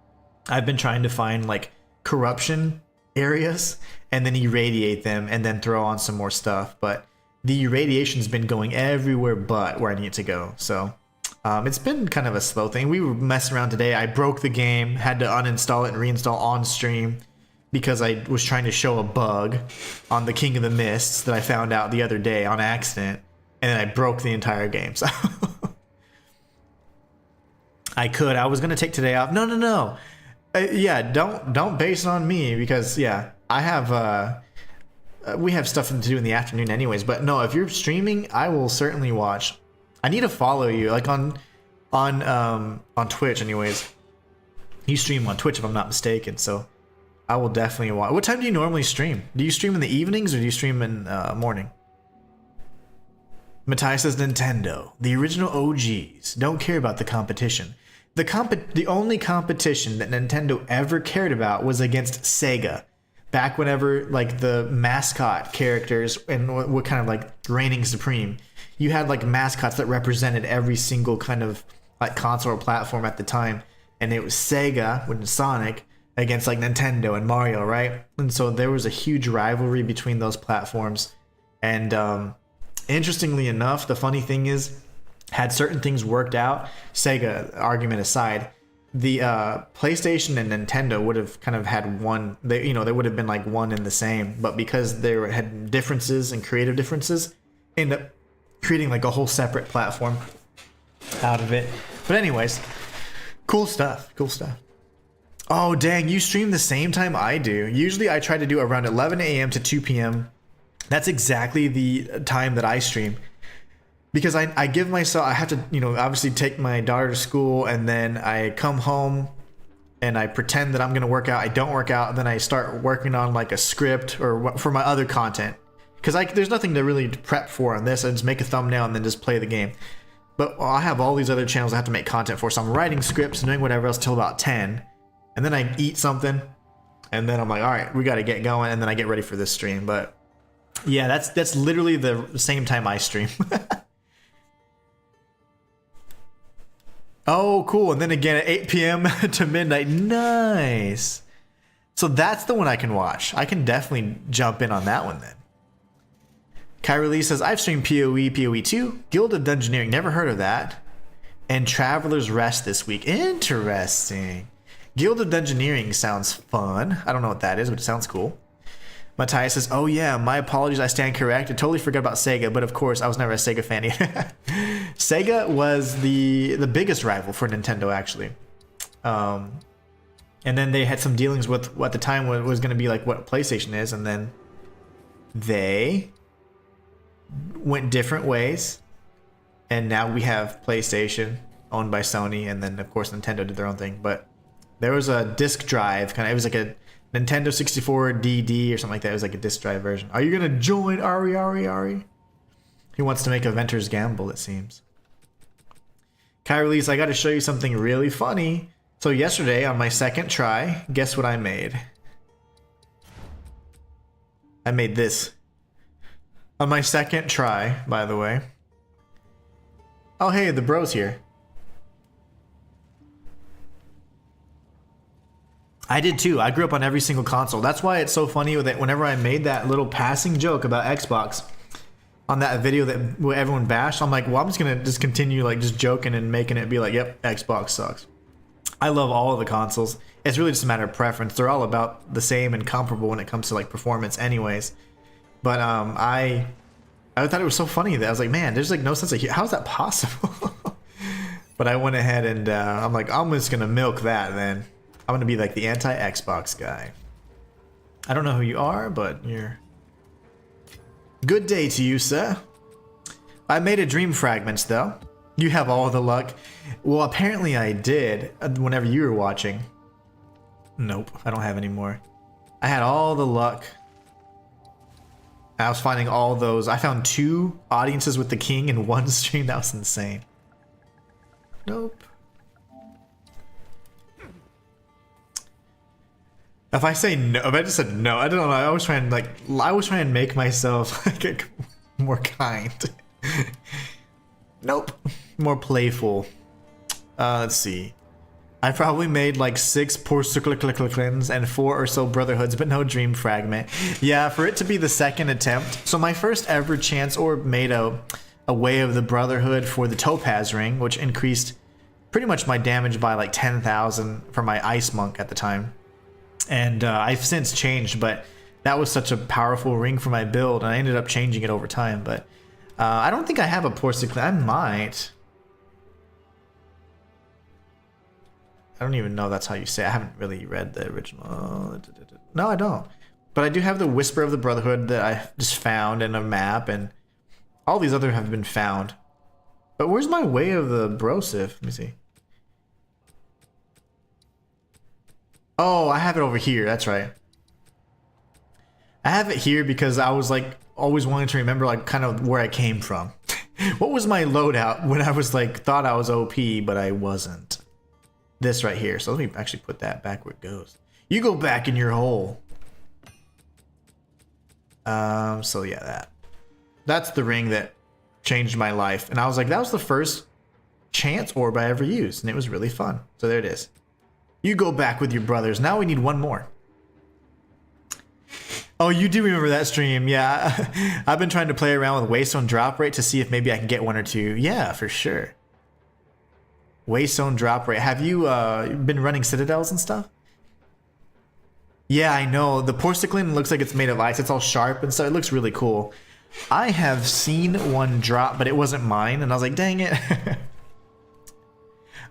Speaker 1: I've been trying to find like corruption areas and then irradiate them and then throw on some more stuff. But the irradiation's been going everywhere but where I need it to go. So it's been kind of a slow thing. We were messing around today. I broke the game, had to uninstall it and reinstall on stream because I was trying to show a bug on the King of the Mists that I found out the other day on accident, and then I broke the entire game. So I was gonna take today off. No. Yeah, don't base it on me because yeah, I have we have stuff to do in the afternoon anyways. But no, if you're streaming, I will certainly watch. I need to follow you, like on Twitch, anyways. You stream on Twitch if I'm not mistaken, so I will definitely watch. What time do you normally stream? Do you stream in the evenings or do you stream in morning? Matthias says Nintendo, the original OGs, don't care about the competition. The only competition that Nintendo ever cared about was against Sega. Back whenever like the mascot characters and what kind of like reigning supreme, you had like mascots that represented every single kind of like console or platform at the time, and it was Sega with Sonic against like Nintendo and Mario, right? And so there was a huge rivalry between those platforms. And interestingly enough, the funny thing is, had certain things worked out, Sega argument aside, the PlayStation and Nintendo would have kind of had one, they would have been like one and the same, but because they had differences and creative differences, end up creating like a whole separate platform out of it. But anyways, cool stuff. Oh, dang, you stream the same time I do. Usually I try to do around 11 a.m. to 2 p.m. That's exactly the time that I stream. Because I give myself, I have to, you know, obviously take my daughter to school, and then I come home and I pretend that I'm going to work out. I don't work out, and then I start working on like a script or for my other content. Because there's nothing to really prep for on this. I just make a thumbnail and then just play the game. But I have all these other channels I have to make content for. So I'm writing scripts and doing whatever else till about 10. And then I eat something. And then I'm like, all right, we got to get going. And then I get ready for this stream. But yeah, that's literally the same time I stream. Oh, cool. And then again at 8 p.m. to midnight. Nice. So that's the one I can watch. I can definitely jump in on that one then. Kyrie Lee says, I've streamed PoE, PoE 2, Guild of Dungeoneering, never heard of that, and Traveler's Rest this week. Interesting. Guild of Dungeoneering sounds fun. I don't know what that is, but it sounds cool. Matthias says, oh yeah, my apologies, I stand correct. I totally forgot about Sega, but of course, I was never a Sega fan either. Sega was the biggest rival for Nintendo, actually. And then they had some dealings with what at the time was going to be like what PlayStation is, and then they went different ways, and now we have PlayStation owned by Sony, and then of course Nintendo did their own thing. But there was a disc drive kind of, it was like a Nintendo 64 DD or something like that. It was like a disc drive version. Are you gonna join Ari? He wants to make a Venter's Gamble, it seems. Kyrie Lee's, I gotta show you something really funny. So yesterday on my second try, guess what I made? I made this. On my second try, by the way. Oh, hey, the bro's here. I did too. I grew up on every single console. That's why it's so funny that whenever I made that little passing joke about Xbox on that video that everyone bashed, I'm like, well, I'm just gonna just continue like just joking and making it be like, yep, Xbox sucks. I love all of the consoles. It's really just a matter of preference. They're all about the same and comparable when it comes to like performance anyways. But I thought it was so funny that I was like, man, there's like no sense of how's that possible? But I went ahead and I'm like, I'm just gonna milk that then. I'm gonna be like the anti-Xbox guy. I don't know who you are, but you're... Good day to you, sir. I made a dream fragments though. You have all the luck. Well, apparently I did whenever you were watching. Nope, I don't have any more. I had all the luck. I was finding all those. I found 2 audiences with the king in one stream. That was insane. Nope. If I say no, if I just said no, I don't know. I was trying to make myself like more kind. Nope. More playful. Let's see. I probably made like 6 Porcelains and 4 or so Brotherhoods, but no Dream Fragment. Yeah, for it to be the second attempt. So my first ever chance orb made a Way of the Brotherhood for the Topaz Ring, which increased pretty much my damage by like 10,000 for my Ice Monk at the time. And I've since changed, but that was such a powerful ring for my build, and I ended up changing it over time. But I don't think I have a Porcelain. I might. I don't even know that's how you say it. I haven't really read the original. No, I don't. But I do have the Whisper of the Brotherhood that I just found in a map, and all these other have been found. But where's my Way of the Brosif? Let me see. Oh, I have it over here. That's right. I have it here because I was like always wanting to remember like kind of where I came from. What was my loadout when I was like thought I was OP, but I wasn't. This right here. So let me actually put that back where it goes. You go back in your hole. So yeah, that's the ring that changed my life. And I was like, that was the first chance orb I ever used, and it was really fun. So there it is. You go back with your brothers. Now we need one more. Oh, you do remember that stream. Yeah, I've been trying to play around with Waystone drop rate to see if maybe I can get 1 or 2. Yeah, for sure. Waystone drop rate. Have you been running citadels and stuff? Yeah, I know. The Porcelain looks like it's made of ice. It's all sharp and stuff. It looks really cool. I have seen one drop, but it wasn't mine, and I was like, dang it.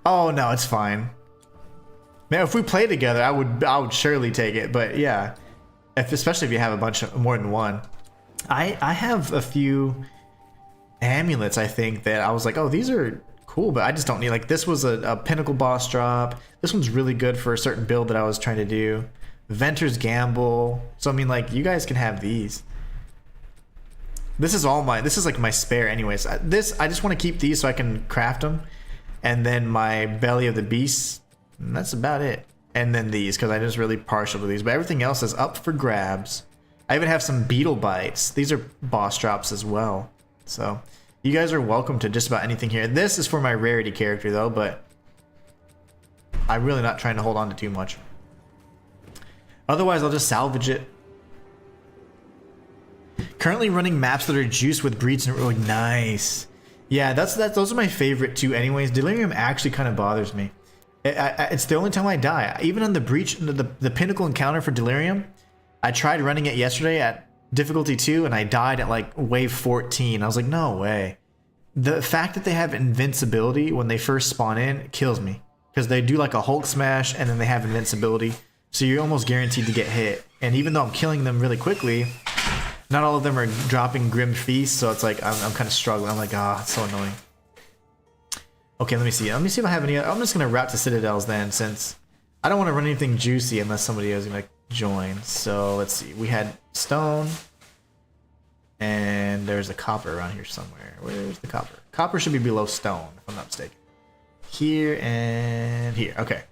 Speaker 1: Oh, no, it's fine. Man, if we play together, I would surely take it. But yeah, especially if you have a bunch of more than one. I have a few amulets, I think, that I was like, oh, these are cool, but I just don't need, like, this was a pinnacle boss drop. This one's really good for a certain build that I was trying to do. Venter's Gamble. So I mean, like, you guys can have these. This is like my spare anyways. I just want to keep these so I can craft them. And then my Belly of the Beast, and that's about it. And then these, because I'm just really partial to these. But everything else is up for grabs. I even have some Beetle Bites. These are boss drops as well. So you guys are welcome to just about anything here. This is for my rarity character though, but I'm really not trying to hold on to too much. Otherwise, I'll just salvage it. Currently running maps that are juiced with breeds and really nice. Yeah, those are my favorite too. Anyways, Delirium actually kind of bothers me. It's the only time I die. Even on the breach, the pinnacle encounter for Delirium, I tried running it yesterday at difficulty 2 and I died at like wave 14. I was like, no way. The fact that they have invincibility when they first spawn in kills me, because they do like a Hulk smash and then they have invincibility, so you're almost guaranteed to get hit. And even though I'm killing them really quickly, not all of them are dropping Grim Feast, so it's like I'm kind of struggling. I'm like, it's so annoying. Okay, let me see if I have any. I'm just gonna route to Citadels then, since I don't want to run anything juicy unless somebody is gonna join. So let's see. We had stone, and there's a copper around here somewhere. Where's the copper? Copper should be below stone, if I'm not mistaken. Here and here. Okay,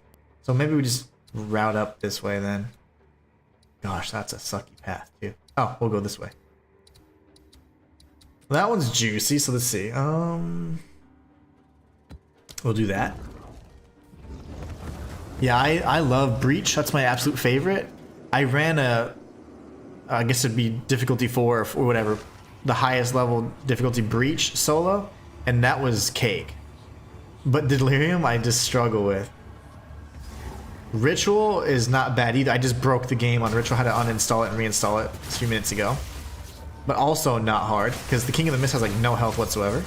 Speaker 1: so maybe we just route up this way then. Gosh, that's a sucky path too. Oh, we'll go this way. Well, that one's juicy, so let's see. We'll do that. Yeah, I love Breach. That's my absolute favorite. I ran I guess it'd be difficulty 4 or whatever, the highest level difficulty Breach solo, and that was cake. But Delirium, I just struggle with. Ritual is not bad either. I just broke the game on Ritual. I had to uninstall it and reinstall it a few minutes ago. But also not hard, because the King of the Mist has like no health whatsoever.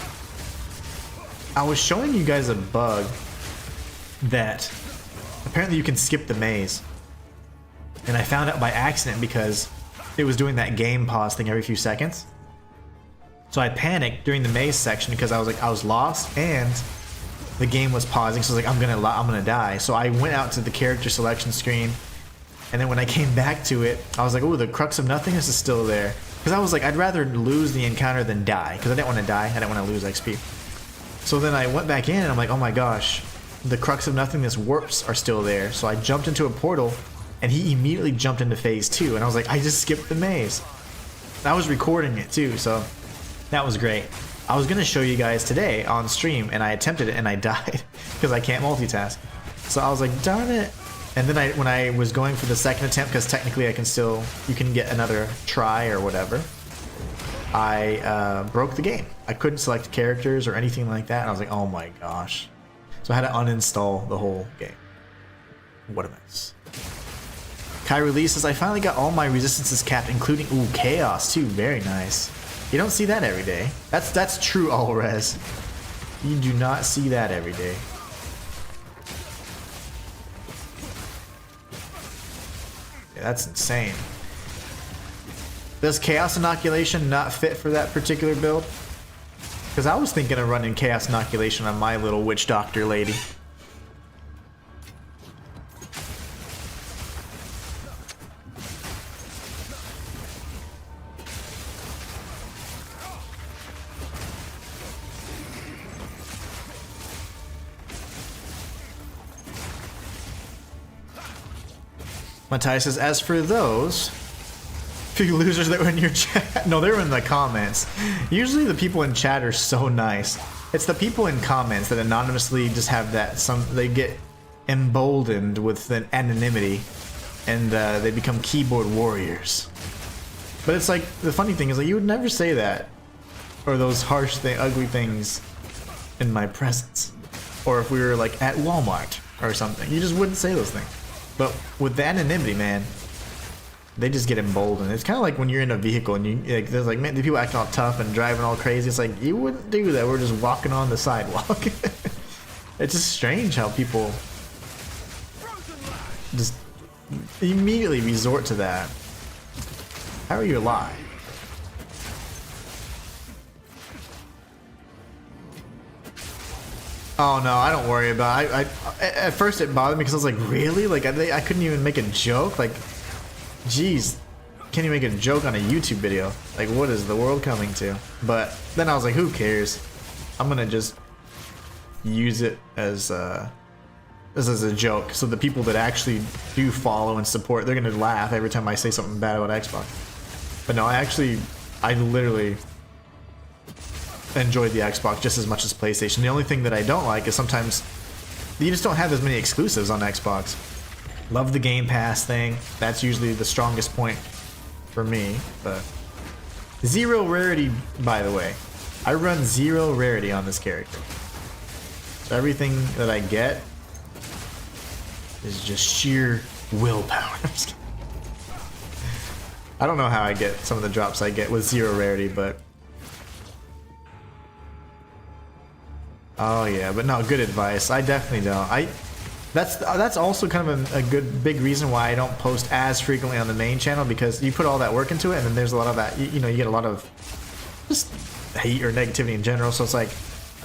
Speaker 1: I was showing you guys a bug that apparently you can skip the maze. And I found out by accident because it was doing that game pause thing every few seconds. So I panicked during the maze section because I was lost and the game was pausing, so I was like, I'm gonna die. So I went out to the character selection screen, and then when I came back to it, I was like, oh, the Crux of Nothingness is still there. Because I was like, I'd rather lose the encounter than die, because I didn't want to die, I didn't want to lose XP. So then I went back in, and I'm like, oh my gosh, the Crux of Nothingness warps are still there. So I jumped into a portal, and he immediately jumped into phase 2, and I was like, I just skipped the maze. I was recording it too, so that was great. I was gonna show you guys today on stream, and I attempted it and I died because I can't multitask. So I was like, darn it. And then when I was going for the second attempt, because technically you can get another try or whatever, I broke the game. I couldn't select characters or anything like that, and I was like, oh my gosh. So I had to uninstall the whole game. What a mess. Kai releases, I finally got all my resistances capped, including, ooh, chaos too, very nice. You don't see that every day. That's true all res. You do not see that every day. Yeah, that's insane. Does Chaos Inoculation not fit for that particular build? Because I was thinking of running Chaos Inoculation on my little Witch Doctor lady. Matthias says, as for those few losers that were in your chat, no, they were in the comments. Usually the people in chat are so nice. It's the people in comments that anonymously just have that, they get emboldened with an anonymity, and they become keyboard warriors. But it's like, the funny thing is, like, you would never say that, or those harsh, ugly things in my presence. Or if we were like at Walmart or something, you just wouldn't say those things. But with the anonymity, man, they just get emboldened. It's kind of like when you're in a vehicle and there's like, man, the people acting all tough and driving all crazy. It's like, you wouldn't do that. We're just walking on the sidewalk. It's just strange how people just immediately resort to that. How are you alive? Oh no, I don't worry about it. At first it bothered me because I was like, really? Like I couldn't even make a joke? Like, geez, can't even make a joke on a YouTube video. Like, what is the world coming to? But then I was like, who cares? I'm gonna just use it as a joke. So the people that actually do follow and support, they're gonna laugh every time I say something bad about Xbox. But no, I literally enjoyed the Xbox just as much as PlayStation. The only thing that I don't like is sometimes you just don't have as many exclusives on Xbox. Love the Game Pass thing. That's usually the strongest point for me. But zero rarity, by the way. I run zero rarity on this character. So everything that I get is just sheer willpower. I don't know how I get some of the drops I get with zero rarity, but oh yeah, but no, good advice. I definitely don't. That's also kind of a good big reason why I don't post as frequently on the main channel, because you put all that work into it, and then there's a lot of that. You know, you get a lot of just hate or negativity in general. So it's like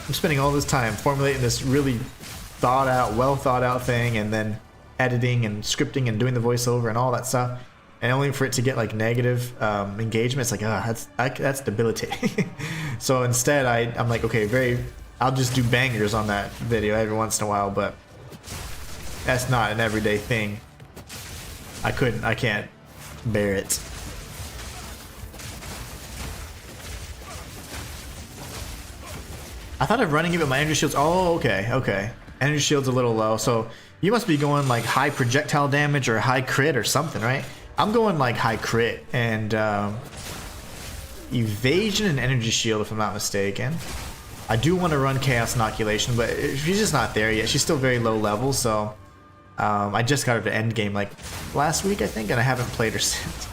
Speaker 1: I'm spending all this time formulating this really thought out, well thought out thing, and then editing and scripting and doing the voiceover and all that stuff, and only for it to get like negative engagement. It's like, that's debilitating. So instead, I'm like, okay, I'll just do bangers on that video every once in a while, but that's not an everyday thing. I can't bear it. I thought of running it, but my energy shield's, oh, okay. Energy shield's a little low, so you must be going like high projectile damage or high crit or something, right? I'm going like high crit and evasion and energy shield, if I'm not mistaken. I do want to run Chaos Inoculation, but she's just not there yet. She's still very low level, so I just got her to end game like last week, I think, and I haven't played her since.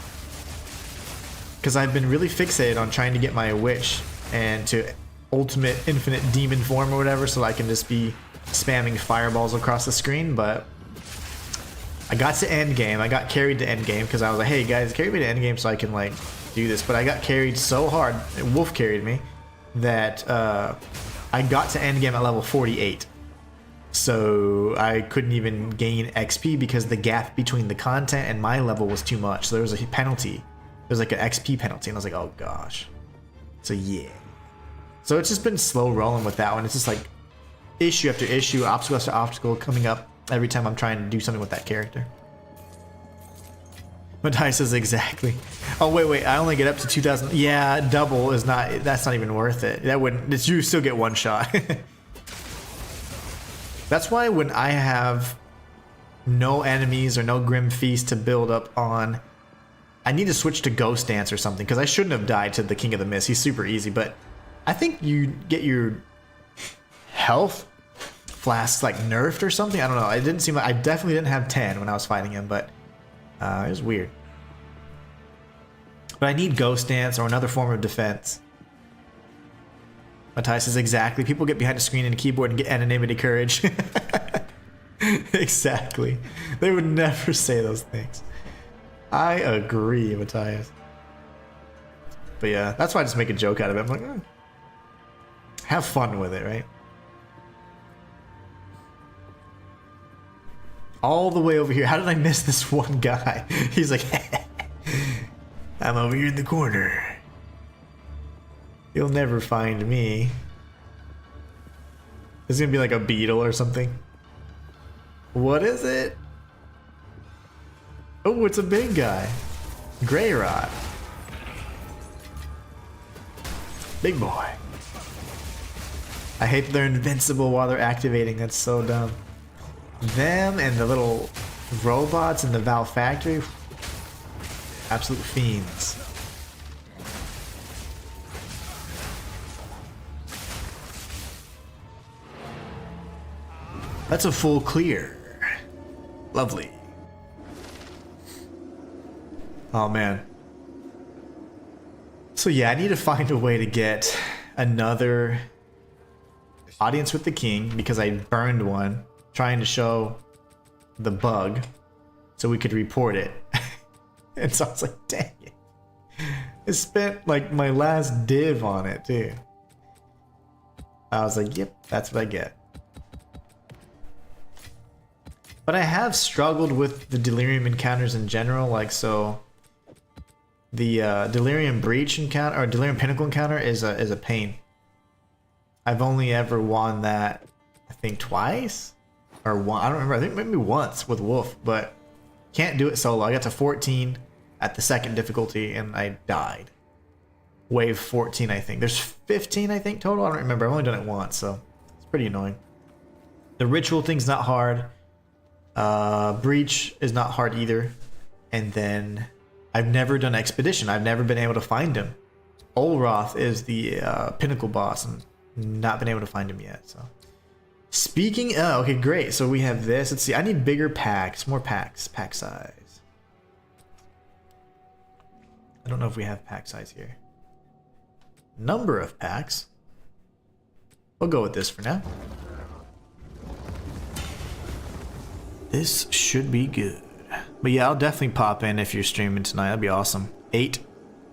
Speaker 1: Because I've been really fixated on trying to get my Witch and to ultimate infinite demon form or whatever, so I can just be spamming fireballs across the screen. But I got to end game. I got carried to end game because I was like, hey guys, carry me to end game so I can like do this. But I got carried so hard, Wolf carried me, that I got to end game at level 48. So I couldn't even gain XP because the gap between the content and my level was too much. So there was a penalty. There was like an XP penalty, and I was like, oh gosh. So yeah. So it's just been slow rolling with that one. It's just like issue after issue, obstacle after obstacle coming up every time I'm trying to do something with that character. Matthias says exactly. Oh wait, I only get up to 2,000. Yeah, double is not. That's not even worth it. That wouldn't. You still get one shot. That's why when I have no enemies or no Grim Feast to build up on, I need to switch to Ghost Dance or something, because I shouldn't have died to the King of the Mist. He's super easy, but I think you get your health flasks like nerfed or something. I don't know. It didn't seem like, I definitely didn't have 10 when I was fighting him, but it was weird. But I need Ghost Dance or another form of defense. Matthias says exactly. People get behind a screen and a keyboard and get anonymity courage. Exactly. They would never say those things. I agree, Matthias. But yeah, that's why I just make a joke out of it. I'm like, have fun with it, right? All the way over here. How did I miss this one guy? He's like, I'm over here in the corner. You'll never find me. It's gonna be like a beetle or something. What is it? Oh, it's a big guy. Grey Rot. Big boy. I hate that they're invincible while they're activating. That's so dumb. Them and the little robots in the Val factory. Absolute fiends. That's a full clear. Lovely. Oh man. So yeah, I need to find a way to get another audience with the king, because I burned one trying to show the bug. so we could report it. And so I was like, dang it. I spent like my last div on it too. I was like, yep, that's what I get. But I have struggled with the Delirium encounters in general, like so. The Delirium Breach encounter or Delirium Pinnacle encounter is a pain. I've only ever won that, I think twice, or one. I don't remember. I think maybe once with Wolf, but can't do it solo. I got to 14 at the second difficulty and I died. Wave 14, I think. There's 15, I think total. I don't remember. I've only done it once, so it's pretty annoying. The ritual thing's not hard. Breach is not hard either, and then I've never done Expedition. I've never been able to find him. Olroth is the pinnacle boss, and not been able to find him yet. So, speaking, okay, great. So we have this. Let's see. I need bigger packs, more packs, pack size. I don't know if we have pack size here. Number of packs. We'll go with this for now. This should be good. But yeah, I'll definitely pop in if you're streaming tonight. That'd be awesome. 8.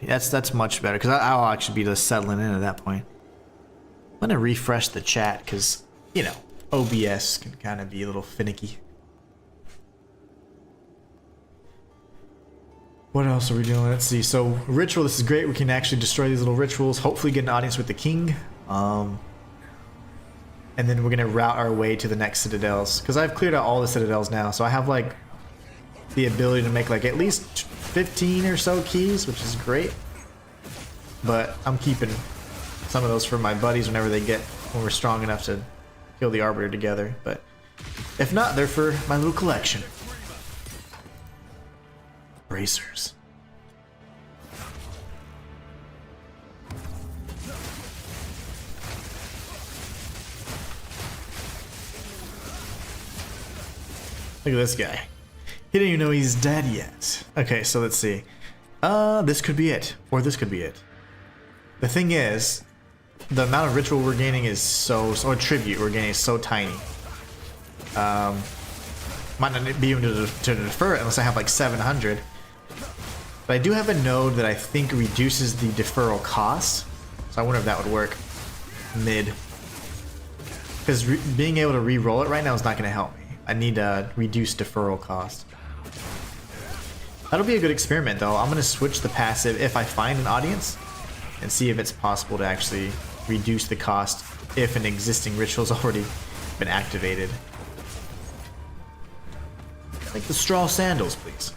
Speaker 1: That's much better because I'll actually be just settling in at that point. I'm gonna refresh the chat because, you know, OBS can kind of be a little finicky. What else are we doing? Let's see. So ritual, this is great. We can actually destroy these little rituals. Hopefully get an audience with the king. And then we're gonna route our way to the next citadels because I've cleared out all the citadels now. So I have like the ability to make like at least 15 or so keys, which is great. But I'm keeping some of those for my buddies whenever they get, when we're strong enough to kill the Arbiter together. But if not, they're for my little collection. Bracers. Look at this guy. He didn't even know he's dead yet. Okay, so let's see. This could be it. Or this could be it. The thing is, the amount of ritual we're gaining is or tribute we're gaining is so tiny. Might not be able to defer it unless I have like 700. But I do have a node that I think reduces the deferral cost. So I wonder if that would work mid. Because being able to re-roll it right now is not going to help me. I need a reduced deferral cost. That'll be a good experiment though. I'm going to switch the passive if I find an audience and see if it's possible to actually reduce the cost if an existing ritual's already been activated. Like the straw sandals, please.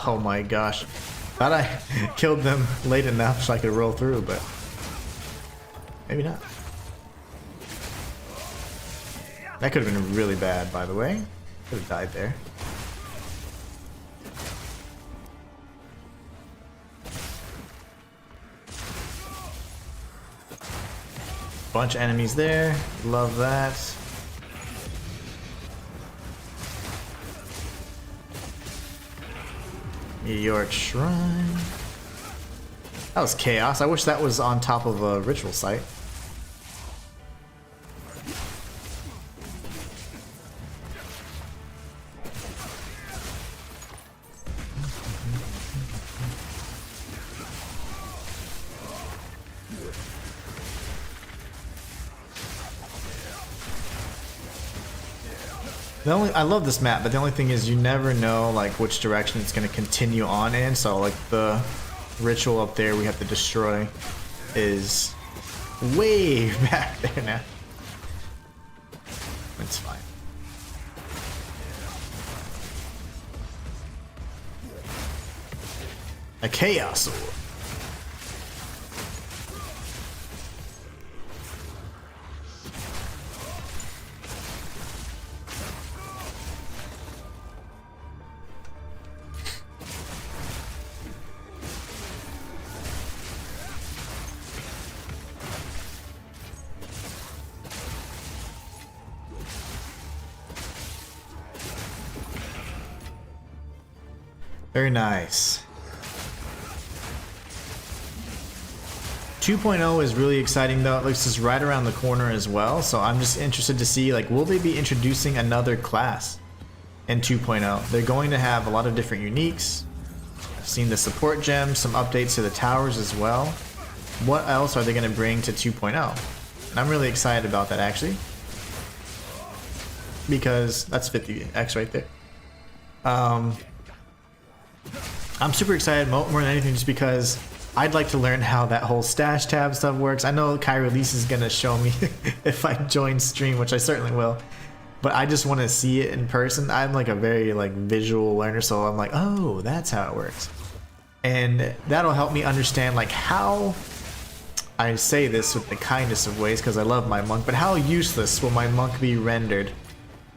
Speaker 1: Oh my gosh. Thought I killed them late enough so I could roll through, but maybe not. That could have been really bad, by the way. Could have died there. Bunch of enemies there. Love that. Meteoric Shrine. That was chaos. I wish that was on top of a ritual site. I love this map, but the only thing is you never know like which direction it's going to continue on in. So like the ritual up there we have to destroy is way back there now. It's fine. A Chaos Orb. Very nice. 2.0 is really exciting though. It looks just right around the corner as well. So I'm just interested to see, like, will they be introducing another class in 2.0? They're going to have a lot of different uniques. I've seen the support gems, some updates to the towers as well. What else are they going to bring to 2.0? And I'm really excited about that actually, because that's 50x right there. I'm super excited more than anything just because I'd like to learn how that whole stash tab stuff works. I know Kai Release is going to show me if I join stream, which I certainly will. But I just want to see it in person. I'm like a very like visual learner, so I'm like, oh, that's how it works. And that'll help me understand like how, I say this with the kindest of ways because I love my monk, but how useless will my monk be rendered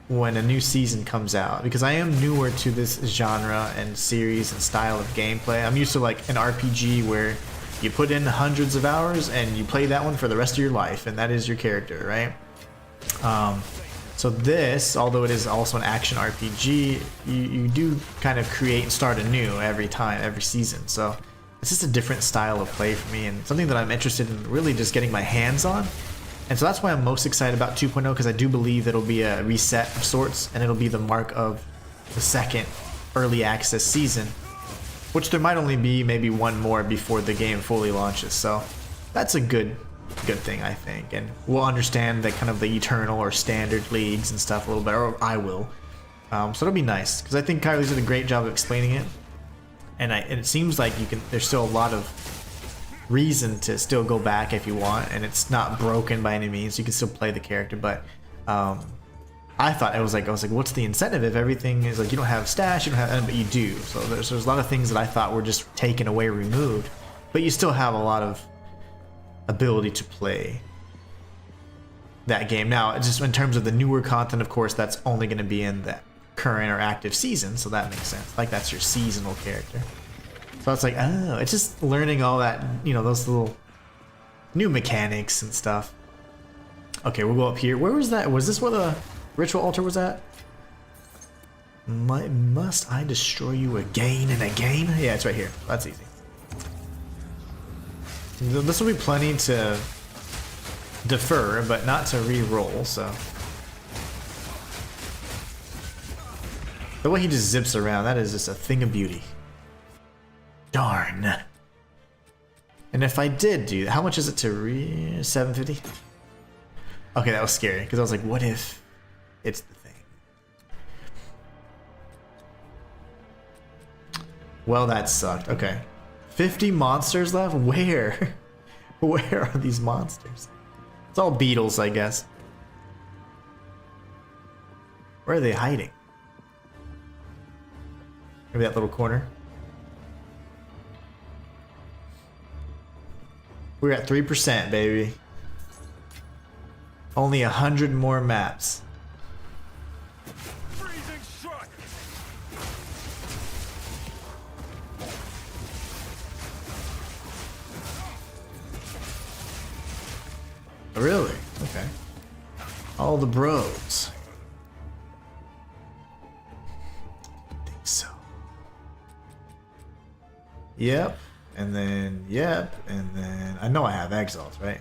Speaker 1: when a new season comes out, because I am newer to this genre and series and style of gameplay. I'm used to like an RPG where you put in hundreds of hours and you play that one for the rest of your life, and that is your character, right? So this, although it is also an action RPG, you do kind of create and start anew every time, every season. So it's just a different style of play for me, and something that I'm interested in really just getting my hands on. And so that's why I'm most excited about 2.0, because I do believe it'll be a reset of sorts, and it'll be the mark of the second early access season, which there might only be maybe one more before the game fully launches. So that's a good thing, I think, and we'll understand the kind of the eternal or standard leagues and stuff a little better, or I will. So it'll be nice, because I think Kylie's did a great job of explaining it, and it seems like there's still a lot of reason to still go back if you want, and it's not broken by any means. You can still play the character, but I thought I was like, what's the incentive if everything is like you don't have stash, you don't have, but you do. So there's a lot of things that I thought were just taken away, removed, but you still have a lot of ability to play that game. Now, just in terms of the newer content, of course, that's only going to be in the current or active season, so that makes sense. Like that's your seasonal character. So it's like, oh, it's just learning all that, you know, those little new mechanics and stuff. Okay, we'll go up here. Where was that? Was this where the ritual altar was at? Must I destroy you again and again? Yeah, it's right here. That's easy. This will be plenty to defer, but not to re-roll, so. The way he just zips around, that is just a thing of beauty. Darn. And if I did do that, how much is it to 750? Okay, that was scary, because I was like, what if it's the thing? Well, that sucked. Okay. 50 monsters left? Where? Where are these monsters? It's all beetles, I guess. Where are they hiding? Maybe that little corner. We're at 3%, baby. Only 100 more maps.
Speaker 2: Freezing strike.
Speaker 1: Really? Okay. All the bros. I think so. Yep. And then, yep, and then I know I have Exalt, right?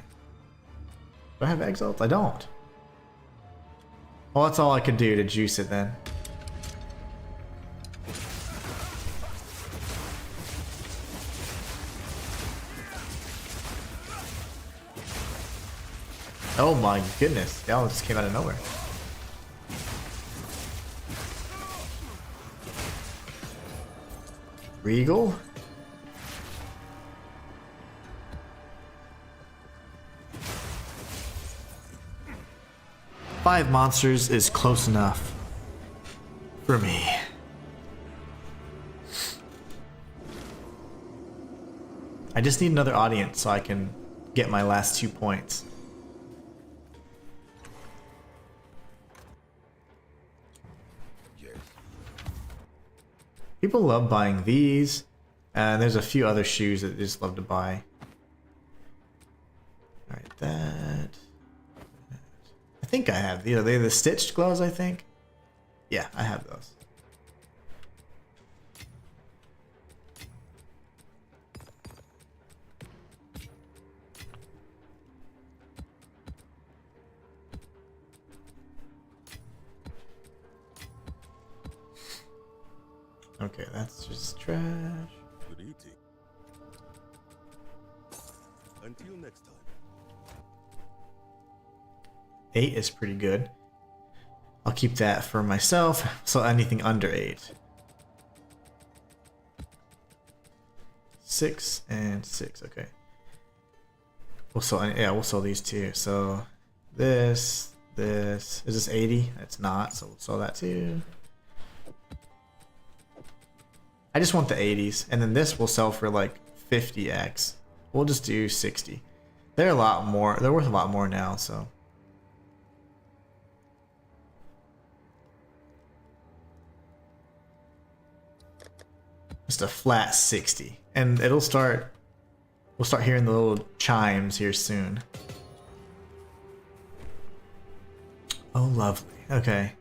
Speaker 1: Do I have Exalt? I don't. Well, that's all I could do to juice it then. Oh my goodness, that just came out of nowhere. Regal? Five monsters is close enough for me. I just need another audience so I can get my last 2 points.
Speaker 2: Yes.
Speaker 1: People love buying these, and there's a few other shoes that they just love to buy. Alright, that. I think I have, you know, they're the stitched gloves, I think. Yeah, I have those. Okay, that's just trash.
Speaker 2: Good eating. Until next time.
Speaker 1: 8 is pretty good. I'll keep that for myself. So anything under 8. 6 and 6. Okay. We'll sell. Yeah, we'll sell these two. So this is this 80? It's not. So we'll sell that too. I just want the 80s, and then this will sell for like 50x. We'll just do 60. They're a lot more. They're worth a lot more now. So. Just a flat 60, and it'll start. We'll start hearing the little chimes here soon. Oh, lovely. Okay.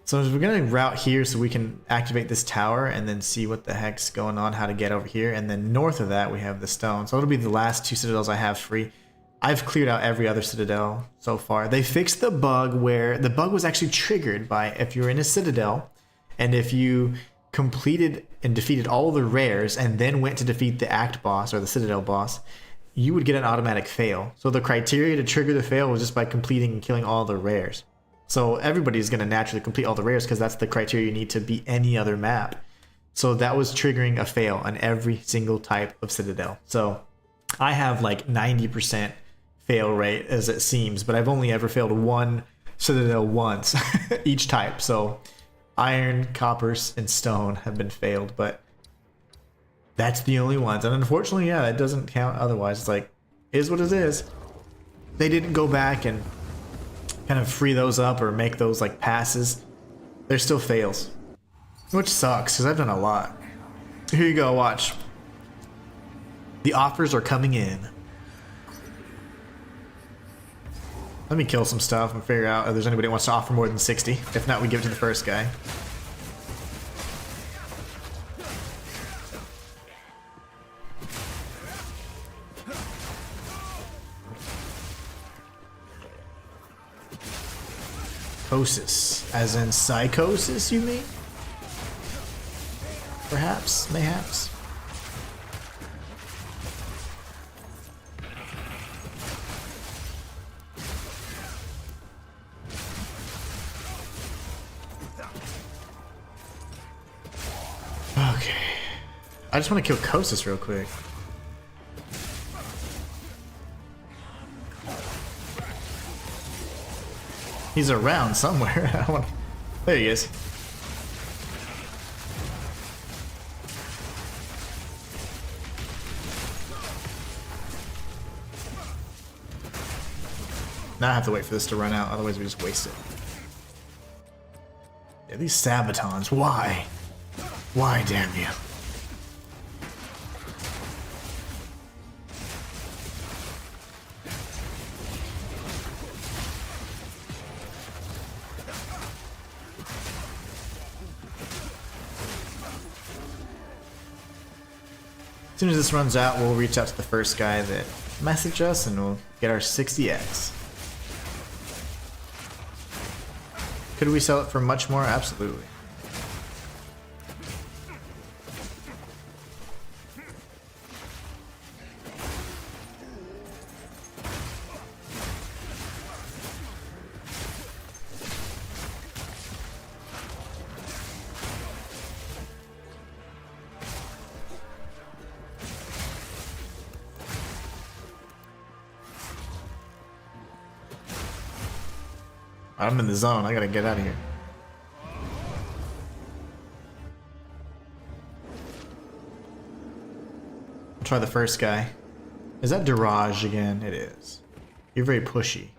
Speaker 1: So we're gonna route here so we can activate this tower and then see what the heck's going on, how to get over here, and then north of that we have the stone. So it'll be the last 2 citadels I have free. I've cleared out every other citadel so far. They fixed the bug where the bug was actually triggered by if you're in a citadel, and if you completed and defeated all the rares and then went to defeat the act boss or the citadel boss, you would get an automatic fail. So the criteria to trigger the fail was just by completing and killing all the rares. So everybody's going to naturally complete all the rares because that's the criteria you need to beat any other map. So that was triggering a fail on every single type of citadel. So I have like 90% fail rate as it seems, but I've only ever failed one citadel once each type. So iron, copper, and stone have been failed, but that's the only ones. And unfortunately, yeah, it doesn't count otherwise. It's like, is what it is. They didn't go back and kind of free those up or make those like passes. They're still fails, which sucks because I've done a lot. Here you go, watch. The offers are coming in. Let me kill some stuff and figure out if there's anybody who wants to offer more than 60. If not, we give it to the first guy. Psychosis. As in psychosis, you mean? Perhaps, mayhaps. Okay. I just want to kill Kosis real quick. He's around somewhere. I don't want... There he is. Now I have to wait for this to run out, otherwise we just waste it. Yeah, these Sabatons, why? Why, damn you? As soon as this runs out, we'll reach out to the first guy that messaged us and we'll get our 60x. Could we sell it for much more? Absolutely. I'm in the zone. I gotta get out of here. I'll try the first guy. Is that Dirage again? It is. You're very pushy.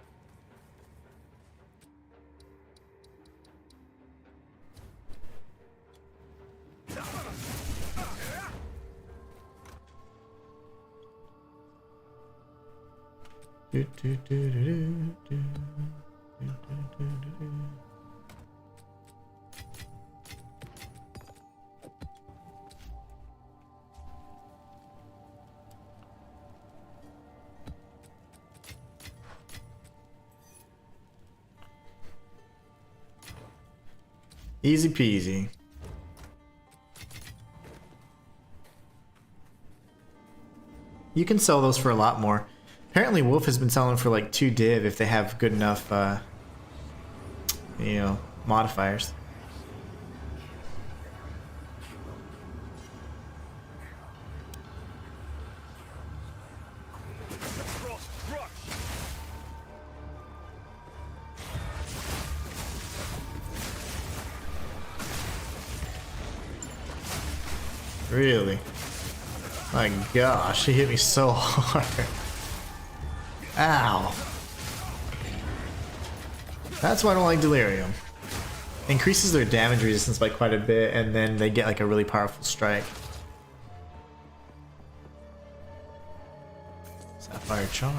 Speaker 1: Easy peasy. You can sell those for a lot more. Apparently Wolf has been selling for like 2 div if they have good enough, you know, modifiers. Really? My gosh, he hit me so hard. Ow. That's why I don't like Delirium. Increases their damage resistance by quite a bit, and then they get like a really powerful strike. Sapphire Charm.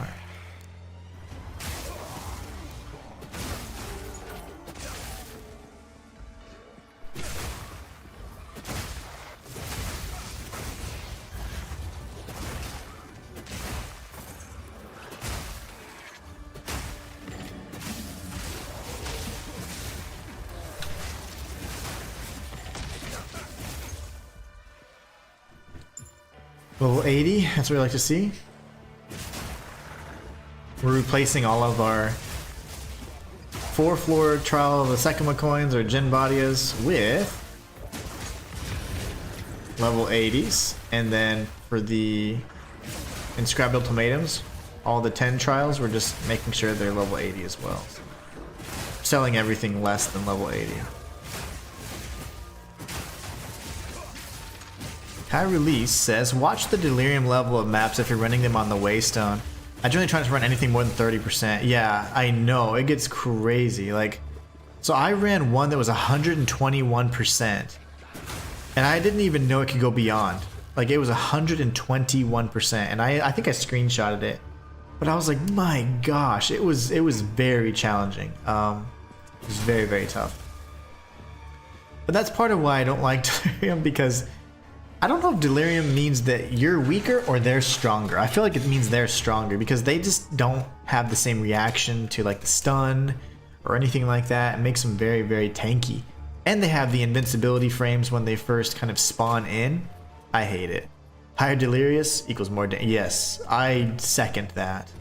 Speaker 1: Level 80, that's what we like to see. We're replacing all of our 4-floor Trial of the Sekima coins or Jin Badias with level 80s. And then for the Inscribed Ultimatums, all the 10 trials, we're just making sure they're level 80 as well. Selling everything less than level 80. High Release says, watch the Delirium level of maps if you're running them on the Waystone. I generally try to run anything more than 30%. Yeah, I know, it gets crazy. Like, so I ran one that was 121%. And I didn't even know it could go beyond. Like, it was 121%. And I think I screenshotted it. But I was like, my gosh, it was very challenging. It was very, very tough. But that's part of why I don't like Delirium, because I don't know if Delirium means that you're weaker or they're stronger. I feel like it means they're stronger because they just don't have the same reaction to like the stun or anything like that. It makes them very, very tanky. And they have the invincibility frames when they first kind of spawn in. I hate it. Higher Delirious equals more yes, I second that.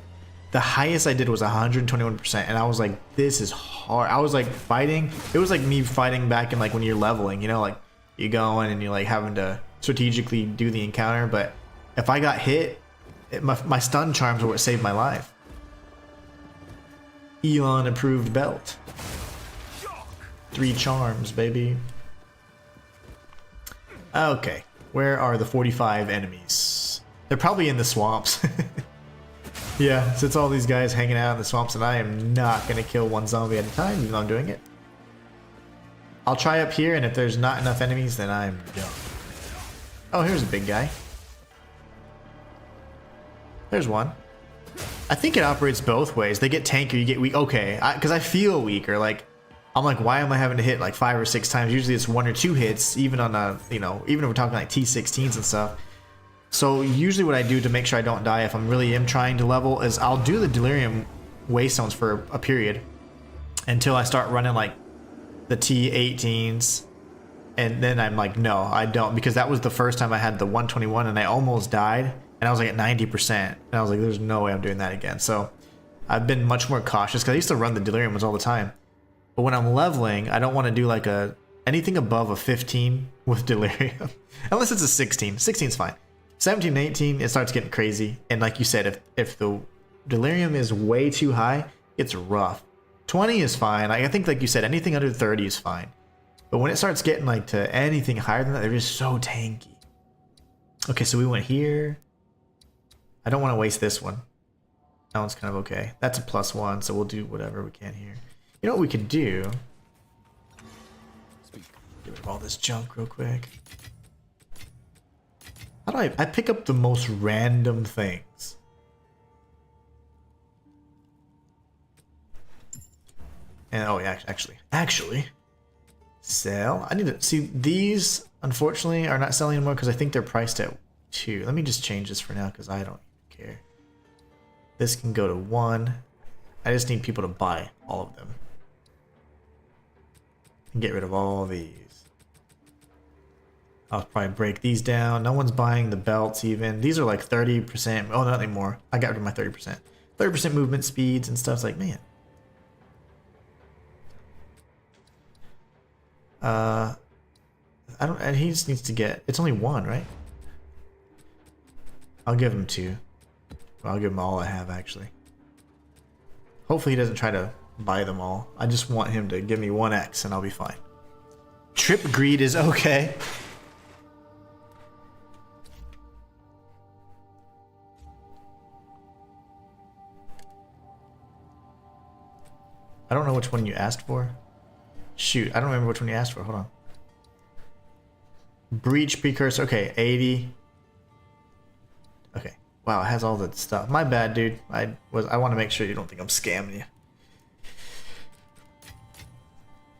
Speaker 1: The highest I did was 121%, and I was like, this is hard. I was like fighting. It was like me fighting back in like when you're leveling, you know, like you go in and you're like having to strategically do the encounter, but if I got hit, my stun charms were what saved my life. Elon approved belt. 3 charms, baby. Okay, where are the 45 enemies? They're probably in the swamps. Yeah, so it's all these guys hanging out in the swamps, and I am not gonna kill one zombie at a time, even though I'm doing it. I'll try up here, and if there's not enough enemies, then I'm done. Oh, here's a big guy. There's one. I think it operates both ways. They get tankier, you get weak. Okay, because I feel weaker. Like, I'm like, why am I having to hit like 5 or 6 times? Usually it's 1 or 2 hits, even on a, you know, even if we're talking like T16s and stuff. So usually what I do to make sure I don't die if I'm really am trying to level is I'll do the Delirium Waystones for a period until I start running like the T18s. And then I'm like, no, I don't, because that was the first time I had the 121 and I almost died, and I was like at 90%, and I was like, there's no way I'm doing that again. So I've been much more cautious because I used to run the Delirium ones all the time. But when I'm leveling, I don't want to do like anything above a 15 with Delirium, unless it's a 16. 16's fine. 17, 18, it starts getting crazy, and like you said, if the Delirium is way too high, it's rough. 20 is fine. I think, like you said, anything under 30 is fine. But when it starts getting like to anything higher than that, they're just so tanky. Okay, so we went here. I don't want to waste this one. That one's kind of okay. That's a +1, so we'll do whatever we can here. You know what we could do? Get rid of all this junk real quick. How do I pick up the most random things? And oh yeah, actually. Sell. I need to see these. Unfortunately, are not selling anymore because I think they're priced at 2. Let me just change this for now because I don't care. This can go to 1. I just need people to buy all of them and get rid of all these. I'll probably break these down. No one's buying the belts even. These are like 30%. Oh, not anymore. I got rid of my 30%. 30% movement speeds and stuff. It's like, man. I don't, and he just needs to get, it's only one, right? I'll give him 2. Well, I'll give him all I have, actually. Hopefully he doesn't try to buy them all. I just want him to give me 1x and I'll be fine. Trip greed is okay. I don't know which one you asked for. Shoot, I don't remember which one you asked for. Hold on. Breach precursor. Okay, 80. Okay. Wow, it has all the stuff. My bad, dude. I want to make sure you don't think I'm scamming you.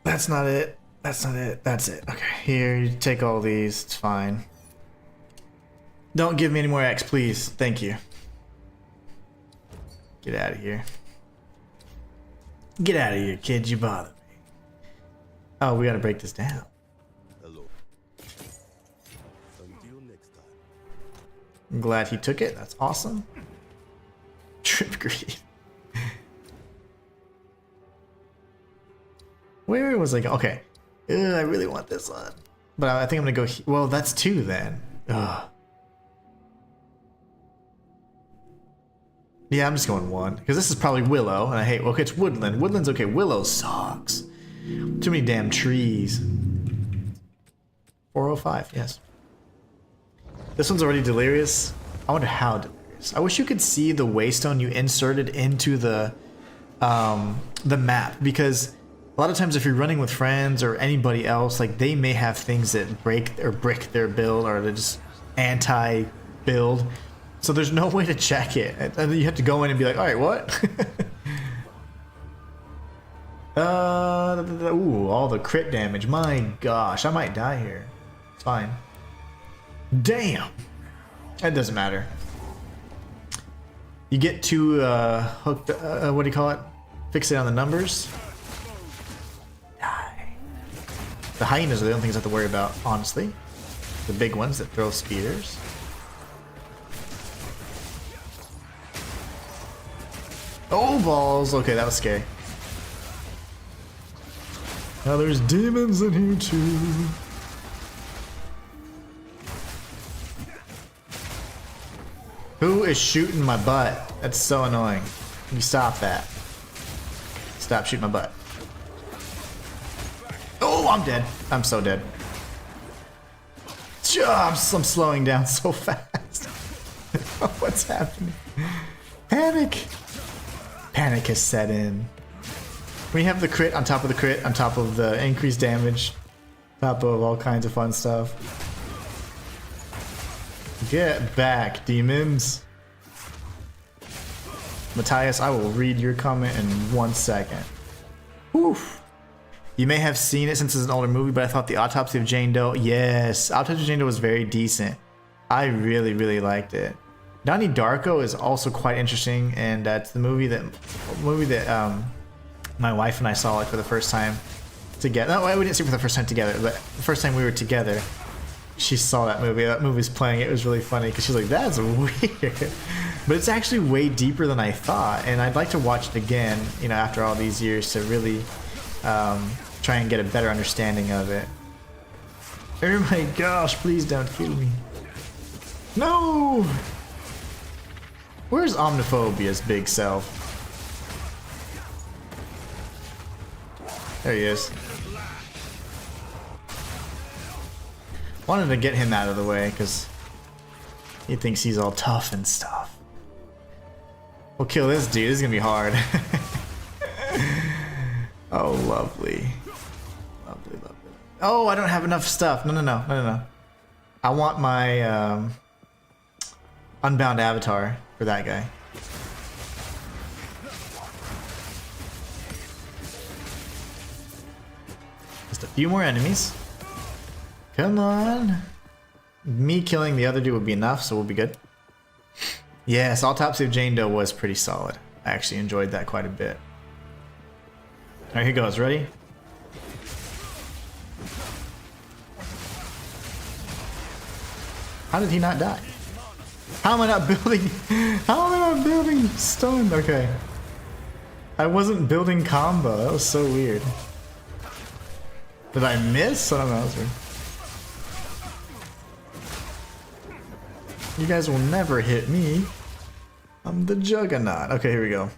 Speaker 1: That's not it. That's not it. That's it. Okay, here, you take all these. It's fine. Don't give me any more X, please. Thank you. Get out of here. Get out of here, kid. You bother me. Oh, we gotta break this down.
Speaker 2: Hello. Until next time.
Speaker 1: I'm glad he took it. That's awesome. Trip greed. Where was I going? Okay. Ugh, I really want this one. But I think I'm gonna go. Well, that's 2 then. Ugh. Yeah, I'm just going 1. Because this is probably Willow. And I hate. Okay, it's Woodland. Woodland's okay. Willow sucks. Too many damn trees. 405, yes. This one's already delirious. I wonder how delirious. I wish you could see the waystone you inserted into the map, because a lot of times if you're running with friends or anybody else, like they may have things that break or brick their build, or they're just anti-build. So there's no way to check it. And you have to go in and be like, all right, what? Ooh, all the crit damage. My gosh, I might die here. It's fine. Damn. That doesn't matter. You get too hooked. What do you call it? Fixate on the numbers. Die. The hyenas are the only things I have to worry about, honestly. The big ones that throw spears. Oh, balls. Okay, that was scary. Now there's demons in here too. Who is shooting my butt? That's so annoying. Can you stop that? Stop shooting my butt. Oh, I'm dead. I'm so dead. I'm slowing down so fast. What's happening? Panic. Panic has set in. We have the crit on top of the crit, on top of the increased damage, top of all kinds of fun stuff. Get back, demons. Matthias, I will read your comment in 1 second. Oof. You may have seen it since it's an older movie, but I thought the Autopsy of Jane Doe, yes, Autopsy of Jane Doe was very decent. I really, really liked it. Donnie Darko is also quite interesting, and that's the movie that my wife and I saw like for the first time together. No, we didn't see it for the first time together, but the first time we were together, she saw that movie. That movie was playing. It was really funny because she's like, "That's weird," but it's actually way deeper than I thought, and I'd like to watch it again. You know, after all these years, to really try and get a better understanding of it. Oh my gosh! Please don't kill me. No. Where's Omniphobia's big self? There he is. Wanted to get him out of the way because he thinks he's all tough and stuff. We'll kill this dude. This is gonna be hard. Oh, lovely. Lovely, lovely. Oh, I don't have enough stuff. No. I want my Unbound Avatar for that guy. Just a few more enemies. Come on. Me killing the other dude would be enough, so we'll be good. Yes, Autopsy of Jane Doe was pretty solid. I actually enjoyed that quite a bit. Alright, here goes. Ready? How did he not die? How am I not building? How am I not building stun? Okay. I wasn't building combo. That was so weird. Did I miss? I don't know. That's weird. You guys will never hit me. I'm the juggernaut. Okay, here we go.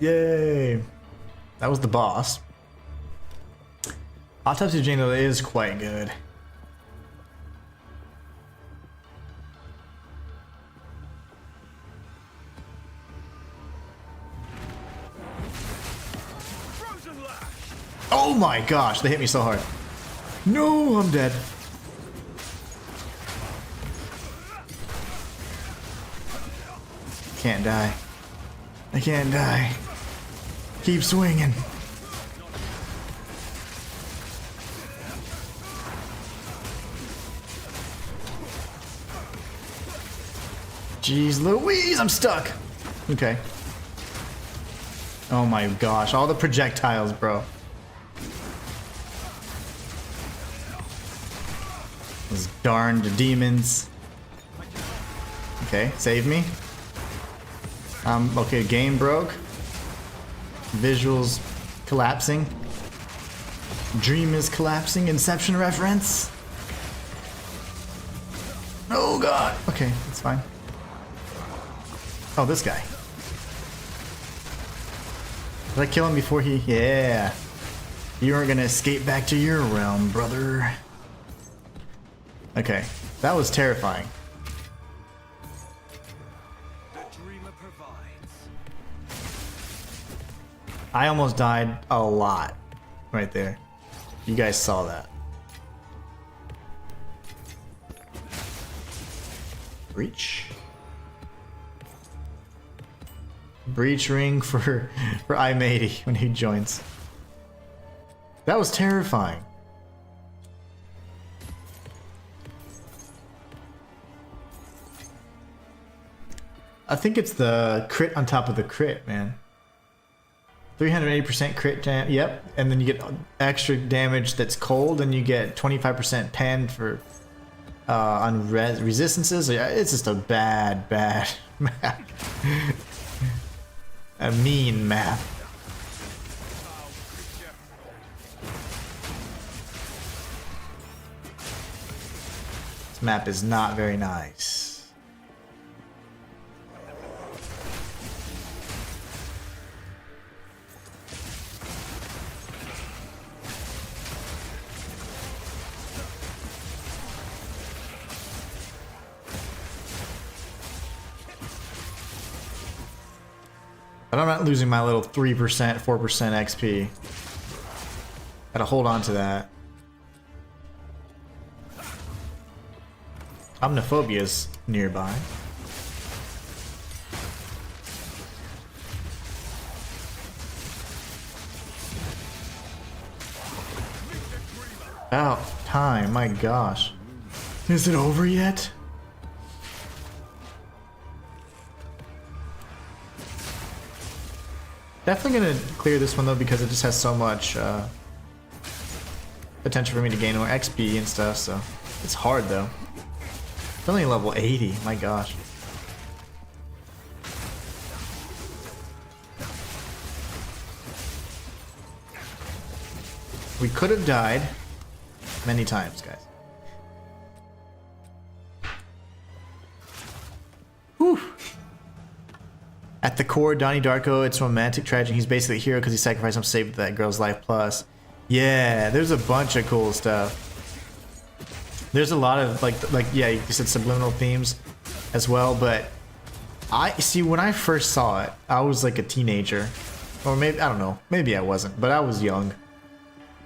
Speaker 1: Yay. That was the boss. Autopsy of Jane Doe is quite good. Oh my gosh, they hit me so hard. No, I'm dead. Can't die. I can't die. Keep swinging. Jeez Louise, I'm stuck. Okay. Oh my gosh, all the projectiles, bro. Those darned demons. Okay, save me. Okay, game broke. Visuals collapsing. Dream is collapsing. Inception reference. Oh god. Okay, it's fine. Oh, this guy. Did I kill him before he... Yeah. You aren't gonna escape back to your realm, brother. Okay, that was terrifying. I almost died a lot right there. You guys saw that. Breach. Breach ring for I-80 when he joins. That was terrifying. I think it's the crit on top of the crit, man. 380% crit damage. Yep, and then you get extra damage that's cold, and you get 25% pen for on resistances. It's just a bad map. A mean map. This map is not very nice. But I'm not losing my little 3%, 4% XP. Gotta hold on to that. Omniphobia's nearby. About time, my gosh. Is it over yet? Definitely gonna clear this one though because it just has so much potential for me to gain more XP and stuff, so it's hard though. It's only level 80, my gosh. We could have died many times, guys. Whew. At the core, Donnie Darko, it's romantic tragedy. He's basically a hero because he sacrificed himself to save that girl's life plus. Yeah, there's a bunch of cool stuff. There's a lot of like yeah, you said subliminal themes as well, but I see when I first saw it, I was like a teenager. Or maybe, I don't know, maybe I wasn't, but I was young.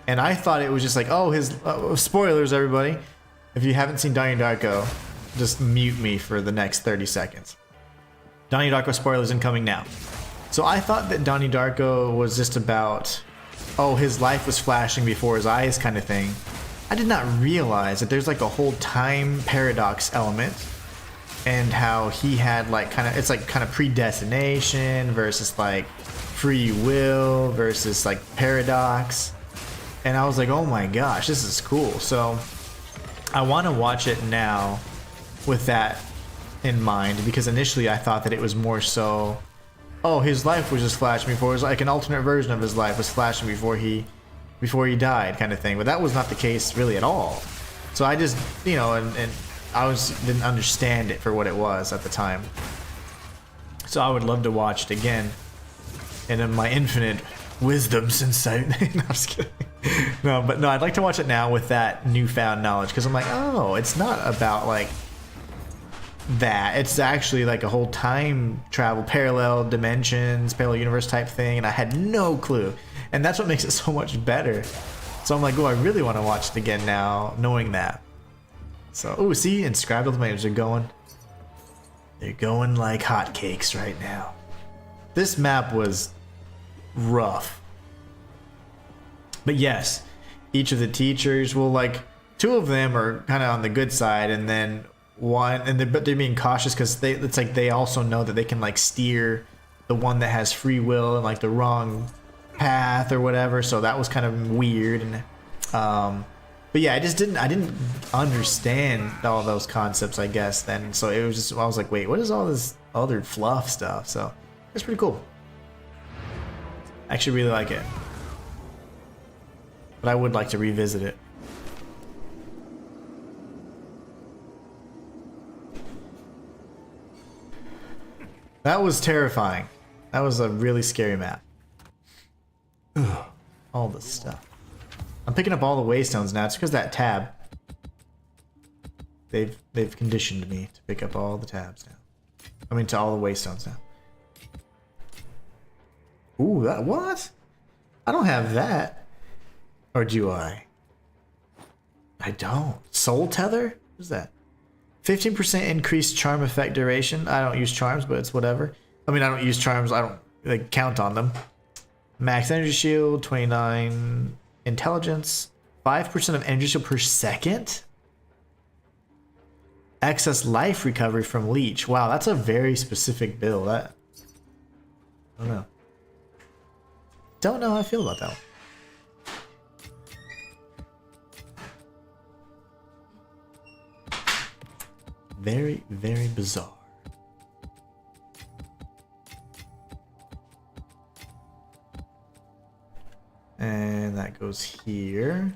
Speaker 1: And I thought it was just like, oh, his spoilers, everybody. If you haven't seen Donnie Darko, just mute me for the next 30 seconds. Donnie Darko spoilers incoming now. So I thought that Donnie Darko was just about, oh, his life was flashing before his eyes kind of thing. I did not realize that there's like a whole time paradox element and how he had like kind of, it's like kind of predestination versus like free will versus like paradox. And I was like, oh my gosh, this is cool. So I want to watch it now with that in mind, because initially I thought that it was more so, oh, his life was just flashing before. It was like an alternate version of his life was flashing before he died, kind of thing. But that was not the case really at all. So I just, you know, and I didn't understand it for what it was at the time. So I would love to watch it again, and in my infinite wisdom, since I, no, I'm just kidding. No, but no, I'd like to watch it now with that newfound knowledge, because I'm like, oh, it's not about like that. It's actually like a whole time travel, parallel dimensions, parallel universe type thing, and I had no clue. And that's what makes it so much better. So I'm like, oh, I really want to watch it again now, knowing that. So, oh, see, inscribed tomatoes are going. They're going like hotcakes right now. This map was rough. But yes, each of the teachers will, like, 2 of them are kind of on the good side, and then one, and but they're being cautious because it's like they also know that they can like steer the one that has free will and like the wrong path or whatever. So that was kind of weird. And but yeah, I didn't understand all those concepts, I guess, then. So it was just, I was like, wait, what is all this other fluff stuff? So it's pretty cool. I actually really like it, but I would like to revisit it. That was terrifying. That was a really scary map. Ugh, all this stuff. I'm picking up all the waystones now. It's because that tab. They've conditioned me to pick up all the tabs now. I mean, to all the waystones now. Ooh, that what? I don't have that. Or do I? I don't. Soul tether? What is that? 15% increased charm effect duration. I don't use charms, but it's whatever. I mean, I don't use charms. I don't like count on them. Max energy shield, 29 intelligence, 5% of energy shield per second. Excess life recovery from leech. Wow, that's a very specific build. I don't know. Don't know how I feel about that one. Very, very bizarre. And that goes here.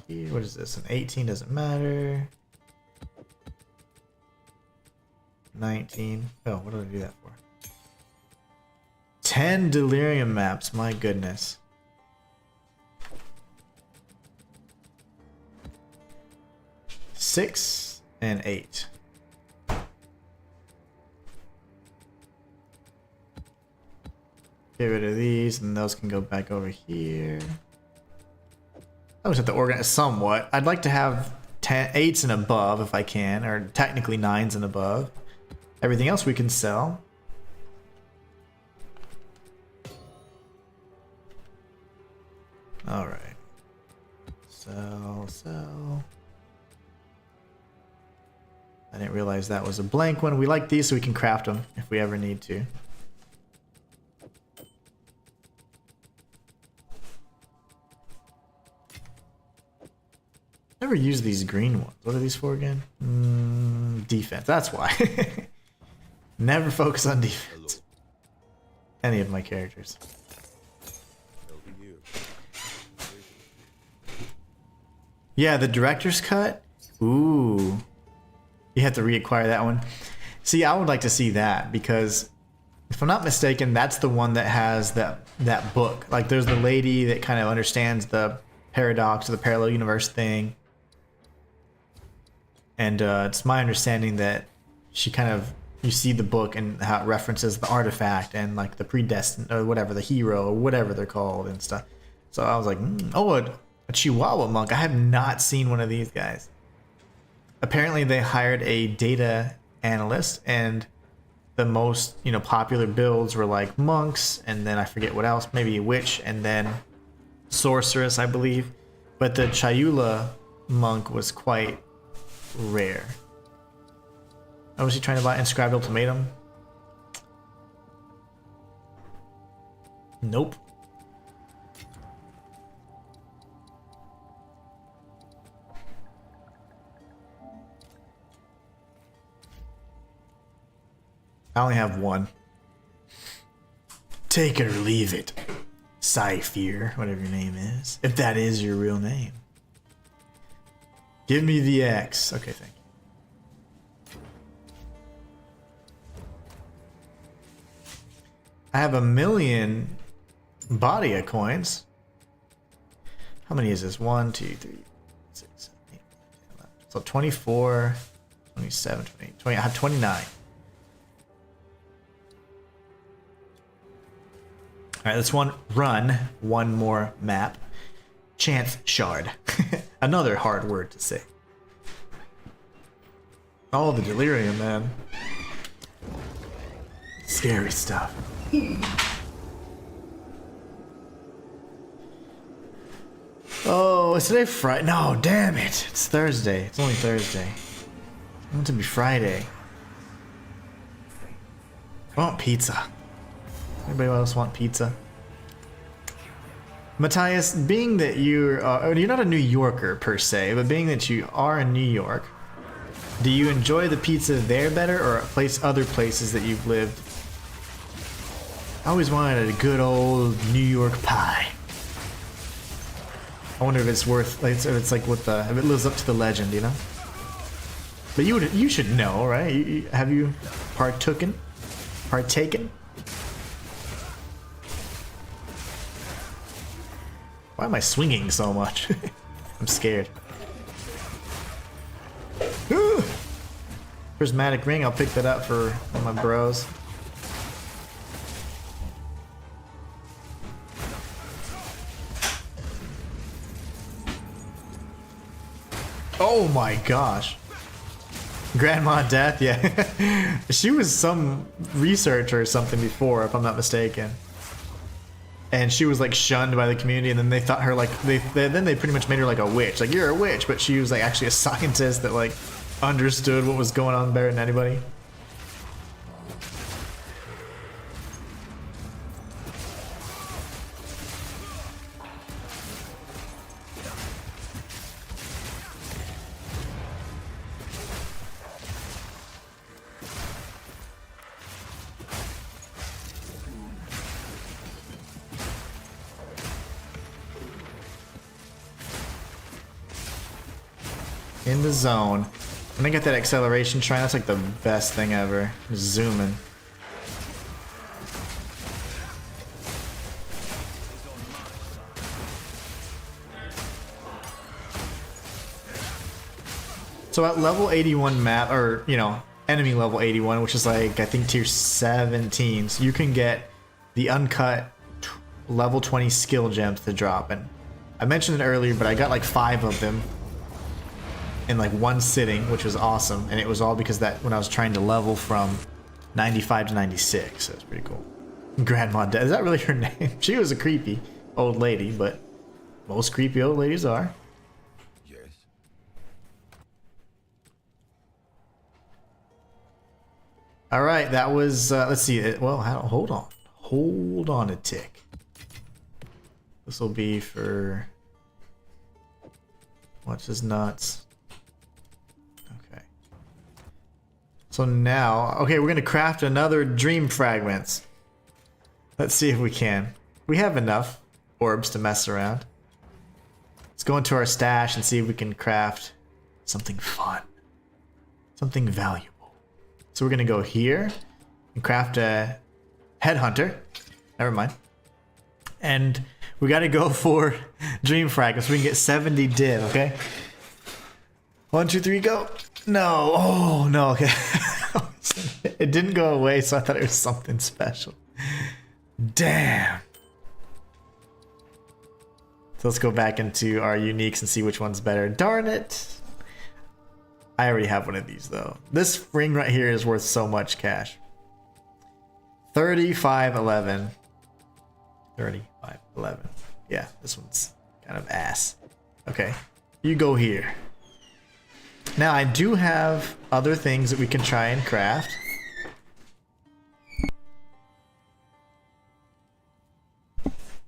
Speaker 1: What is this? An 18 doesn't matter. 19. Oh, what do I do that for? 10 delirium maps. My goodness. 6 and 8. Get rid of these, and those can go back over here. I always have to organize somewhat. I'd like to have 8s and above if I can, or technically 9s and above. Everything else we can sell. All right. Sell. I didn't realize that was a blank one. We like these so we can craft them if we ever need to. Never use these green ones. What are these for again? Defense. That's why. Never focus on defense. Any of my characters. Yeah, the director's cut. Ooh. You have to reacquire that one. See, I would like to see that, because if I'm not mistaken, that's the one that has that book. Like, there's the lady that kind of understands the paradox, or the parallel universe thing. And it's my understanding that she kind of, you see the book and how it references the artifact and like the predestined, or whatever, the hero, or whatever they're called and stuff. So I was like, oh, a Chihuahua monk. I have not seen one of these guys. Apparently they hired a data analyst, and the most, popular builds were like monks, and then I forget what else, maybe a witch, and then sorceress, I believe. But the Chihuahua monk was quite rare. Oh, was he trying to buy inscribed ultimatum? Nope. I only have one. Take it or leave it. Cypher, whatever your name is. If that is your real name. Give me the X. Okay, thank you. I have 1,000,000 Badia coins. How many is this? 1, 2, 3, 6, 7, 8, 9, 10, 11. So 24, 27, 28, 20. I have 29. All right, let's run one more map. Chance shard. Another hard word to say. Oh, the delirium, man. Scary stuff. Oh, is today Friday? No, damn it. It's Thursday. It's only Thursday. I want it to be Friday. I want pizza. Anybody else want pizza? Matthias, being that you're not a New Yorker per se, but being that you are in New York, do you enjoy the pizza there better or other places that you've lived? I always wanted a good old New York pie. I wonder if it's worth, if it's like if it lives up to the legend, you know? But you should know, right? Have you partaken? Why am I swinging so much? I'm scared. Prismatic ring, I'll pick that up for one of my bros. Oh my gosh. Grandma Death, yeah. She was some researcher or something before, if I'm not mistaken. And she was like shunned by the community, and then they thought her like then they pretty much made her like a witch. Like, you're a witch, but she was like actually a scientist that like understood what was going on better than anybody. In the zone. When I get that acceleration shrine, that's like the best thing ever. Just zooming. So at level 81 map, or enemy level 81, which is like I think tier 17, so you can get the uncut level 20 skill gems to drop. And I mentioned it earlier, but I got like 5 of them in like one sitting, which was awesome, and it was all because that when I was trying to level from 95 to 96, so it's pretty cool. Grandma Death, is that really her name? She was a creepy old lady, but most creepy old ladies are.
Speaker 2: Yes.
Speaker 1: All right, that was let's see. Well, hold on a tick. This will be for watch his nuts. So now, okay, we're gonna craft another dream fragments. Let's see if we can. We have enough orbs to mess around. Let's go into our stash and see if we can craft something fun, something valuable. So we're gonna go here and craft a headhunter. Never mind. And we gotta go for dream fragments so we can get 70 div, okay? 1, 2, 3, go. No, oh no, okay. It didn't go away, so I thought it was something special. Damn. So let's go back into our uniques and see which one's better. Darn it. I already have one of these though. This ring right here is worth so much cash. 3511. 3511. Yeah, this one's kind of ass. Okay, you go here. Now I do have other things that we can try and craft.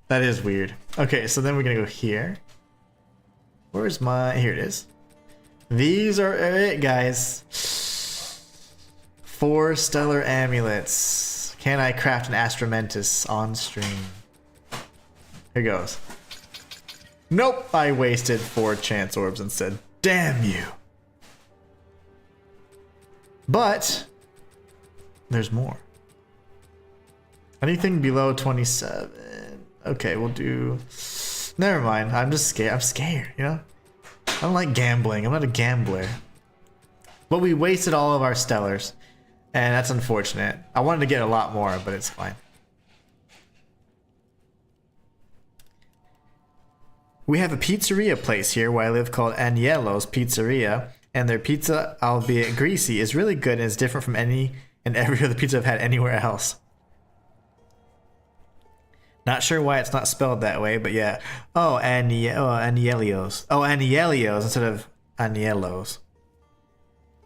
Speaker 1: That is weird. Okay, so then we're gonna go here. Where's my... Here it is. These are it, guys. 4 stellar amulets. Can I craft an Astramentus on stream? Here goes. Nope, I wasted 4 chance orbs instead. Damn you. But there's more. Anything below 27. Okay, we'll do... Never mind. I'm just scared. I'm scared, you know? I don't like gambling. I'm not a gambler. But we wasted all of our stellars. And that's unfortunate. I wanted to get a lot more, but it's fine. We have a pizzeria place here where I live called Agnello's Pizzeria. And their pizza, albeit greasy, is really good and is different from any and every other pizza I've had anywhere else. Not sure why it's not spelled that way, but yeah. Oh, Agnello's. Oh, Agnello's instead of Agnello's.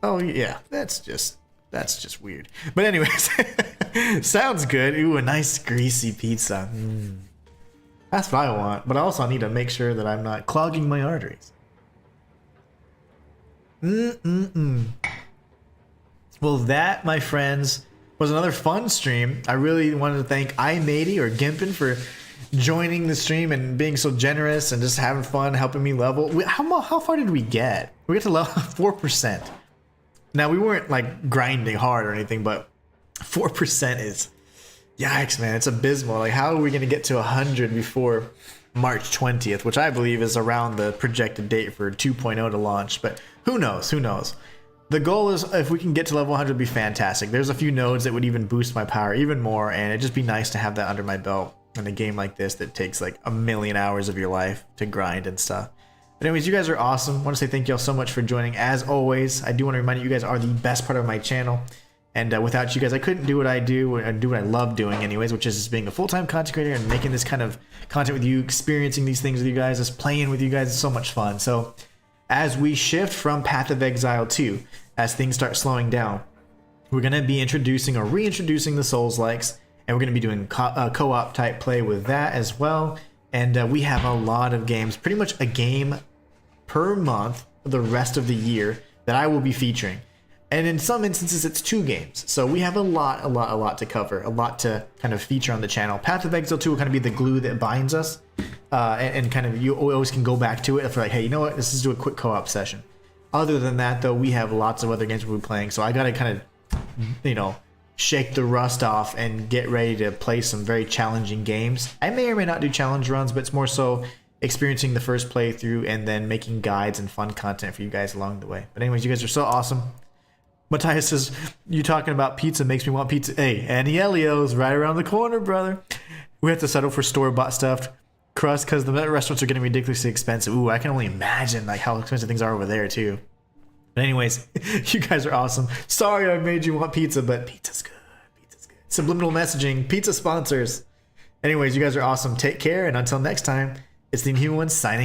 Speaker 1: Oh, yeah. That's just weird. But anyways, sounds good. Ooh, a nice greasy pizza. That's what I want. But I also need to make sure that I'm not clogging my arteries. Well, that, my friends, was another fun stream. I really wanted to thank iMatey or Gimpin for joining the stream and being so generous and just having fun, helping me level. How far did we get? We got to level 4%. Now, we weren't like grinding hard or anything, but 4% is, yikes, man. It's abysmal. Like, how are we going to get to 100 before March 20th, which I believe is around the projected date for 2.0 to launch, but who knows? Who knows? The goal is, if we can get to level 100, it'd be fantastic. There's a few nodes that would even boost my power even more, and it'd just be nice to have that under my belt in a game like this that takes like 1,000,000 hours of your life to grind and stuff. But anyways, you guys are awesome. I want to say thank you all so much for joining. As always, I do want to remind you, you guys are the best part of my channel. And without you guys, I couldn't do what I do, or do what I love doing anyways, which is just being a full-time content creator and making this kind of content with you, experiencing these things with you guys, just playing with you guys is so much fun. So as we shift from Path of Exile 2, as things start slowing down, we're going to be introducing or reintroducing the Souls-likes, and we're going to be doing co-op type play with that as well. And we have a lot of games, pretty much a game per month for the rest of the year that I will be featuring. And in some instances, it's 2 games. So we have a lot to cover, a lot to kind of feature on the channel. Path of Exile 2 will kind of be the glue that binds us. And kind of, you always can go back to it if we're like, hey, you know what, let's just do a quick co-op session. Other than that, though, we have lots of other games we'll be playing. So I got to kind of, you know, shake the rust off and get ready to play some very challenging games. I may or may not do challenge runs, but it's more so experiencing the first playthrough and then making guides and fun content for you guys along the way. But anyways, you guys are so awesome. Matthias says, you talking about pizza makes me want pizza. Hey, Agnello's right around the corner, brother. We have to settle for store-bought stuffed crust because the restaurants are getting ridiculously expensive. Ooh, I can only imagine like how expensive things are over there too. But anyways, you guys are awesome. Sorry I made you want pizza, but pizza's good. Pizza's good. Subliminal messaging, pizza sponsors. Anyways, you guys are awesome. Take care, and until next time, it's the Inhuman signing.